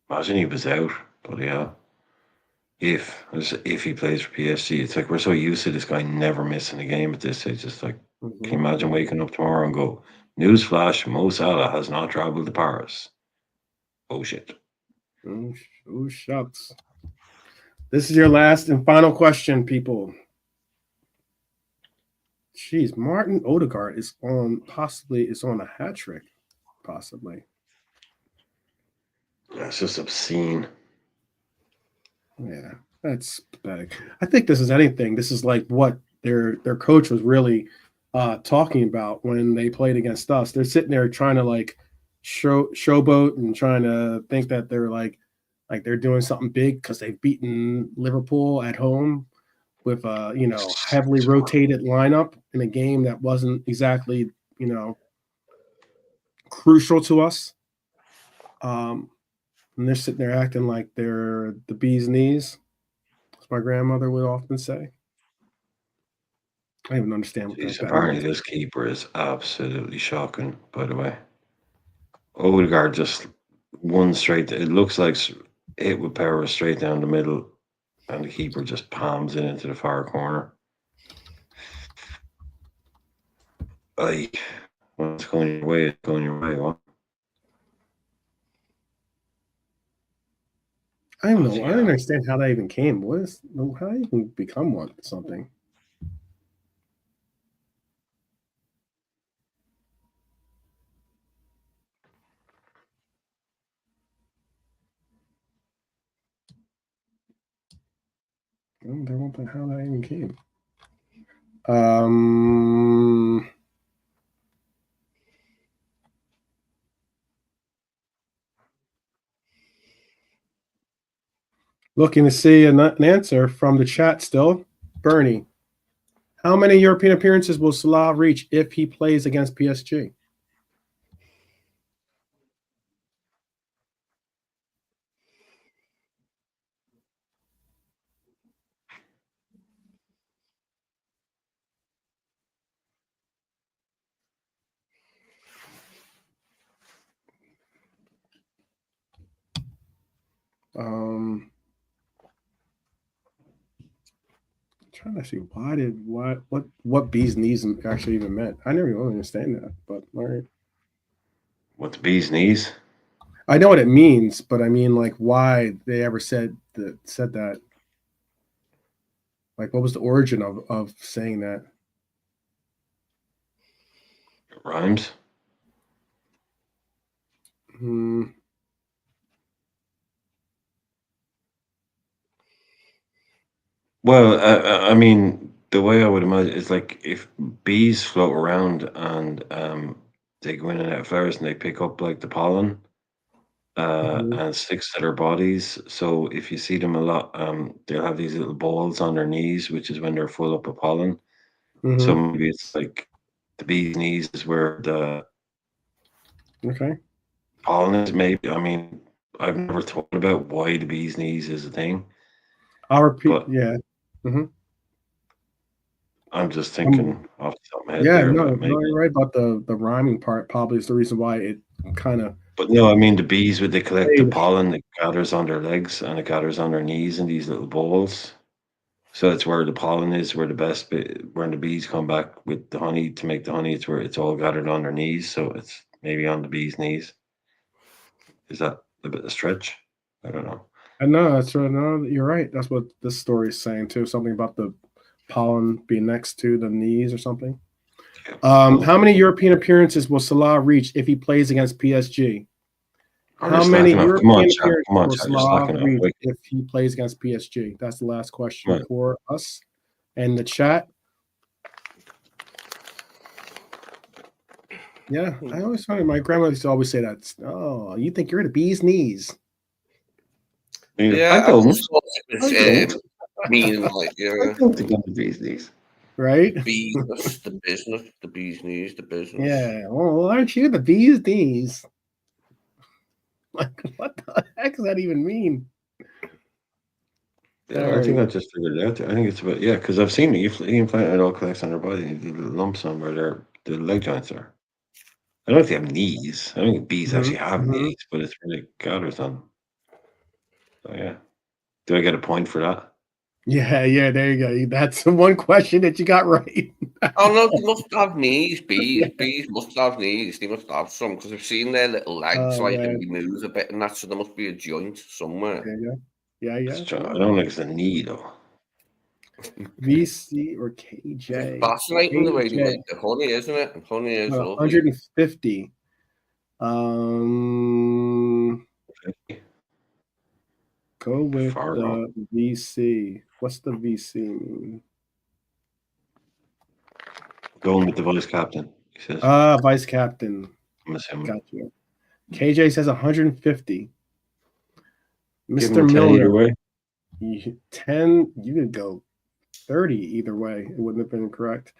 Imagine he was out, but yeah. if he plays for PSG. It's like we're so used to this guy never missing a game at this stage. It's like, can you imagine waking up tomorrow and go, newsflash, Mo Salah has not traveled to Paris. Oh shit. Oh shucks. This is your last and final question, people. Jeez, Martin Odegaard is on a hat trick, possibly. That's just obscene. Yeah, that's pathetic. I think this is anything. This is like what their coach was really talking about when they played against us. They're sitting there trying to like showboat and trying to think that they're like they're doing something big because they've beaten Liverpool at home with a heavily rotated lineup in a game that wasn't exactly crucial to us. And they're sitting there acting like they're the bee's knees, as my grandmother would often say. I don't even understand what that Apparently, means. this keeper is absolutely shocking, by the way. Odegaard just one straight. It looks like hit with power straight down the middle, and the keeper just palms it into the far corner. Like, when it's going your way, it's going your way. What? I don't know. I don't understand how that even came. How do you even become something? I don't know how that even came. Looking to see an answer from the chat still. Bernie, how many European appearances will Salah reach if he plays against PSG? Trying to see what bee's knees actually even meant. I never really understand that, but all right. What, the bee's knees? I know what it means, but I mean, like, why they ever said that. Like, what was the origin of saying that? It rhymes. Well, I mean, the way I would imagine is like if bees float around and they go in and out of flowers and they pick up like the pollen and it sticks to their bodies. So if you see them a lot, they'll have these little balls on their knees, which is when they're full up of pollen. So maybe it's like the bee's knees is where the pollen is. Maybe, I mean, I've never thought about why the bee's knees is a thing. I'll repeat. Yeah. I'm just thinking off the top of my head. Yeah, there, no, but maybe. you're right about the rhyming part. Probably is the reason why it kind of. But no, I mean the bees would they collect the pollen that gathers on their legs and it gathers on their knees in these little balls. So it's where the pollen is, where the best bit, when the bees come back with the honey to make the honey, it's where it's all gathered on their knees. So it's maybe on the bees' knees. Is that a bit of a stretch? I don't know. No, that's right. No, you're right. That's what this story is saying too. Something about the pollen being next to the knees or something. How many European appearances will Salah reach if he plays against PSG? How many European appearances will Salah reach if he plays against PSG? That's the last question for us and the chat. Yeah, I always find my grandmother used to always say that. Oh, you think you're the bee's knees? Yeah, I don't. Meaning like I don't think I'm the bee's knees. Right? The business, the bee's knees, the business. Yeah. Well, aren't you the bee's knees? Like, what the heck does that even mean? Yeah, I think I just figured it out. I think it's about because I've seen it all collects on their body, the little lumps on where the leg joints are. I don't know if they have knees. I don't think bees actually have knees, but it's where it gathers on. So yeah, Do I get a point for that? Yeah, there you go. That's the one question that you got right. Oh no, they must have knees. Bees must have knees. They must have some because I've seen their little legs Oh, like man. and they move a bit and that. So there must be a joint somewhere. There you go. Yeah. I don't think it's a knee though. VC or It's KJ? fascinating the way they KJ. make the honey, isn't it? And honey is lovely. 150. Go with Far the wrong. VC. What's the VC mean? Going with the vice captain, he says. Vice captain. I'm assuming. Got you. KJ says 150. Give Mr. him 10 Milner. either way. 10. You could go 30 either way. It wouldn't have been correct.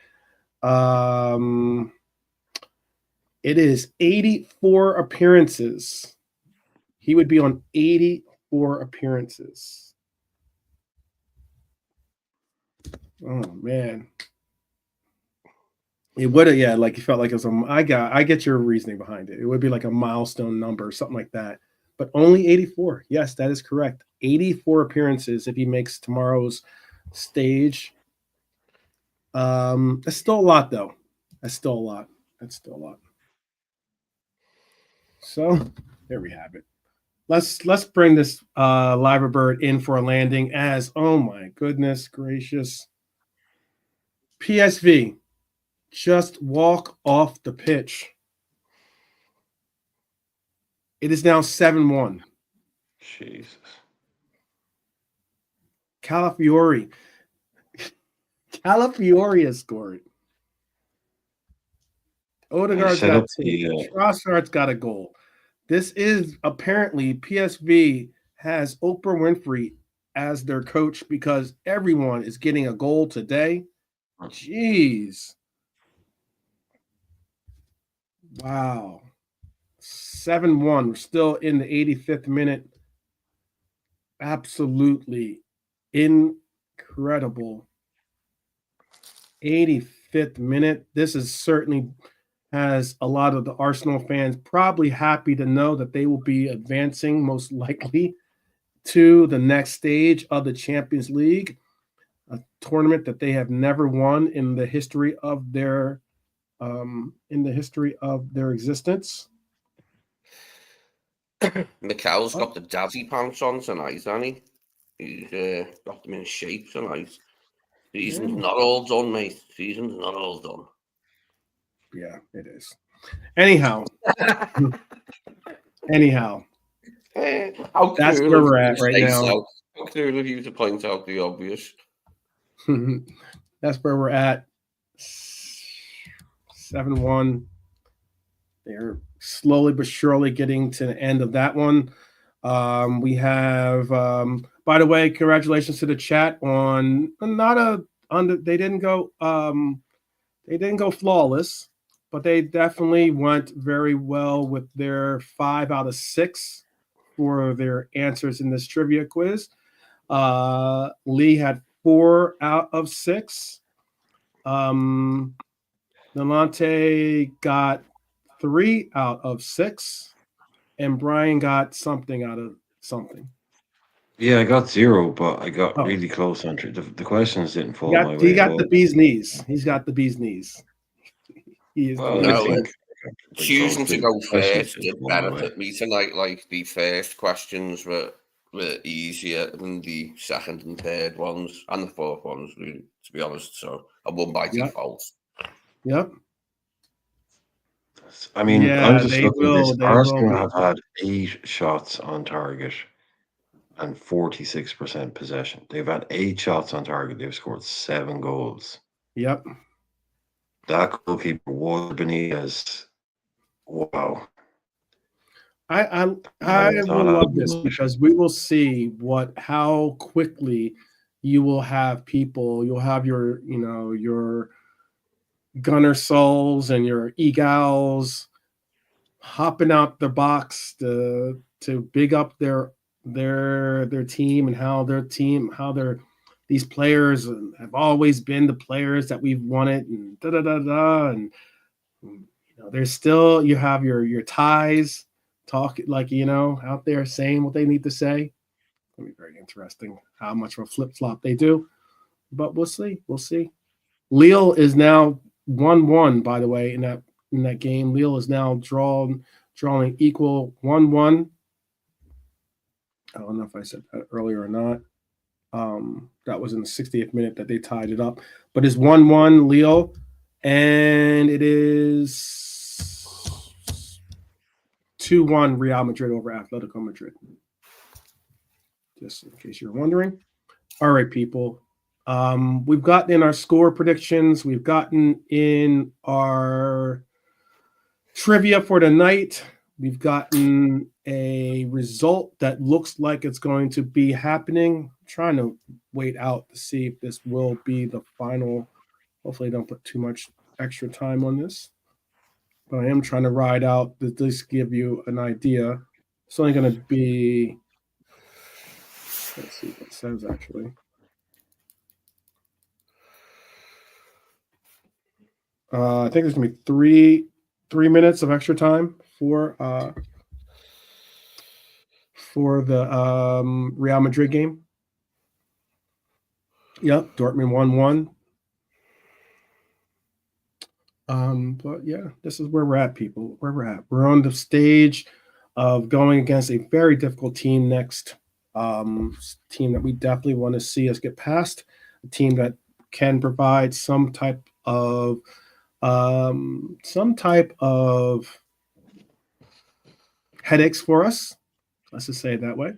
It is 84 appearances. He would be on 84 appearances. Oh man. It would have, yeah, like you felt like it was I get your reasoning behind it. It would be like a milestone number, something like that. But only 84. Yes, that is correct. 84 appearances if he makes tomorrow's stage. That's still a lot, though. That's still a lot. So there we have it. Let's bring this Liverbird in for a landing as, oh my goodness gracious. PSV just walk off the pitch. It is now 7-1. Jesus. Calafiori has scored. Odegaard's got 2. Trossard's got a goal. This is apparently PSV has Oprah Winfrey as their coach because everyone is getting a goal today. Jeez. Wow. 7-1. We're still in the 85th minute. Absolutely incredible. 85th minute. This is certainly has a lot of the Arsenal fans probably happy to know that they will be advancing most likely to the next stage of the Champions League, a tournament that they have never won in the history of their existence. Mikel's got the jazzy pants on tonight, hasn't he? He's got them in shape tonight. Season's not all done, mate. Season's not all done. Yeah, it is. Anyhow. That's where we're at right now. How cool of you to point out the obvious. That's where we're at. 7-1. They're slowly but surely getting to the end of that one. We have, by the way, congratulations to the chat on they didn't go flawless, but they definitely went very well with their 5 out of 6 for their answers in this trivia quiz. Lee had 4 out of 6. Nalante got 3 out of 6, and Brian got something out of something. Yeah, I got 0, but I got really close on it. The questions didn't fall my way. He got the bee's knees. He's got the bee's knees. He is choosing to go first did benefit me tonight. Like the first questions were easier than the second and third ones, and the fourth ones, really, to be honest. So I won by default. Yep. I mean, I'm just looking at this. Arsenal have had 8 shots on target and 46% possession. They've had 8 shots on target. They've scored 7 goals. Yep. That goalkeeper was Benitez. Wow. I will love this because we will see how quickly you will have people. You'll have your Gunner Souls and your Egals hopping out the box to big up their team and how these players have always been the players that we've wanted and and there's still you have your ties talk out there saying what they need to say. going to be very interesting how much of a flip-flop they do. But we'll see. We'll see. Lille is now 1-1, by the way, in that game. Lille is now drawing equal 1-1. I don't know if I said that earlier or not. That was in the 60th minute that they tied it up. But it's 1-1 Lille, and it is 2-1 Real Madrid over Atletico Madrid. Just in case you're wondering. All right, people. We've gotten in our score predictions. We've gotten in our trivia for tonight. We've gotten a result that looks like it's going to be happening. I'm trying to wait out to see if this will be the final. Hopefully, I don't put too much extra time on this. But I am trying to ride out to just give you an idea. It's only going to be, let's see what it says actually. I think there's going to be three minutes of extra time for the Real Madrid game. Yep, Dortmund 1-1. But yeah, this is where we're at, people. Where we're at. We're on the stage of going against a very difficult team next. Team that we definitely want to see us get past. A team that can provide some type of headaches for us. Let's just say it that way.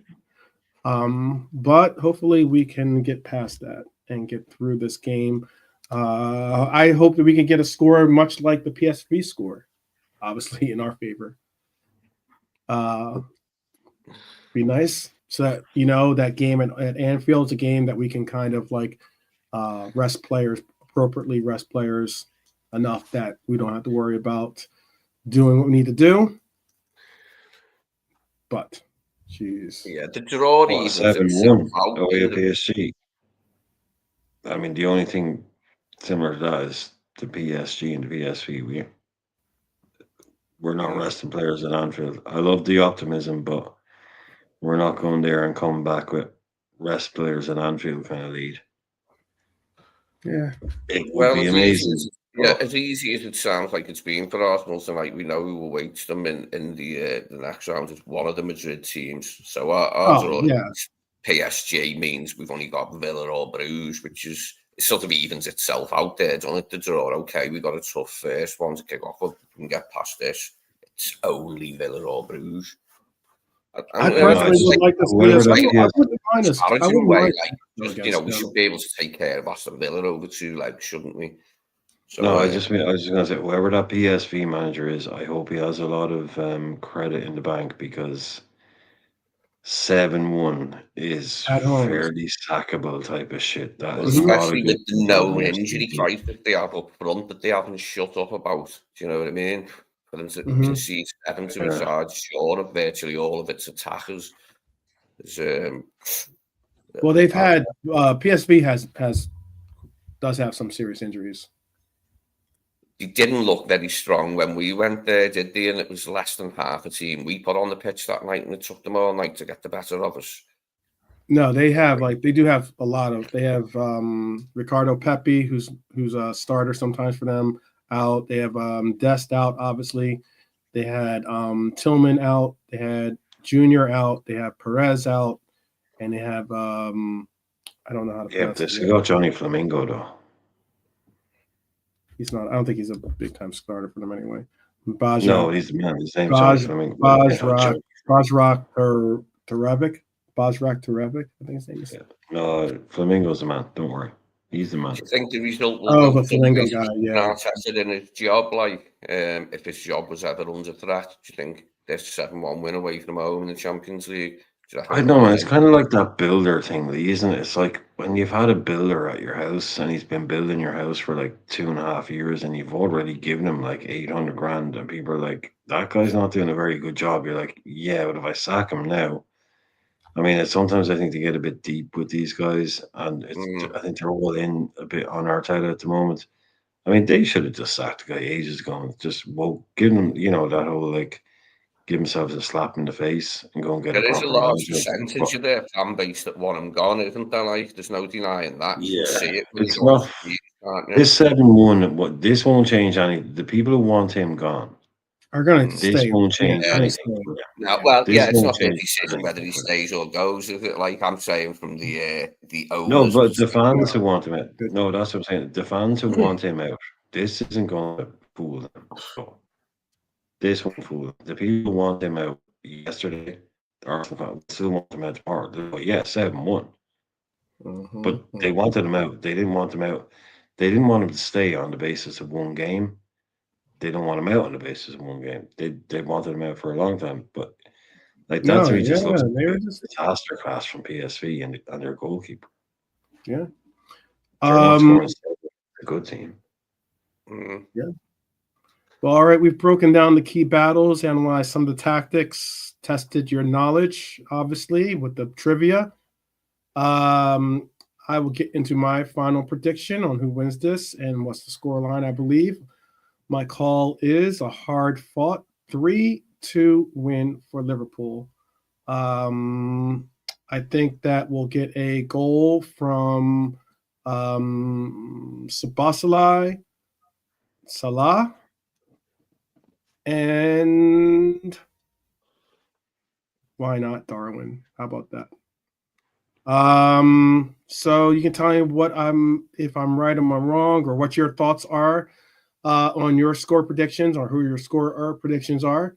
But hopefully we can get past that and get through this game. I hope that we can get a score much like the PSV score, obviously in our favor. Be nice. So that, that game at Anfield is a game that we can kind of like appropriately rest players enough that we don't have to worry about doing what we need to do. But, jeez. Yeah, the draw evens 7-1 away at PSG. I mean, the only thing similar to that is the PSG and the PSV. We're not resting players at Anfield. I love the optimism, but we're not going there and coming back with rest players at Anfield kind of lead. Yeah. It would be amazing. As easy as it sounds like it's been for Arsenal tonight, we know who will wait them in the next round. It's one of the Madrid teams. So our draw PSG means we've only got Villa or Bruges, which is it sort of evens itself out there, doesn't it? The draw, okay, we got a tough first one to kick off, but we can get past this. It's only Villa or Bruges. I personally would like to see us. I wouldn't mind us. We should be able to take care of Aston Villa over 2 legs, shouldn't we? So, no, I was just going to say, whoever that PSV manager is, I hope he has a lot of credit in the bank because 7-1 is fairly sackable type of shit. That is especially with the known injury crisis that they have up front that they haven't shut up about. Do you know what I mean? For them to concede 7 to a charge short of virtually all of its attackers. Well, they've had PSV does have some serious injuries. They didn't look very strong when we went there, did they? And it was less than half a team we put on the pitch that night, and it took them all night to get the better of us. No, they do have a lot of. They have Ricardo Pepi, who's a starter sometimes for them, out. They have Dest out, obviously. They had Tillman out. They had Junior out. They have Perez out, and they have I don't know how to. Yeah, but they still got Johnny Flamingo though. He's not. I don't think he's a big time starter for them anyway. No, he's the man. His name's Bajrak Tarevic. Bajrak Tarevic, I think his name is. Yeah. No, Flamingo's the man. Don't worry. He's the man. Do you think the result will the Flamingo guy, yeah. Tested in his job, like if his job was ever under threat, do you think this 7-1 win away from home in the Champions League? I don't know. It's kind of like that builder thing, Lee, isn't it? It's like when you've had a builder at your house and he's been building your house for like 2.5 years and you've already given him like 800 grand and people are like, that guy's not doing a very good job. You're like, yeah, but if I sack him now, I mean, sometimes I think they get a bit deep with these guys and I think they're all in a bit on Arteta at the moment. I mean, they should have just sacked the guy ages ago and just, give them, that whole like, give themselves a slap in the face and go and get a There is a proper large manager. percentage of their fan base that want him gone, isn't there? Like, there's no denying that. You can see it when you It's go on not. the street, can't you? This 7-1, what this won't change any. The people who want him gone, Are going to this stay. won't change Yeah, anything. No, well, This it's won't not their change decision whether he anything. stays or goes, is it? Like I'm saying from the No, owners. but the fans who want him out. Good. No, that's what I'm saying. The fans who want him out. This isn't going to fool them. So this won't fool them. The people who want him out yesterday, the Arsenal fans still want him out tomorrow. They're like, yeah, 7-1. But they wanted him out. They didn't want him out. They didn't want him to stay on the basis of one game. They don't want him out on the basis of one game. They wanted him out for a long time. But like that to me just looks like a disaster class from PSV and their goalkeeper. Yeah. They're not scoring. A good team. Yeah. Well, all right. We've broken down the key battles, analyzed some of the tactics, tested your knowledge, obviously, with the trivia. I will get into my final prediction on who wins this and what's the scoreline, I believe. My call is a hard-fought 3-2 win for Liverpool. I think that we'll get a goal from Szoboszlai, Salah, and why not Darwin? How about that? So you can tell me if I'm right or I'm wrong, or what your thoughts are on your score predictions, or who your scorer predictions are.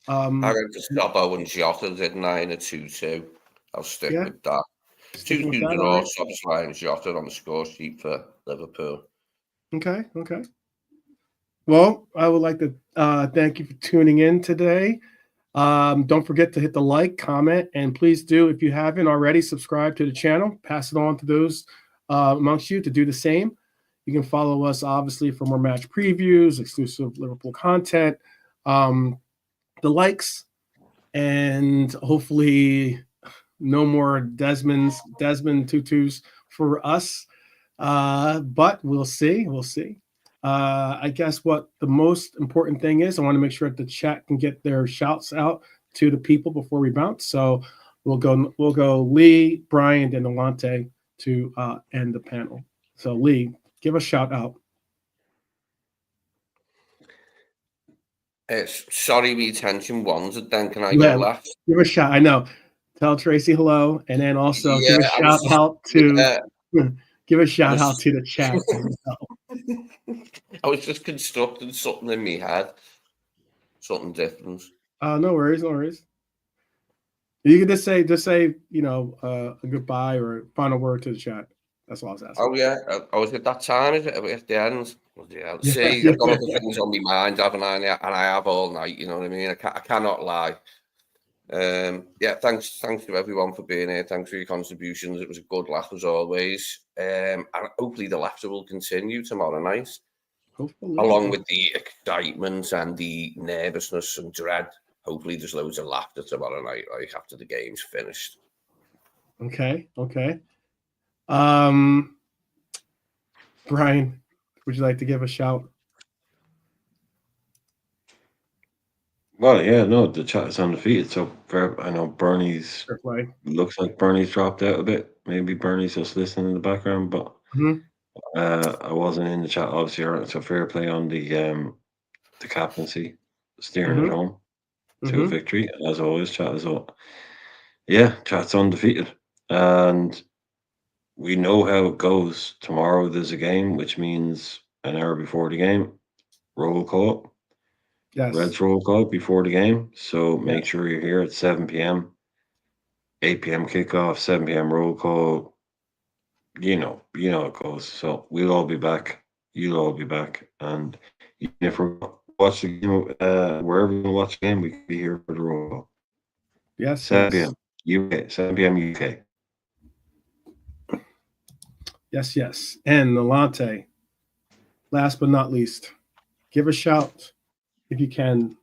I went to Szobo and Jota, didn't I, in a 2-2. I'll stick with that. 2-2 draw, Szoboszlai and Jota on the score sheet for Liverpool. Okay. Well, I would like to thank you for tuning in today. Don't forget to hit the like, comment, and please do, if you haven't already, subscribe to the channel. Pass it on to those amongst you to do the same. You can follow us, obviously, for more match previews, exclusive Liverpool content, the likes, and hopefully no more Desmond Tutus for us. But we'll see. I guess what the most important thing is, I want to make sure that the chat can get their shouts out to the people before we bounce. So we'll go Lee, Brian, and Alante to end the panel. So Lee, give a shout out. Sorry, we attention wanted. Then can I go last? Give a shout. I know. Tell Tracy hello, and then also give a shout out to give a shout out to the chat. I was just constructing something in my head, something different. No worries. You can just say, a goodbye or a final word to the chat. That's all I was asking. Oh yeah, I was at that time. Is it at the end? Yeah. See, I've got other things on my mind, haven't I? And I have all night. You know what I mean? I cannot lie. Yeah, thanks to everyone for being here. Thanks for your contributions. It was a good laugh as always. And hopefully the laughter will continue tomorrow night. Hopefully. Along with the excitement and the nervousness and dread. Hopefully there's loads of laughter tomorrow night, like after the game's finished. Okay. Brian, would you like to give a shout? Well, yeah, no, the chat is undefeated. So I know Bernie's looks like Bernie's dropped out a bit. Maybe Bernie's just listening in the background, but I wasn't in the chat obviously. So fair play on the captaincy, steering it home to a victory. As always, chat is all. Yeah, chat's undefeated, and we know how it goes. Tomorrow there's a game, which means an hour before the game, roll call. Yes. Reds roll call before the game. So make sure you're here at 7 p.m. 8 p.m. kickoff, 7 p.m. roll call. You know how it goes. So we'll all be back. You'll all be back. And even if we're watching the game, wherever we watch the game, we can be here for the roll call. Yes. 7 p.m. UK. 7 p.m. UK. Yes. And Alante, last but not least, give a shout if you can.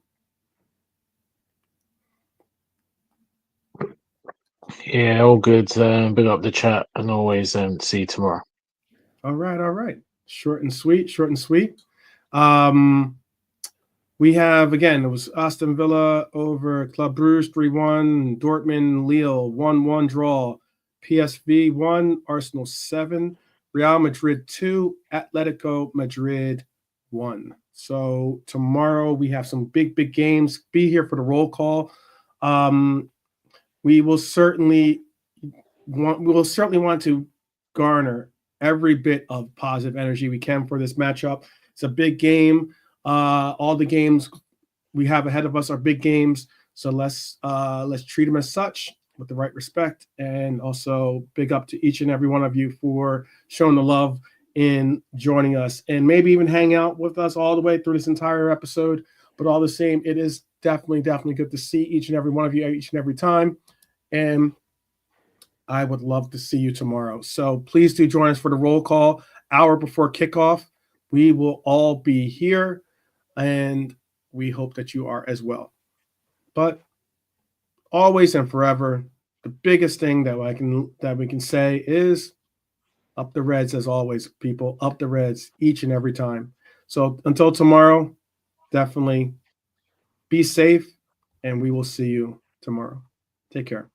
Yeah, all good. Big up the chat, and always see you tomorrow. All right. Short and sweet. We have, again, it was Aston Villa over Club Brugge 3-1, Dortmund, Lille 1-1 draw, PSV 1, Arsenal 7, Real Madrid 2, Atletico Madrid 1. So tomorrow we have some big games. Be here for the roll call. We will certainly want to garner every bit of positive energy we can for this matchup. It's a big game. All the games we have ahead of us are big games, so let's treat them as such with the right respect. And also big up to each and every one of you for showing the love in joining us, and maybe even hang out with us all the way through this entire episode. But all the same, it is definitely good to see each and every one of you each and every time, and I would love to see you tomorrow. So please do join us for the roll call hour before kickoff. We will all be here, and we hope that you are as well. But always and forever, the biggest thing that we can say is up the Reds, as always, people. Up the Reds each and every time. So until tomorrow, definitely be safe, and we will see you tomorrow. Take care.